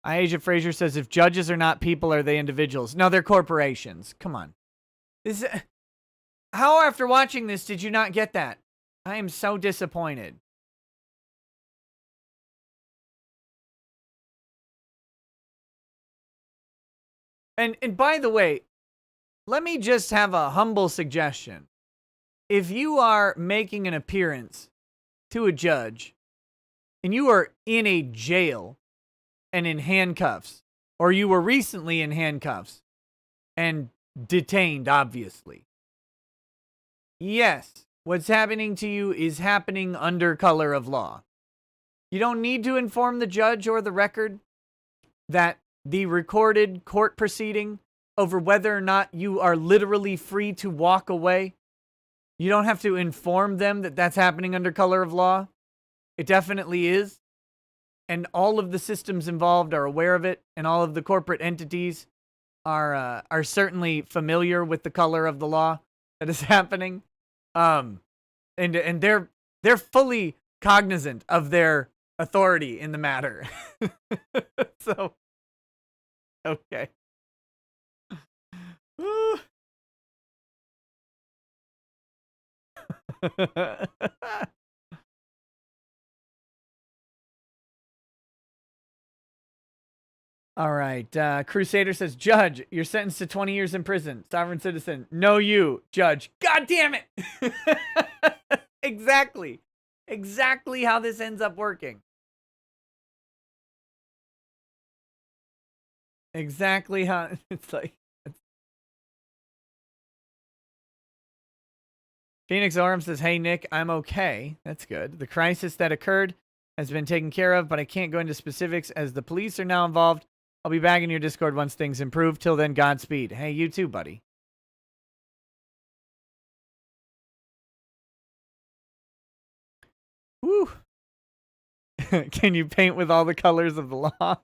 Asia Fraser says, if judges are not people, are they individuals? No, they're corporations. Come on. How, after watching this, did you not get that? I am so disappointed. And by the way, let me just have a humble suggestion. If you are making an appearance to a judge and you are in a jail and in handcuffs, or you were recently in handcuffs and detained, obviously. Yes, what's happening to you is happening under color of law. You don't need to inform the judge or the record that the recorded court proceeding over whether or not you are literally free to walk away. You don't have to inform them that that's happening under color of law. It definitely is. And all of the systems involved are aware of it, and all of the corporate entities are certainly familiar with the color of the law that is happening. And they're fully cognizant of their authority in the matter. So, okay. All right. Crusader says, Judge, you're sentenced to 20 years in prison. Sovereign citizen. No, you, Judge. God damn it. Exactly. Exactly how this ends up working. Exactly how it's like. Phoenix Orm says, hey, Nick, I'm okay. That's good. The crisis that occurred has been taken care of, but I can't go into specifics as the police are now involved. I'll be back in your Discord once things improve. Till then, Godspeed. Hey, you too, buddy. Woo. Can you paint with all the colors of the law?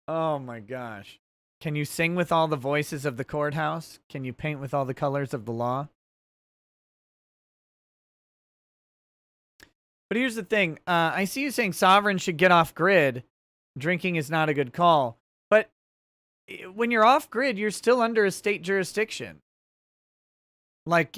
Oh my gosh. Can you sing with all the voices of the courthouse? Can you paint with all the colors of the law? But here's the thing. I see you saying sovereigns should get off grid. Drinking is not a good call. But when you're off grid, you're still under a state jurisdiction. Like,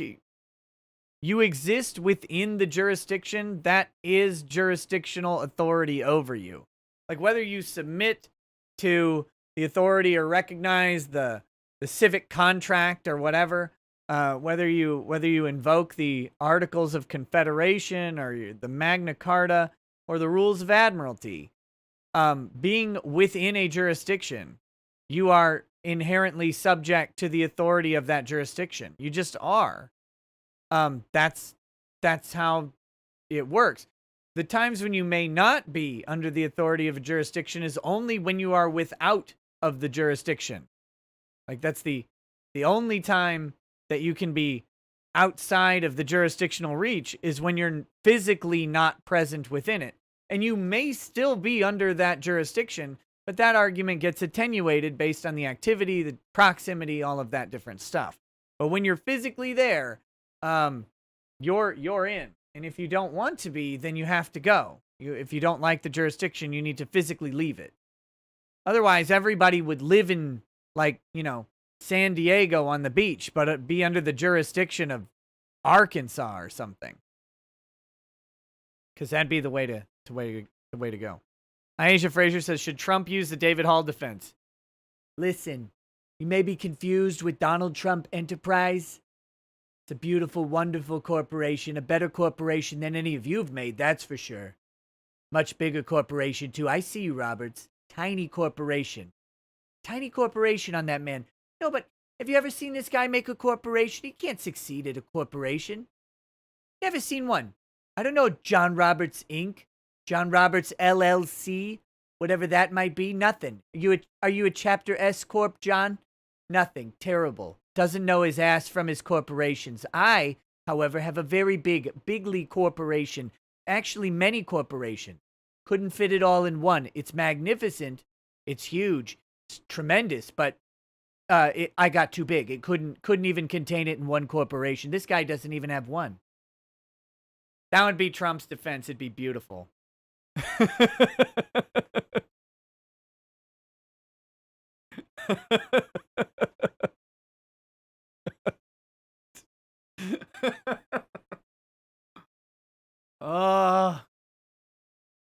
you exist within the jurisdiction that is jurisdictional authority over you. Like, whether you submit to the authority or recognize the civic contract or whatever, whether you invoke the Articles of Confederation or the Magna Carta or the Rules of Admiralty, being within a jurisdiction, you are inherently subject to the authority of that jurisdiction. You just are. That's how it works. The times when you may not be under the authority of a jurisdiction is only when you are without of the jurisdiction. Like, that's the only time that you can be outside of the jurisdictional reach is when you're physically not present within it. And you may still be under that jurisdiction, but that argument gets attenuated based on the activity, the proximity, all of that different stuff. But when you're physically there, you're in. And if you don't want to be, then you have to go. If you don't like the jurisdiction, you need to physically leave it. Otherwise, everybody would live in, like, San Diego on the beach, but it'd be under the jurisdiction of Arkansas or something. Because that'd be the way to go. Aisha Fraser says, should Trump use the David Hall defense? Listen, you may be confused with Donald Trump Enterprise. It's a beautiful, wonderful corporation, a better corporation than any of you have made, that's for sure. Much bigger corporation, too. I see you, Roberts. Tiny corporation. Tiny corporation on that man. No, but have you ever seen this guy make a corporation? He can't succeed at a corporation. Never seen one. I don't know, John Roberts Inc., John Roberts LLC, whatever that might be. Nothing. Are you a Chapter S Corp, John? Nothing. Terrible. Doesn't know his ass from his corporations. I, however, have a very bigly corporation. Actually, many corporations. Couldn't fit it all in one. It's magnificent. It's huge. It's tremendous, but I got too big. It couldn't even contain it in one corporation. This guy doesn't even have one. That would be Trump's defense. It'd be beautiful.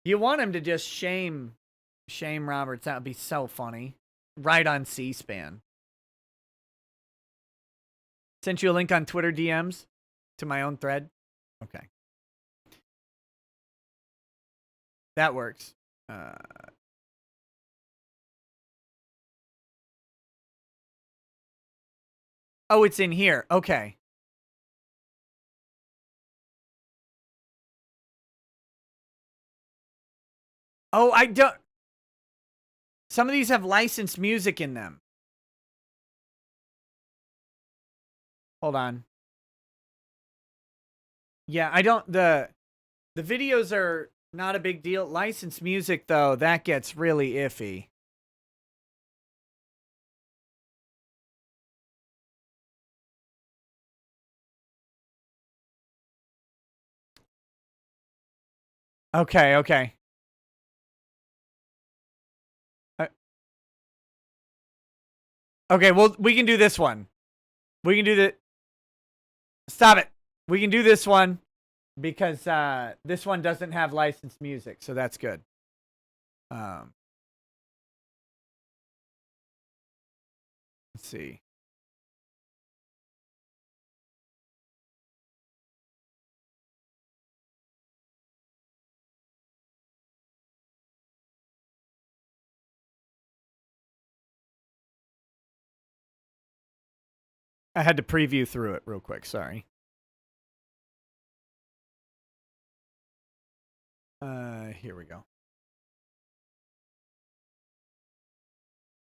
You want him to just shame Roberts. That would be so funny. Right on C-SPAN. Sent you a link on Twitter DMs to my own thread. Okay. That works. Oh, it's in here. Okay. Oh, I don't. Some of these have licensed music in them. Hold on. Yeah, I don't. The videos are not a big deal. Licensed music, though, that gets really iffy. Okay. Okay, well, we can do this one. We can do the... Stop it. We can do this one because this one doesn't have licensed music, so that's good. Let's see. I had to preview through it real quick. Sorry. Here we go.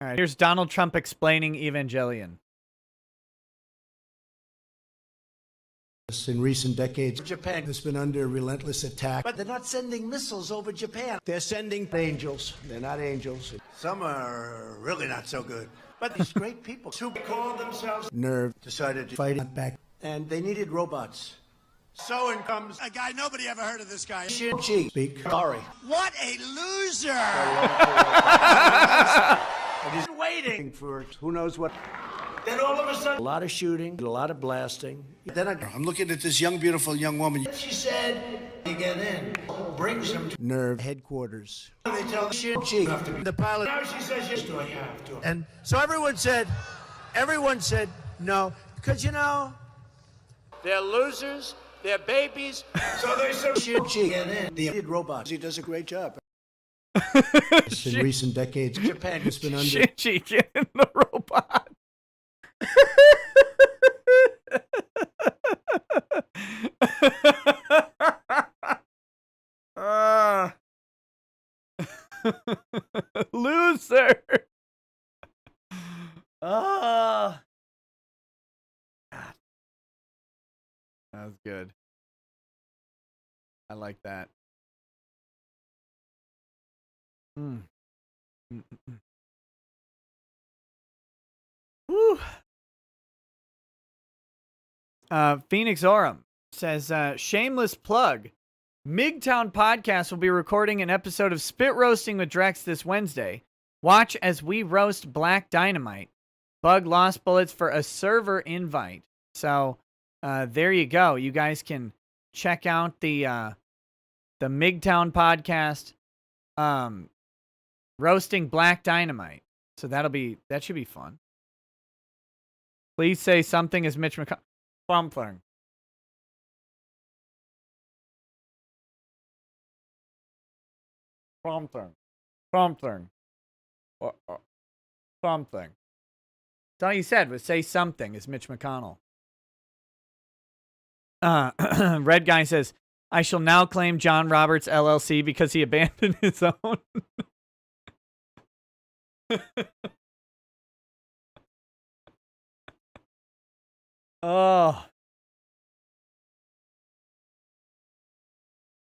All right, here's Donald Trump explaining Evangelion. In recent decades, Japan has been under relentless attack. But they're not sending missiles over Japan. They're sending angels. They're not angels. Some are really not so good. But these great people who call themselves Nerve decided to fight back. And they needed robots. So in comes a guy nobody ever heard of this guy. Shinji. Speak. Sorry. What a loser! And he's waiting for who knows what. Then all of a sudden, a lot of shooting, a lot of blasting. Then I'm looking at this young, beautiful young woman. She said, "You get in." Brings him to Nerve headquarters. They tell Shinji the pilot. Now she says, "Yes, do I have to?" And so everyone said, no, because you know, they're losers. They're babies. So they said, Shinji, get in. The robots. He does a great job. In recent decades, Japan has been under. Shinji, get in the robot. Loser. God. That was good. I like that. Woo. Phoenix Oram says, shameless plug. MGTOWN Podcast will be recording an episode of Spit Roasting with Drex this Wednesday. Watch as we roast Black Dynamite. Bug lost bullets for a server invite. So, there you go. You guys can check out the MGTOWN Podcast, roasting Black Dynamite. So that should be fun. Please say something as Mitch McConnell. Plumplern. something. Something. Something. That's all you said was say something, is Mitch McConnell. Red Guy says, I shall now claim John Roberts LLC because he abandoned his own. Oh.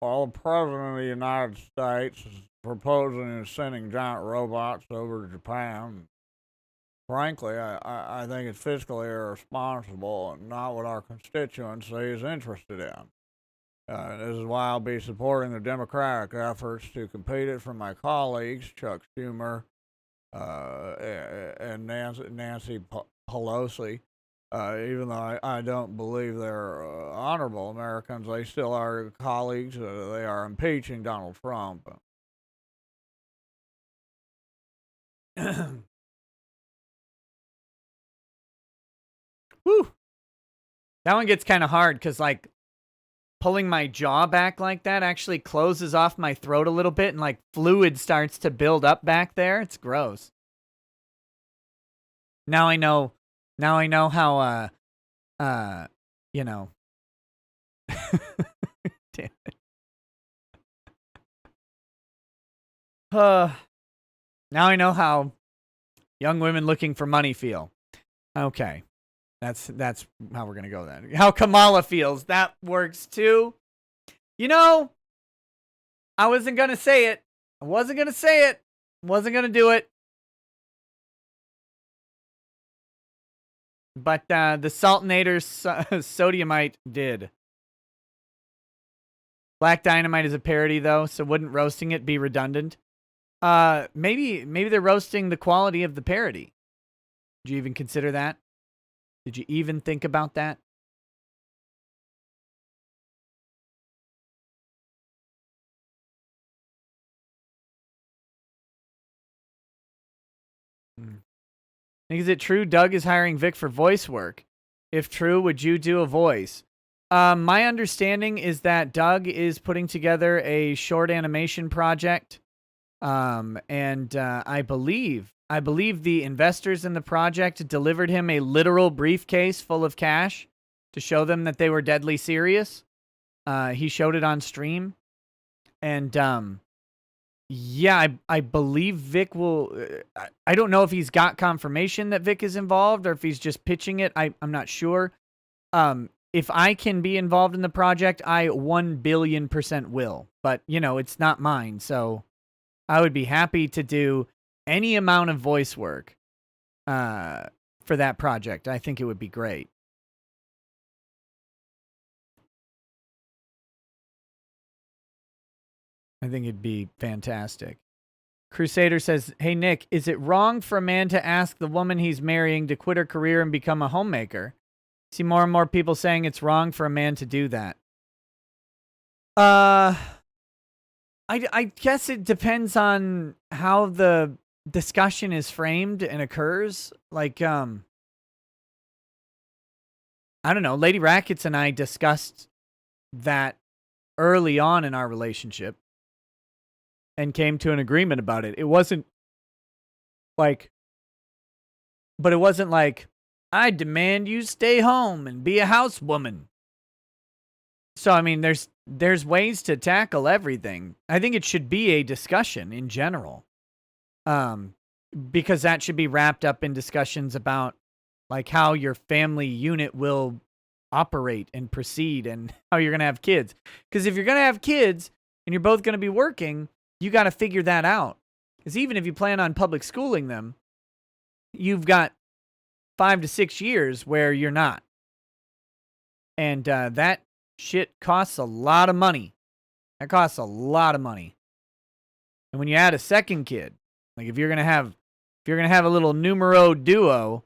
Well, the President of the United States is proposing and sending giant robots over to Japan. Frankly, I think it's fiscally irresponsible and not what our constituency is interested in. This is why I'll be supporting the Democratic efforts to compete it from my colleagues, Chuck Schumer and Nancy Pelosi. Even though I don't believe they're honorable Americans, they still are colleagues. They are impeaching Donald Trump. Whew. That one gets kind of hard because, like, pulling my jaw back like that actually closes off my throat a little bit and, like, fluid starts to build up back there. It's gross. Now I know how, you know. Damn it. Now I know how young women looking for money feel. Okay. That's how we're going to go then. How Kamala feels. That works too. You know, I wasn't going to say it. Wasn't going to do it. But the Sultanator Sodiumite did. Black Dynamite is a parody, though, so wouldn't roasting it be redundant? Maybe they're roasting the quality of the parody. Did you even consider that? Did you even think about that? Is it true Doug is hiring Vic for voice work? If true, would you do a voice? My understanding is that Doug is putting together a short animation project. And I believe the investors in the project delivered him a literal briefcase full of cash to show them that they were deadly serious. He showed it on stream. And, yeah, I believe Vic will... I don't know if he's got confirmation that Vic is involved or if he's just pitching it. I'm not sure. If I can be involved in the project, I 1,000,000,000% will. But, you know, it's not mine, so I would be happy to do any amount of voice work for that project. I think it would be great. I think it'd be fantastic. Crusader says, hey, Nick, is it wrong for a man to ask the woman he's marrying to quit her career and become a homemaker? See more and more people saying it's wrong for a man to do that. I guess it depends on how the discussion is framed and occurs. Like, I don't know. Lady Rackets and I discussed that early on in our relationship and came to an agreement about it. It wasn't like, I demand you stay home and be a housewoman. So, I mean, there's ways to tackle everything. I think it should be a discussion in general. Because that should be wrapped up in discussions about like how your family unit will operate and proceed and how you're going to have kids. Because if you're going to have kids and you're both going to be working, you got to figure that out. Because even if you plan on public schooling them, you've got 5 to 6 years where you're not. And that shit costs a lot of money. That costs a lot of money. And when you add a second kid, like if you're gonna have a little numero duo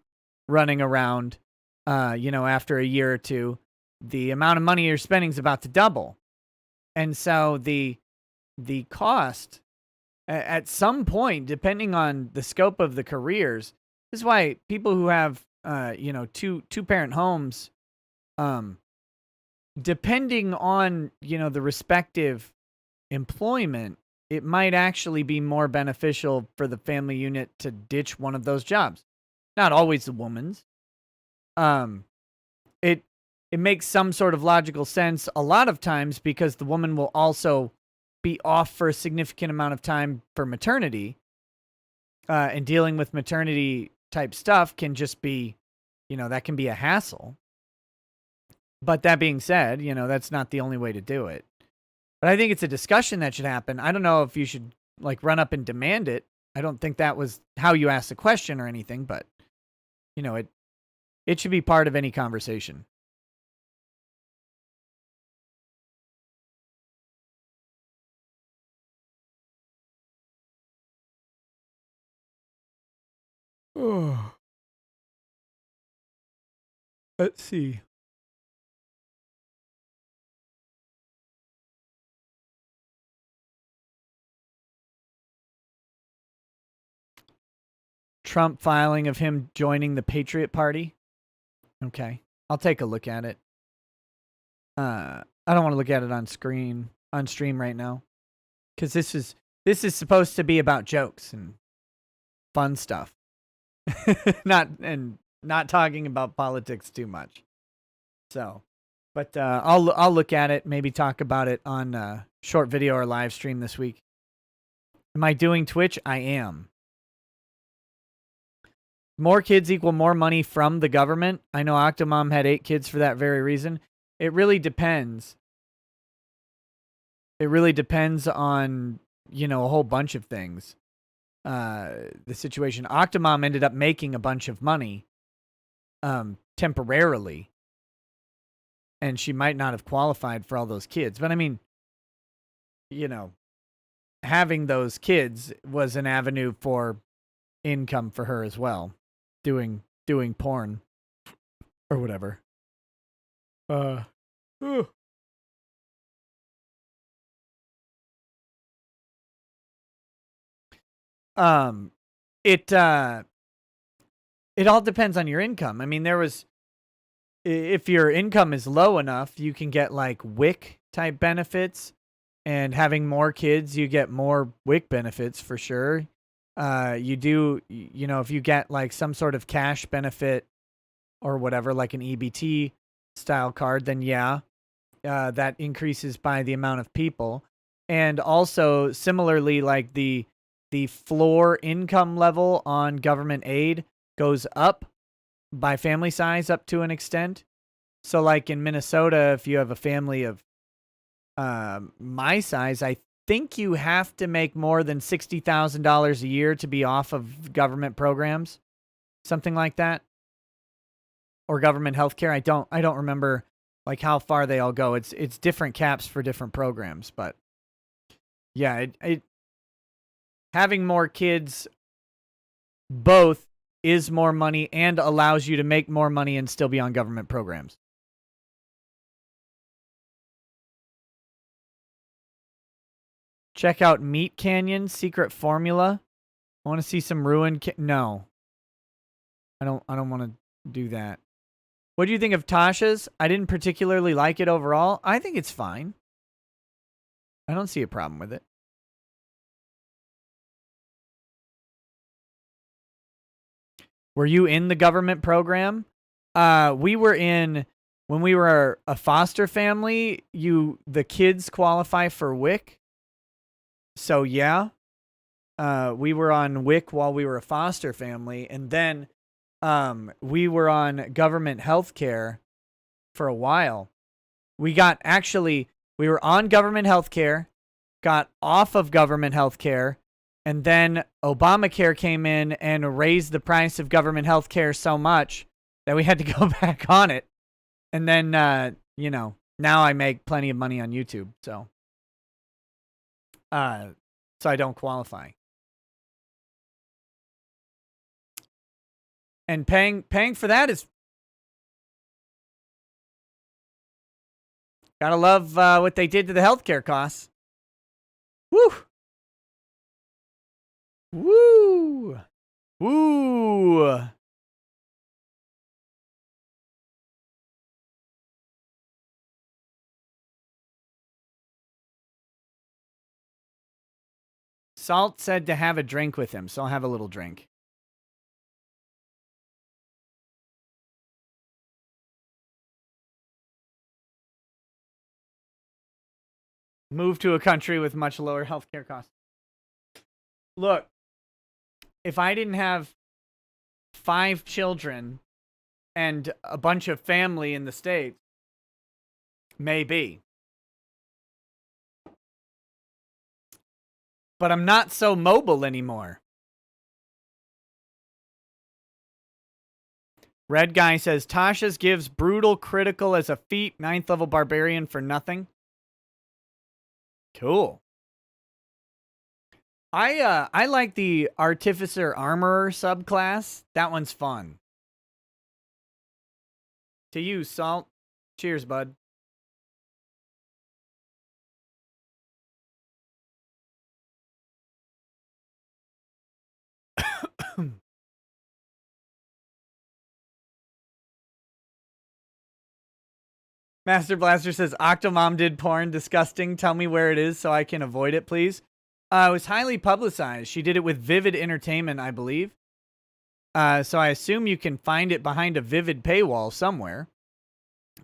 running around, after a year or two, the amount of money you're spending is about to double. And so the cost at some point, depending on the scope of the careers, this is why people who have two-parent homes, depending on the respective employment, it might actually be more beneficial for the family unit to ditch one of those jobs. Not always the woman's. It makes some sort of logical sense a lot of times because the woman will also be off for a significant amount of time for maternity. And dealing with maternity type stuff can just be, that can be a hassle. But that being said, that's not the only way to do it. But I think it's a discussion that should happen. I don't know if you should run up and demand it. I don't think that was how you asked the question or anything, but it should be part of any conversation. Oh. Let's see. Trump filing of him joining the Patriot Party. Okay. I'll take a look at it. I don't want to look at it on stream right now. Because this is supposed to be about jokes and fun stuff. not talking about politics too much. So, but I'll look at it, maybe talk about it on short video or live stream this week. Am I doing Twitch? I am. More kids equal more money from the government. I know Octomom had 8 kids for that very reason. It really depends. It really depends on, a whole bunch of things. The situation. Octomom ended up making a bunch of money temporarily. And she might not have qualified for all those kids. But I mean, having those kids was an avenue for income for her as well. Doing porn or whatever. It all depends on your income. I mean, if your income is low enough, you can get WIC type benefits, and having more kids, you get more WIC benefits for sure. You do, if you get some sort of cash benefit or whatever, like an EBT style card, then yeah, that increases by the amount of people. And also similarly, the floor income level on government aid goes up by family size up to an extent. So in Minnesota, if you have a family of my size, I think you have to make more than $60,000 a year to be off of government programs, something like that, or government healthcare. I don't remember how far they all go. It's different caps for different programs, but yeah, having more kids both is more money and allows you to make more money and still be on government programs. Check out Meat Canyon Secret Formula. I want to see some no. I don't want to do that. What do you think of Tasha's? I didn't particularly like it overall. I think it's fine. I don't see a problem with it. Were you in the government program? We were in, when we were a foster family, the kids qualify for WIC. So yeah, we were on WIC while we were a foster family. And then we were on government health care for a while. We were on government health care, got off of government health care, and then Obamacare came in and raised the price of government health care so much that we had to go back on it. And then, now I make plenty of money on YouTube. So I don't qualify. And paying for that is, gotta love what they did to the healthcare costs. Woo! Woo! Woo! Salt said to have a drink with him, so I'll have a little drink. Move to a country with much lower healthcare costs. Look, if I didn't have 5 children and a bunch of family in the States, maybe. But I'm not so mobile anymore. Red Guy says, Tasha's gives brutal critical as a feat, 9th level barbarian for nothing. Cool. I like the Artificer Armorer subclass. That one's fun. To you, Salt. Cheers, bud. Master Blaster says, Octomom did porn. Disgusting. Tell me where it is so I can avoid it, please. It was highly publicized. She did it with Vivid Entertainment, I believe. So I assume you can find it behind a Vivid paywall somewhere.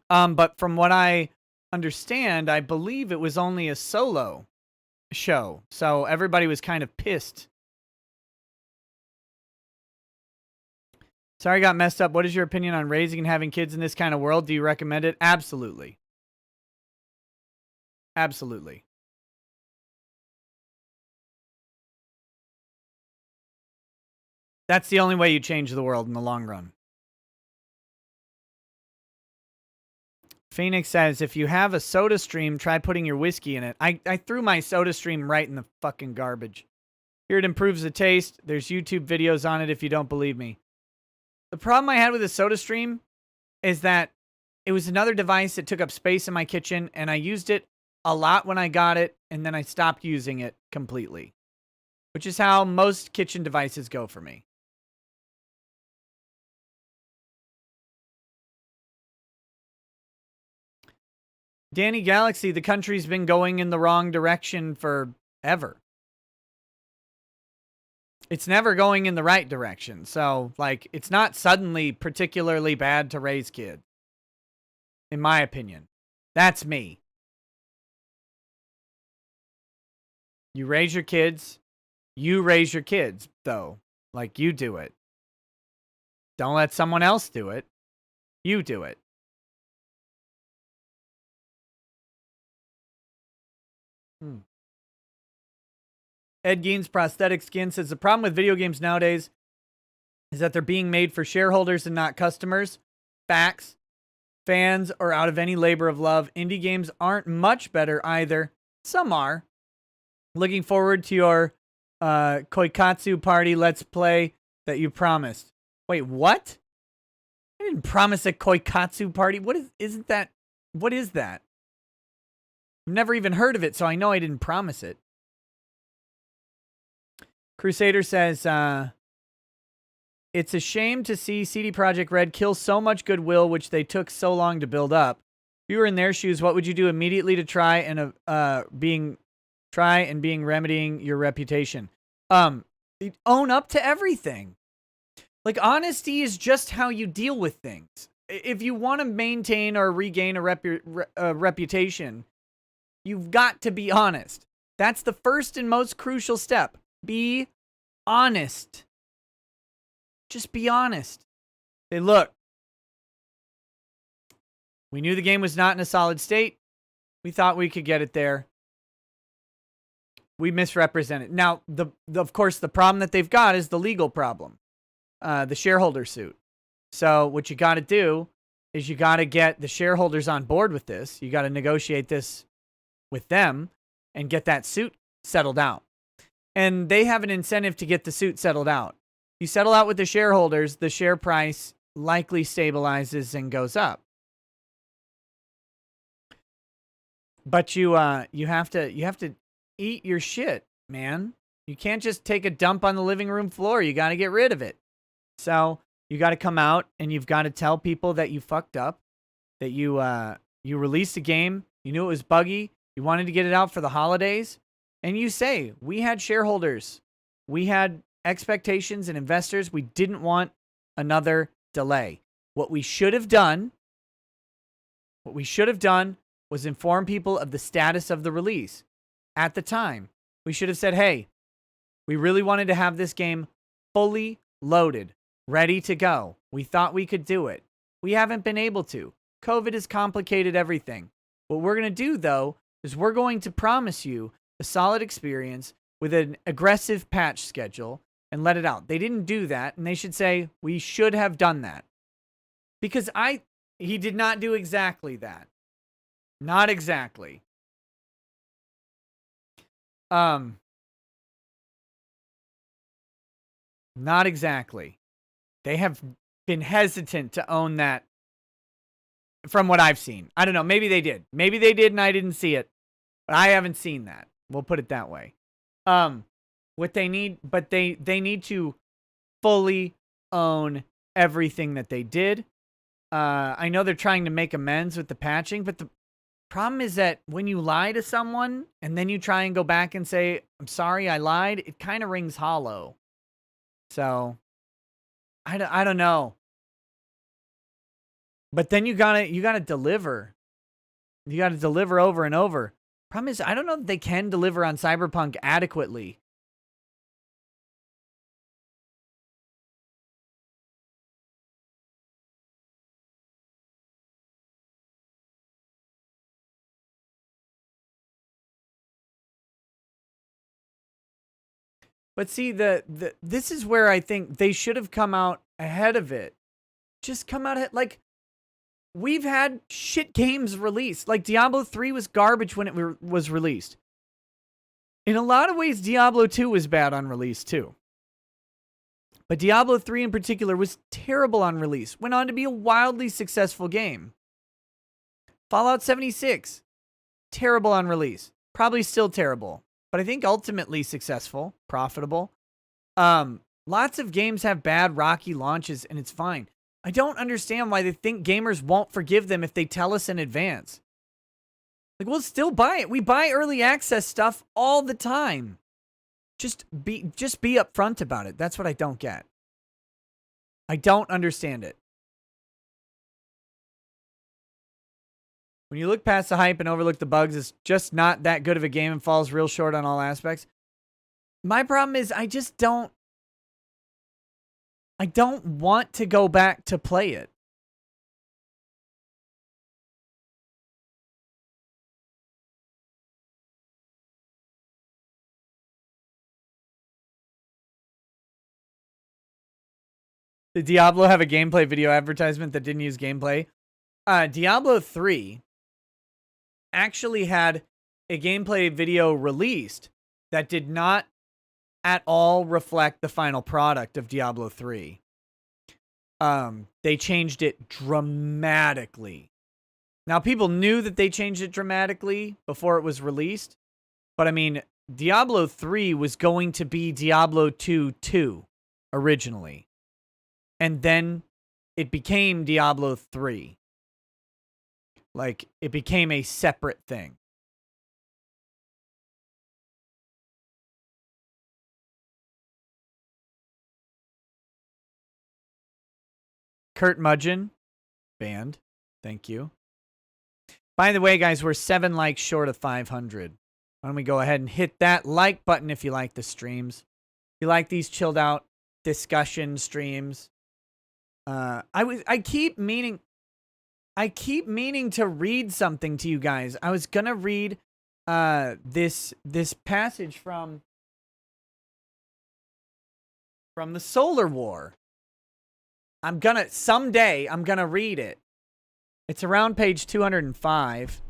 But from what I understand, I believe it was only a solo show. So everybody was kind of pissed. Sorry, I got messed up. What is your opinion on raising and having kids in this kind of world? Do you recommend it? Absolutely. Absolutely. That's the only way you change the world in the long run. Phoenix says, if you have a soda stream, try putting your whiskey in it. I threw my soda stream right in the fucking garbage. Here it improves the taste. There's YouTube videos on it if you don't believe me. The problem I had with the soda stream is that it was another device that took up space in my kitchen, and I used it a lot when I got it, and then I stopped using it completely. Which is how most kitchen devices go for me. Danny Galaxy, the country's been going in the wrong direction forever. It's never going in the right direction. So, like, it's not suddenly particularly bad to raise kids. In my opinion. That's me. You raise your kids. You raise your kids, though. Like, you do it. Don't let someone else do it. You do it. Ed Gein's Prosthetic Skin says, the problem with video games nowadays is that they're being made for shareholders and not customers. Facts. Fans or out of any labor of love. Indie games aren't much better either. Some are. Looking forward to your Koikatsu party let's play that you promised. Wait, what? I didn't promise a Koikatsu party. What is that? What is that? I've never even heard of it, so I know I didn't promise it. Crusader says, it's a shame to see CD Projekt Red kill so much goodwill, which they took so long to build up. If you were in their shoes, what would you do immediately to try and remedying your reputation? Own up to everything. Like, honesty is just how you deal with things. If you want to maintain or regain a reputation, you've got to be honest. That's the first and most crucial step. Be honest. Just be honest. Say, look, we knew the game was not in a solid state. We thought we could get it there. We misrepresented. Now, of course, the problem that they've got is the legal problem. The shareholder suit. So what you got to do is you got to get the shareholders on board with this. You got to negotiate this with them and get that suit settled out. And they have an incentive to get the suit settled out. You settle out with the shareholders, the share price likely stabilizes and goes up. But you have to eat your shit, man. You can't just take a dump on the living room floor. You got to get rid of it. So you got to come out and you've got to tell people that you fucked up, that you released a game, you knew it was buggy, you wanted to get it out for the holidays, and you say, we had shareholders, we had expectations and investors, we didn't want another delay. What we should have done was inform people of the status of the release. At the time, we should have said, hey, we really wanted to have this game fully loaded, ready to go. We thought we could do it. We haven't been able to. COVID has complicated everything. What we're going to do, though, is we're going to promise you a solid experience with an aggressive patch schedule and let it out. They didn't do that, and they should say, we should have done that. Because he did not do exactly that. Not exactly. Not exactly. They have been hesitant to own that from what I've seen. I don't know. Maybe they did. Maybe they did and I didn't see it. But I haven't seen that. We'll put it that way. What they need, but they need to fully own everything that they did. I know they're trying to make amends with the patching, but the problem is that when you lie to someone and then you try and go back and say, I'm sorry, I lied, it kind of rings hollow. So, I don't know. But then you gotta deliver. You gotta deliver over and over. Problem is, I don't know that they can deliver on Cyberpunk adequately. But see, this is where I think they should have come out ahead of it. Just come out ahead. Like, we've had shit games released. Like, Diablo 3 was garbage when it was released. In a lot of ways, Diablo 2 was bad on release, too. But Diablo 3 in particular was terrible on release. Went on to be a wildly successful game. Fallout 76, terrible on release. Probably still terrible. But I think ultimately successful, profitable. Lots of games have bad, rocky launches, and it's fine. I don't understand why they think gamers won't forgive them if they tell us in advance. Like, we'll still buy it. We buy early access stuff all the time. Just be upfront about it. That's what I don't get. I don't understand it. When you look past the hype and overlook the bugs, it's just not that good of a game and falls real short on all aspects. My problem is I don't want to go back to play it. Did Diablo have a gameplay video advertisement that didn't use gameplay? Diablo 3 actually had a gameplay video released that did not at all reflect the final product of Diablo 3. They changed it dramatically. Now, people knew that they changed it dramatically before it was released, but I mean, Diablo 3 was going to be Diablo 2 originally. And then it became Diablo 3. Like, it became a separate thing. Kurt Mudgeon, banned. Thank you. By the way, guys, we're 7 likes short of 500. Why don't we go ahead and hit that like button if you like the streams. If you like these chilled out discussion streams. I keep meaning to read something to you guys. I was gonna read this passage from the Solar War. Someday I'm gonna read it. It's around page 205.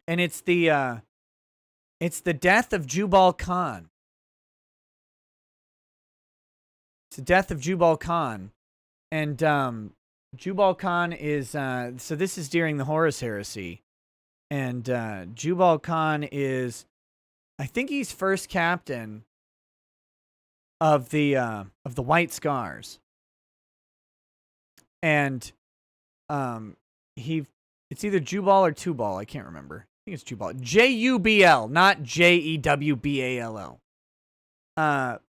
And it's the death of Jubal Khan. It's the death of Jubal Khan. And Jubal Khan is so this is during the Horus Heresy. And Jubal Khan is, I think he's first captain of the White Scars. And it's either Jubal or Tubal, I can't remember. think it's Jubal. Jubl, not Jewball.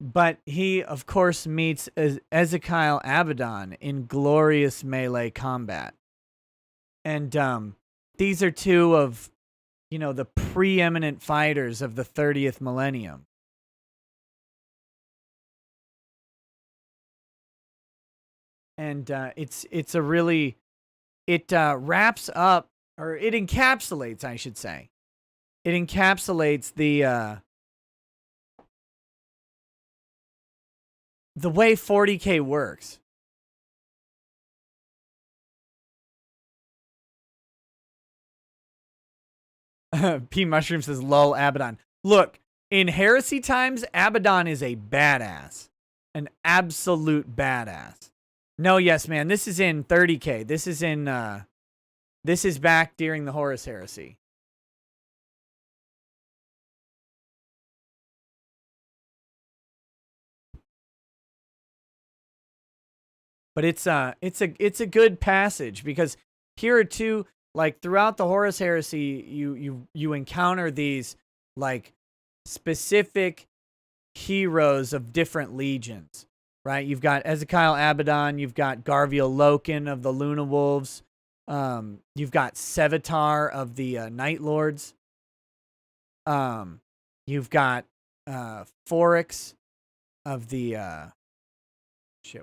But he, of course, meets Ezekiel Abaddon in glorious melee combat. And these are two of, the preeminent fighters of the 30th millennium. And it's a really, it wraps up, or it encapsulates, I should say. It encapsulates the way 40K works. P Mushroom says, lol, Abaddon. Look, in Heresy times, Abaddon is a badass. An absolute badass. No, yes, man. This is in 30K. This is back during the Horus Heresy. But it's a good passage, because here are two, like, throughout the Horus Heresy, you encounter these, like, specific heroes of different legions, right? You've got Ezekiel Abaddon, you've got Garviel Loken of the Luna Wolves, you've got Sevatar of the Night Lords, you've got Foryx of the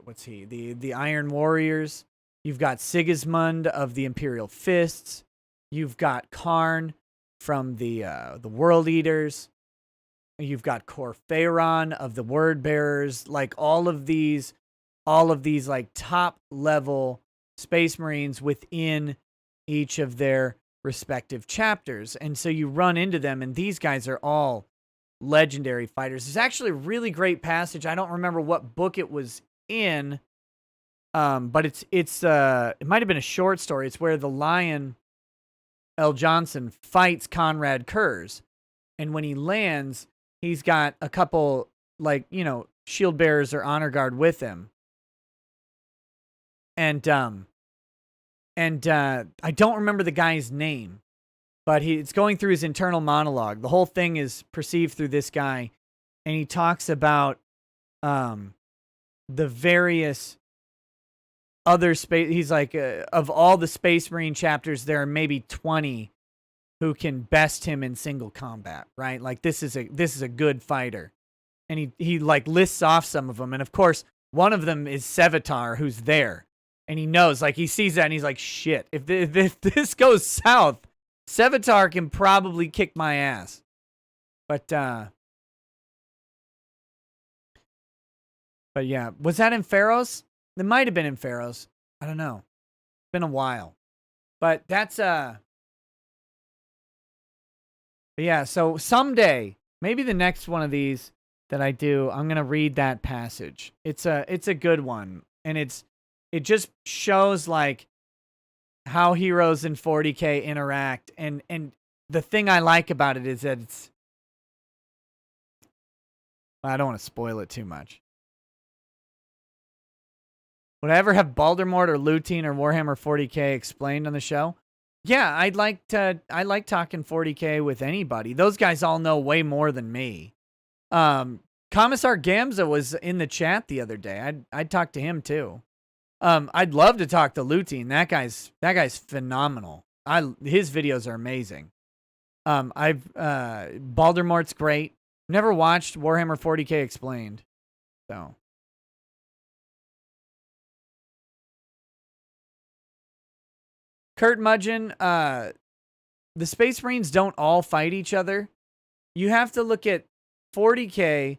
what's he? The Iron Warriors. You've got Sigismund of the Imperial Fists. You've got Karn from the World Eaters. You've got Corphaeron of the Word Bearers. Like all of these like top level Space Marines within each of their respective chapters. And so you run into them, and these guys are all legendary fighters. There's actually a really great passage. I don't remember what book it was in, but it might have been a short story. It's where the Lion L. Johnson fights Conrad Kurz, and when he lands, he's got a couple, like, shield bearers or honor guard with him, and I don't remember the guy's name, but it's going through his internal monologue. The whole thing is perceived through this guy, and he talks about the various other space. He's like, of all the Space Marine chapters, there are maybe 20 who can best him in single combat, right? Like, this is a good fighter, and he like lists off some of them, and of course one of them is Sevatar, who's there, and he knows, like, he sees that, and he's like, shit, if this goes south, Sevatar can probably kick my ass. But yeah, was that in Pharaohs? It might have been in Pharaohs. I don't know. It's been a while. But that's but yeah, so someday, maybe the next one of these that I do, I'm gonna read that passage. It's a good one. And it just shows, like, how heroes in 40K interact, and the thing I like about it is that I don't want to spoil it too much. Would I ever have Baldermort or Lutein or Warhammer 40K explained on the show? Yeah, I like talking 40K with anybody. Those guys all know way more than me. Commissar Gamza was in the chat the other day. I'd talk to him too. I'd love to talk to Lutein. That guy's phenomenal. His videos are amazing. Baldermort's great. Never watched Warhammer 40K explained, so. Kurt Mudgeon, the Space Marines don't all fight each other. You have to look at 40K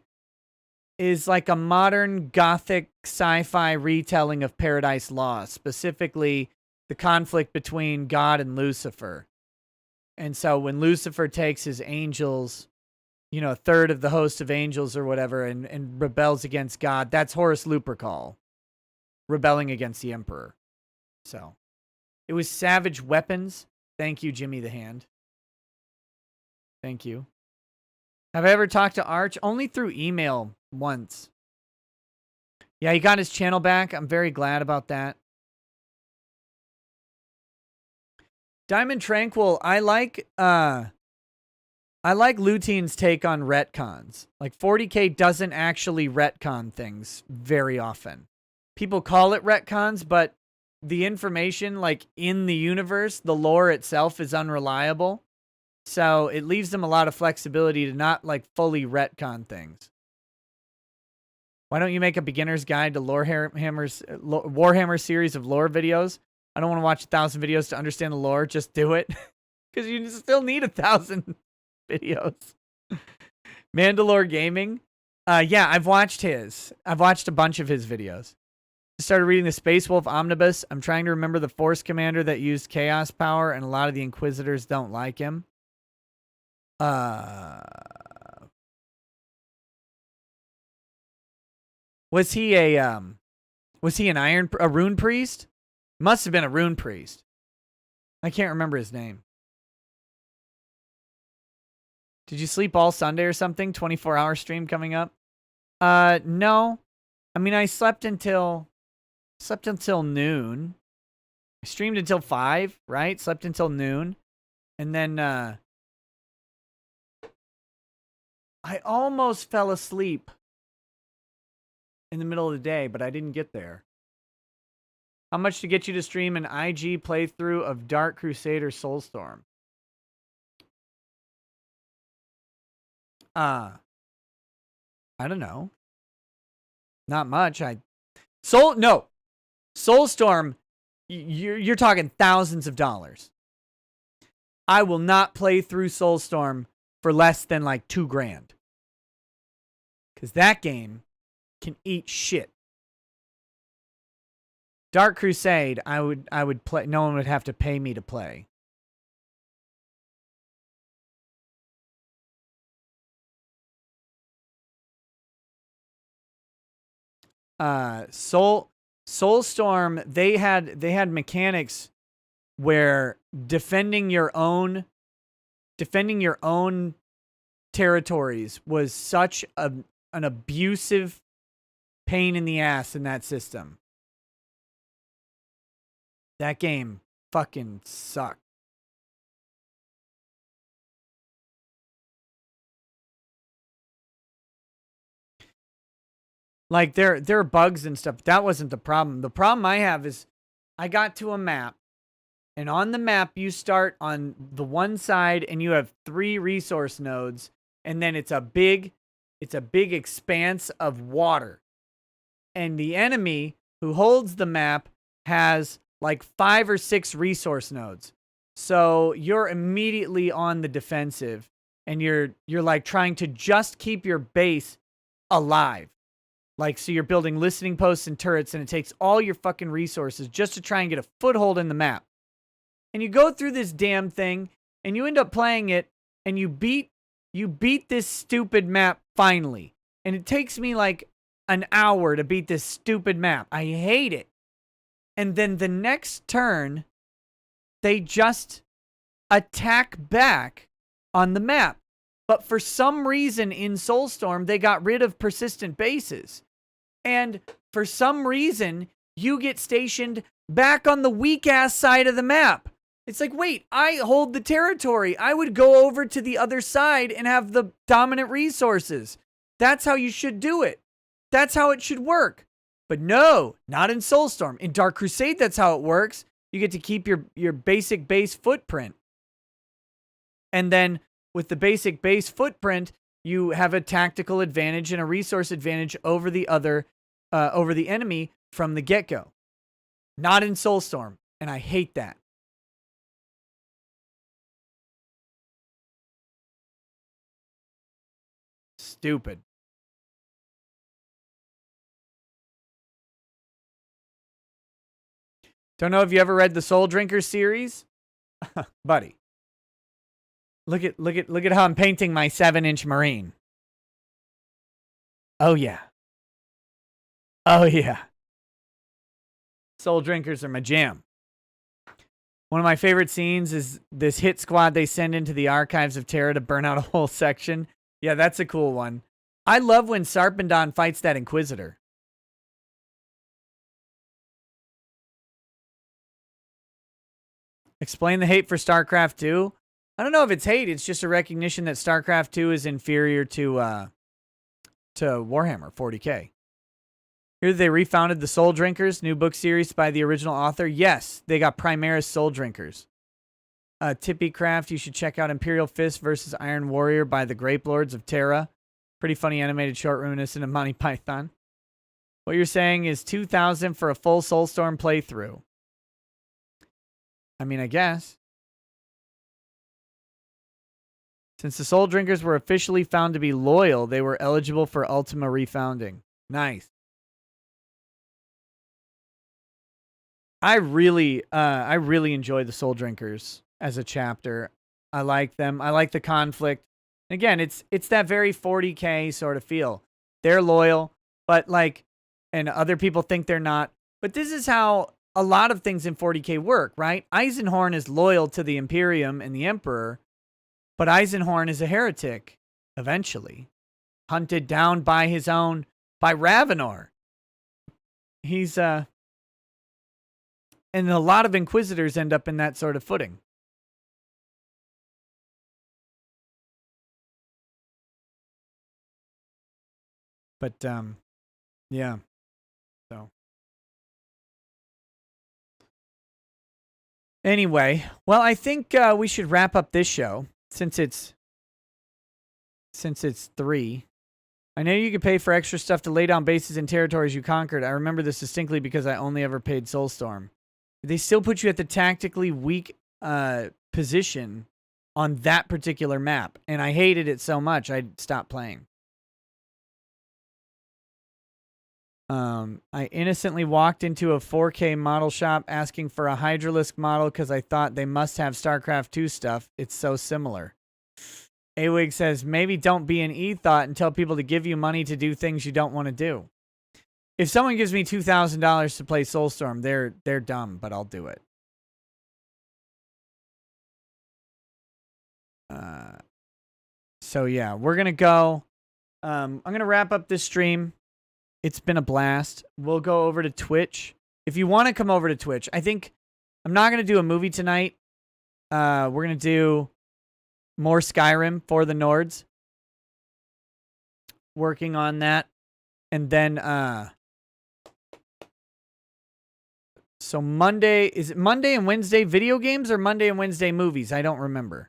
is like a modern gothic sci-fi retelling of Paradise Lost, specifically the conflict between God and Lucifer. And so when Lucifer takes his angels, a third of the host of angels or whatever, and rebels against God, that's Horus Lupercal, rebelling against the Emperor. So. It was Savage Weapons. Thank you, Jimmy the Hand. Thank you. Have I ever talked to Arch? Only through email once. Yeah, he got his channel back. I'm very glad about that. Diamond Tranquil, I like Lutein's take on retcons. Like 40K doesn't actually retcon things very often. People call it retcons, but the information like in the universe, the lore itself is unreliable. So it leaves them a lot of flexibility to not like fully retcon things. Why don't you make a beginner's guide to Warhammer series of lore videos? I don't want to watch 1,000 videos to understand the lore. Just do it. Because you still need 1,000 videos. Mandalore Gaming. Yeah, I've watched his. I've watched a bunch of his videos. I started reading the Space Wolf Omnibus. I'm trying to remember the Force Commander that used Chaos Power, and a lot of the Inquisitors don't like him. Was he a rune priest? Must have been a rune priest. I can't remember his name. Did you sleep all Sunday or something? 24-hour stream coming up? No. I mean, I slept until noon. I streamed until 5, right? Slept until noon. And then I almost fell asleep in the middle of the day, but I didn't get there. How much to get you to stream an IG playthrough of Dark Crusade or Soulstorm? I don't know. Not much. Soulstorm, you're talking thousands of dollars. I will not play through Soulstorm for less than like $2,000. Because that game can eat shit. Dark Crusade, I would play. No one would have to pay me to play. Soulstorm, they had mechanics where defending your own territories was such an abusive pain in the ass in that system. That game fucking sucked. Like there are bugs and stuff. That wasn't the problem. The problem I have is I got to a map, and on the map you start on the one side and you have 3 resource nodes, and then it's a big expanse of water. And the enemy who holds the map has like 5 or 6 resource nodes. So you're immediately on the defensive, and you're like trying to just keep your base alive. Like, so you're building listening posts and turrets, and it takes all your fucking resources just to try and get a foothold in the map. And you go through this damn thing, and you end up playing it, and you beat this stupid map finally. And it takes me like an hour to beat this stupid map. I hate it. And then the next turn, they just attack back on the map. But for some reason in Soulstorm, they got rid of persistent bases. And for some reason, you get stationed back on the weak-ass side of the map. It's like, wait, I hold the territory. I would go over to the other side and have the dominant resources. That's how you should do it. That's how it should work. But no, not in Soulstorm. In Dark Crusade, that's how it works. You get to keep your basic base footprint. And then with the basic base footprint, you have a tactical advantage and a resource advantage over the enemy from the get-go. Not in Soulstorm, and I hate that. Stupid. Don't know if you ever read the Soul Drinker series, buddy. Look at how I'm painting my 7-inch Marine. Oh yeah. Oh yeah. Soul Drinkers are my jam. One of my favorite scenes is this hit squad they send into the archives of Terra to burn out a whole section. Yeah, that's a cool one. I love when Sarpendon fights that Inquisitor. Explain the hate for StarCraft 2. I don't know if it's hate. It's just a recognition that StarCraft 2 is inferior to Warhammer 40K. Here they refounded the Soul Drinkers, new book series by the original author. Yes, they got Primaris Soul Drinkers. Tippy Craft, you should check out Imperial Fist versus Iron Warrior by the Grape Lords of Terra. Pretty funny animated short reminiscent of Monty Python. What you're saying is 2,000 for a full Soulstorm playthrough. I mean, I guess. Since the Soul Drinkers were officially found to be loyal, they were eligible for Ultima refounding. Nice. I really enjoy the Soul Drinkers as a chapter. I like them. I like the conflict. Again, it's that very 40K sort of feel. They're loyal, but like, and other people think they're not. But this is how a lot of things in 40K work, right? Eisenhorn is loyal to the Imperium and the Emperor, but Eisenhorn is a heretic eventually, hunted down by Ravenor. He's and a lot of Inquisitors end up in that sort of footing. But, yeah. So. Anyway, well, I think we should wrap up this show since it's 3. I know you could pay for extra stuff to lay down bases in territories you conquered. I remember this distinctly because I only ever paid Soulstorm. They still put you at the tactically weak position on that particular map, and I hated it so much I stopped playing. I innocently walked into a 4K model shop asking for a Hydralisk model because I thought they must have StarCraft 2 stuff. It's so similar. Awig says, maybe don't be an e-thought and tell people to give you money to do things you don't want to do. If someone gives me $2,000 to play Soulstorm, they're dumb, but I'll do it. So yeah, we're going to go. I'm going to wrap up this stream. It's been a blast. We'll go over to Twitch. If you want to come over to Twitch, I think I'm not going to do a movie tonight. We're going to do more Skyrim for the Nords. Working on that. And then, so Monday, is it Monday and Wednesday video games or Monday and Wednesday movies? I don't remember.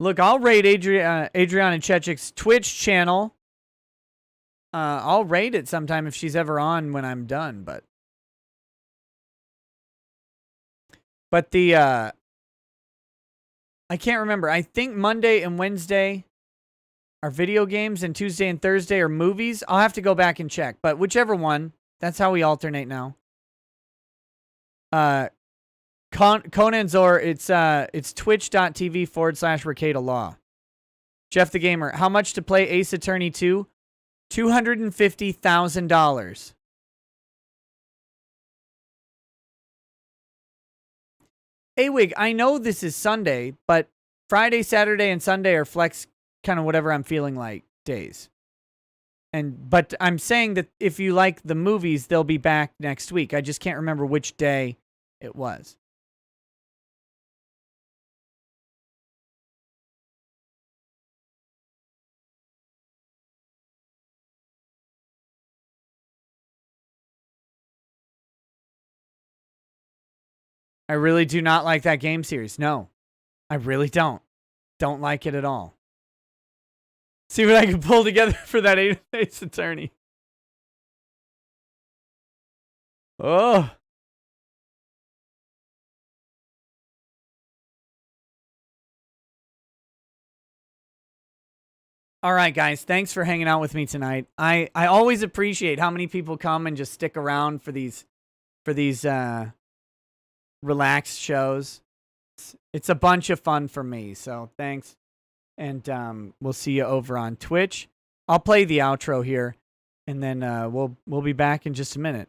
Look, I'll raid Adriana Chechik's Twitch channel. I'll raid it sometime if she's ever on when I'm done, but the I can't remember. I think Monday and Wednesday are video games and Tuesday and Thursday are movies. I'll have to go back and check, but whichever one, that's how we alternate now. Conan Zor, it's twitch.tv/Ricada Law. Jeff the Gamer, how much to play Ace Attorney 2? $250,000. Awig, I know this is Sunday, but Friday, Saturday, and Sunday are flex kind of whatever I'm feeling like days. But I'm saying that if you like the movies, they'll be back next week. I just can't remember which day it was. I really do not like that game series. No, I really don't. Don't like it at all. See what I can pull together for that Ace Attorney. Oh. All right, guys. Thanks for hanging out with me tonight. I always appreciate how many people come and just stick around for these relaxed shows. It's a bunch of fun for me, so thanks. And we'll see you over on Twitch. I'll play the outro here, and then we'll be back in just a minute.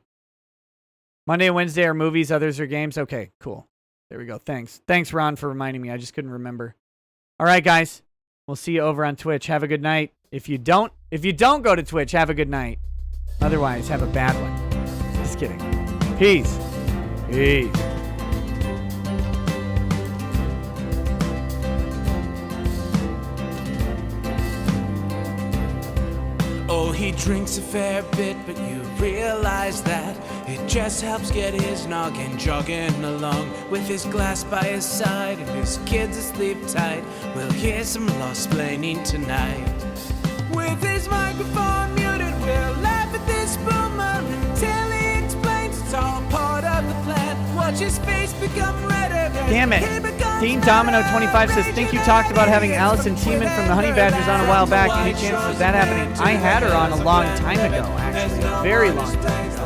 Monday and Wednesday are movies, others are games. Okay, cool. There we go. Thanks, Ron, for reminding me. I just couldn't remember. All right, guys. We'll see you over on Twitch. Have a good night. If you don't, If you don't go to Twitch, have a good night. Otherwise, have a bad one. Just kidding. Peace. Peace. Oh, he drinks a fair bit, but you realize that it just helps get his noggin jogging along. With his glass by his side and his kids asleep tight, we'll hear some lost-plaining tonight. With his microphone muted, we'll laugh at this boomer until he explains it's all part of the plan. Watch his face become redder. Damn it. Dean Domino 25 says, think you talked about having Allison Tiemann from the Honey Badgers on a while back. Any chances of that happening? I had her on a long time ago, actually. A very long time ago.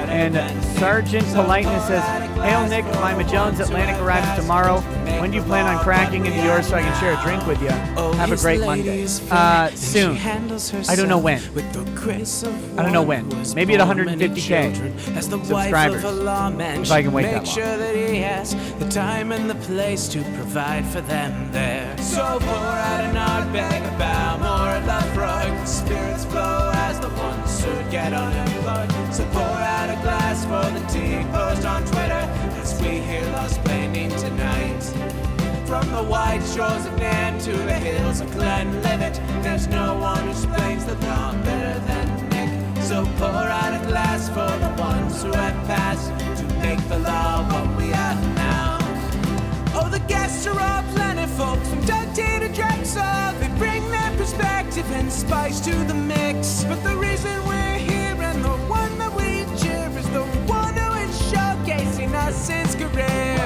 And Sergeant Politeness says, hail Nick, Mima Jones, Atlantic arrives tomorrow. When do you plan on cracking into yours so I can share a drink with you? Have a great Monday. Soon. I don't know when. I don't know when. Maybe at 150K subscribers. If I can wait that long. Make sure that he has the time and the place to provide for them there. So pour out an odd bag about more at Lafroig. The spirits flow as the ones who get unemployed. So pour out a glass for the tea post on Twitter as we hear lost planning tonight. From the white shores of Nan to the hills of Glenlivet, there's no one who explains the law better than Nick. So pour out a glass for the ones who have passed to make the law what we are now. Oh, the guests are all planet folks from Doug T to Drexel. They bring their perspective and spice to the mix. But the reason we're here and the one that we cheer is the one who is showcasing us his career.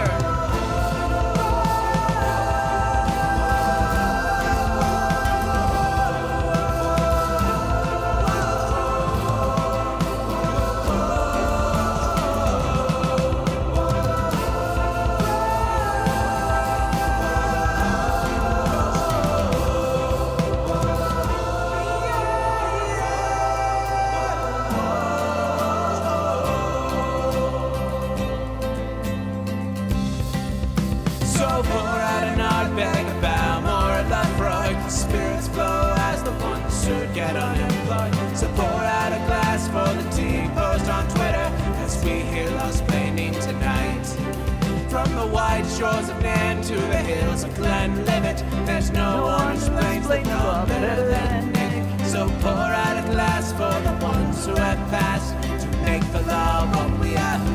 Get unemployed. So pour out a glass for the tea post on Twitter as we hear lost planning tonight. From the white shores of Nan to the hills of Glenlivet, there's no one who explains the law better than Nick. So pour out a glass for the ones who have passed to make the law what we are.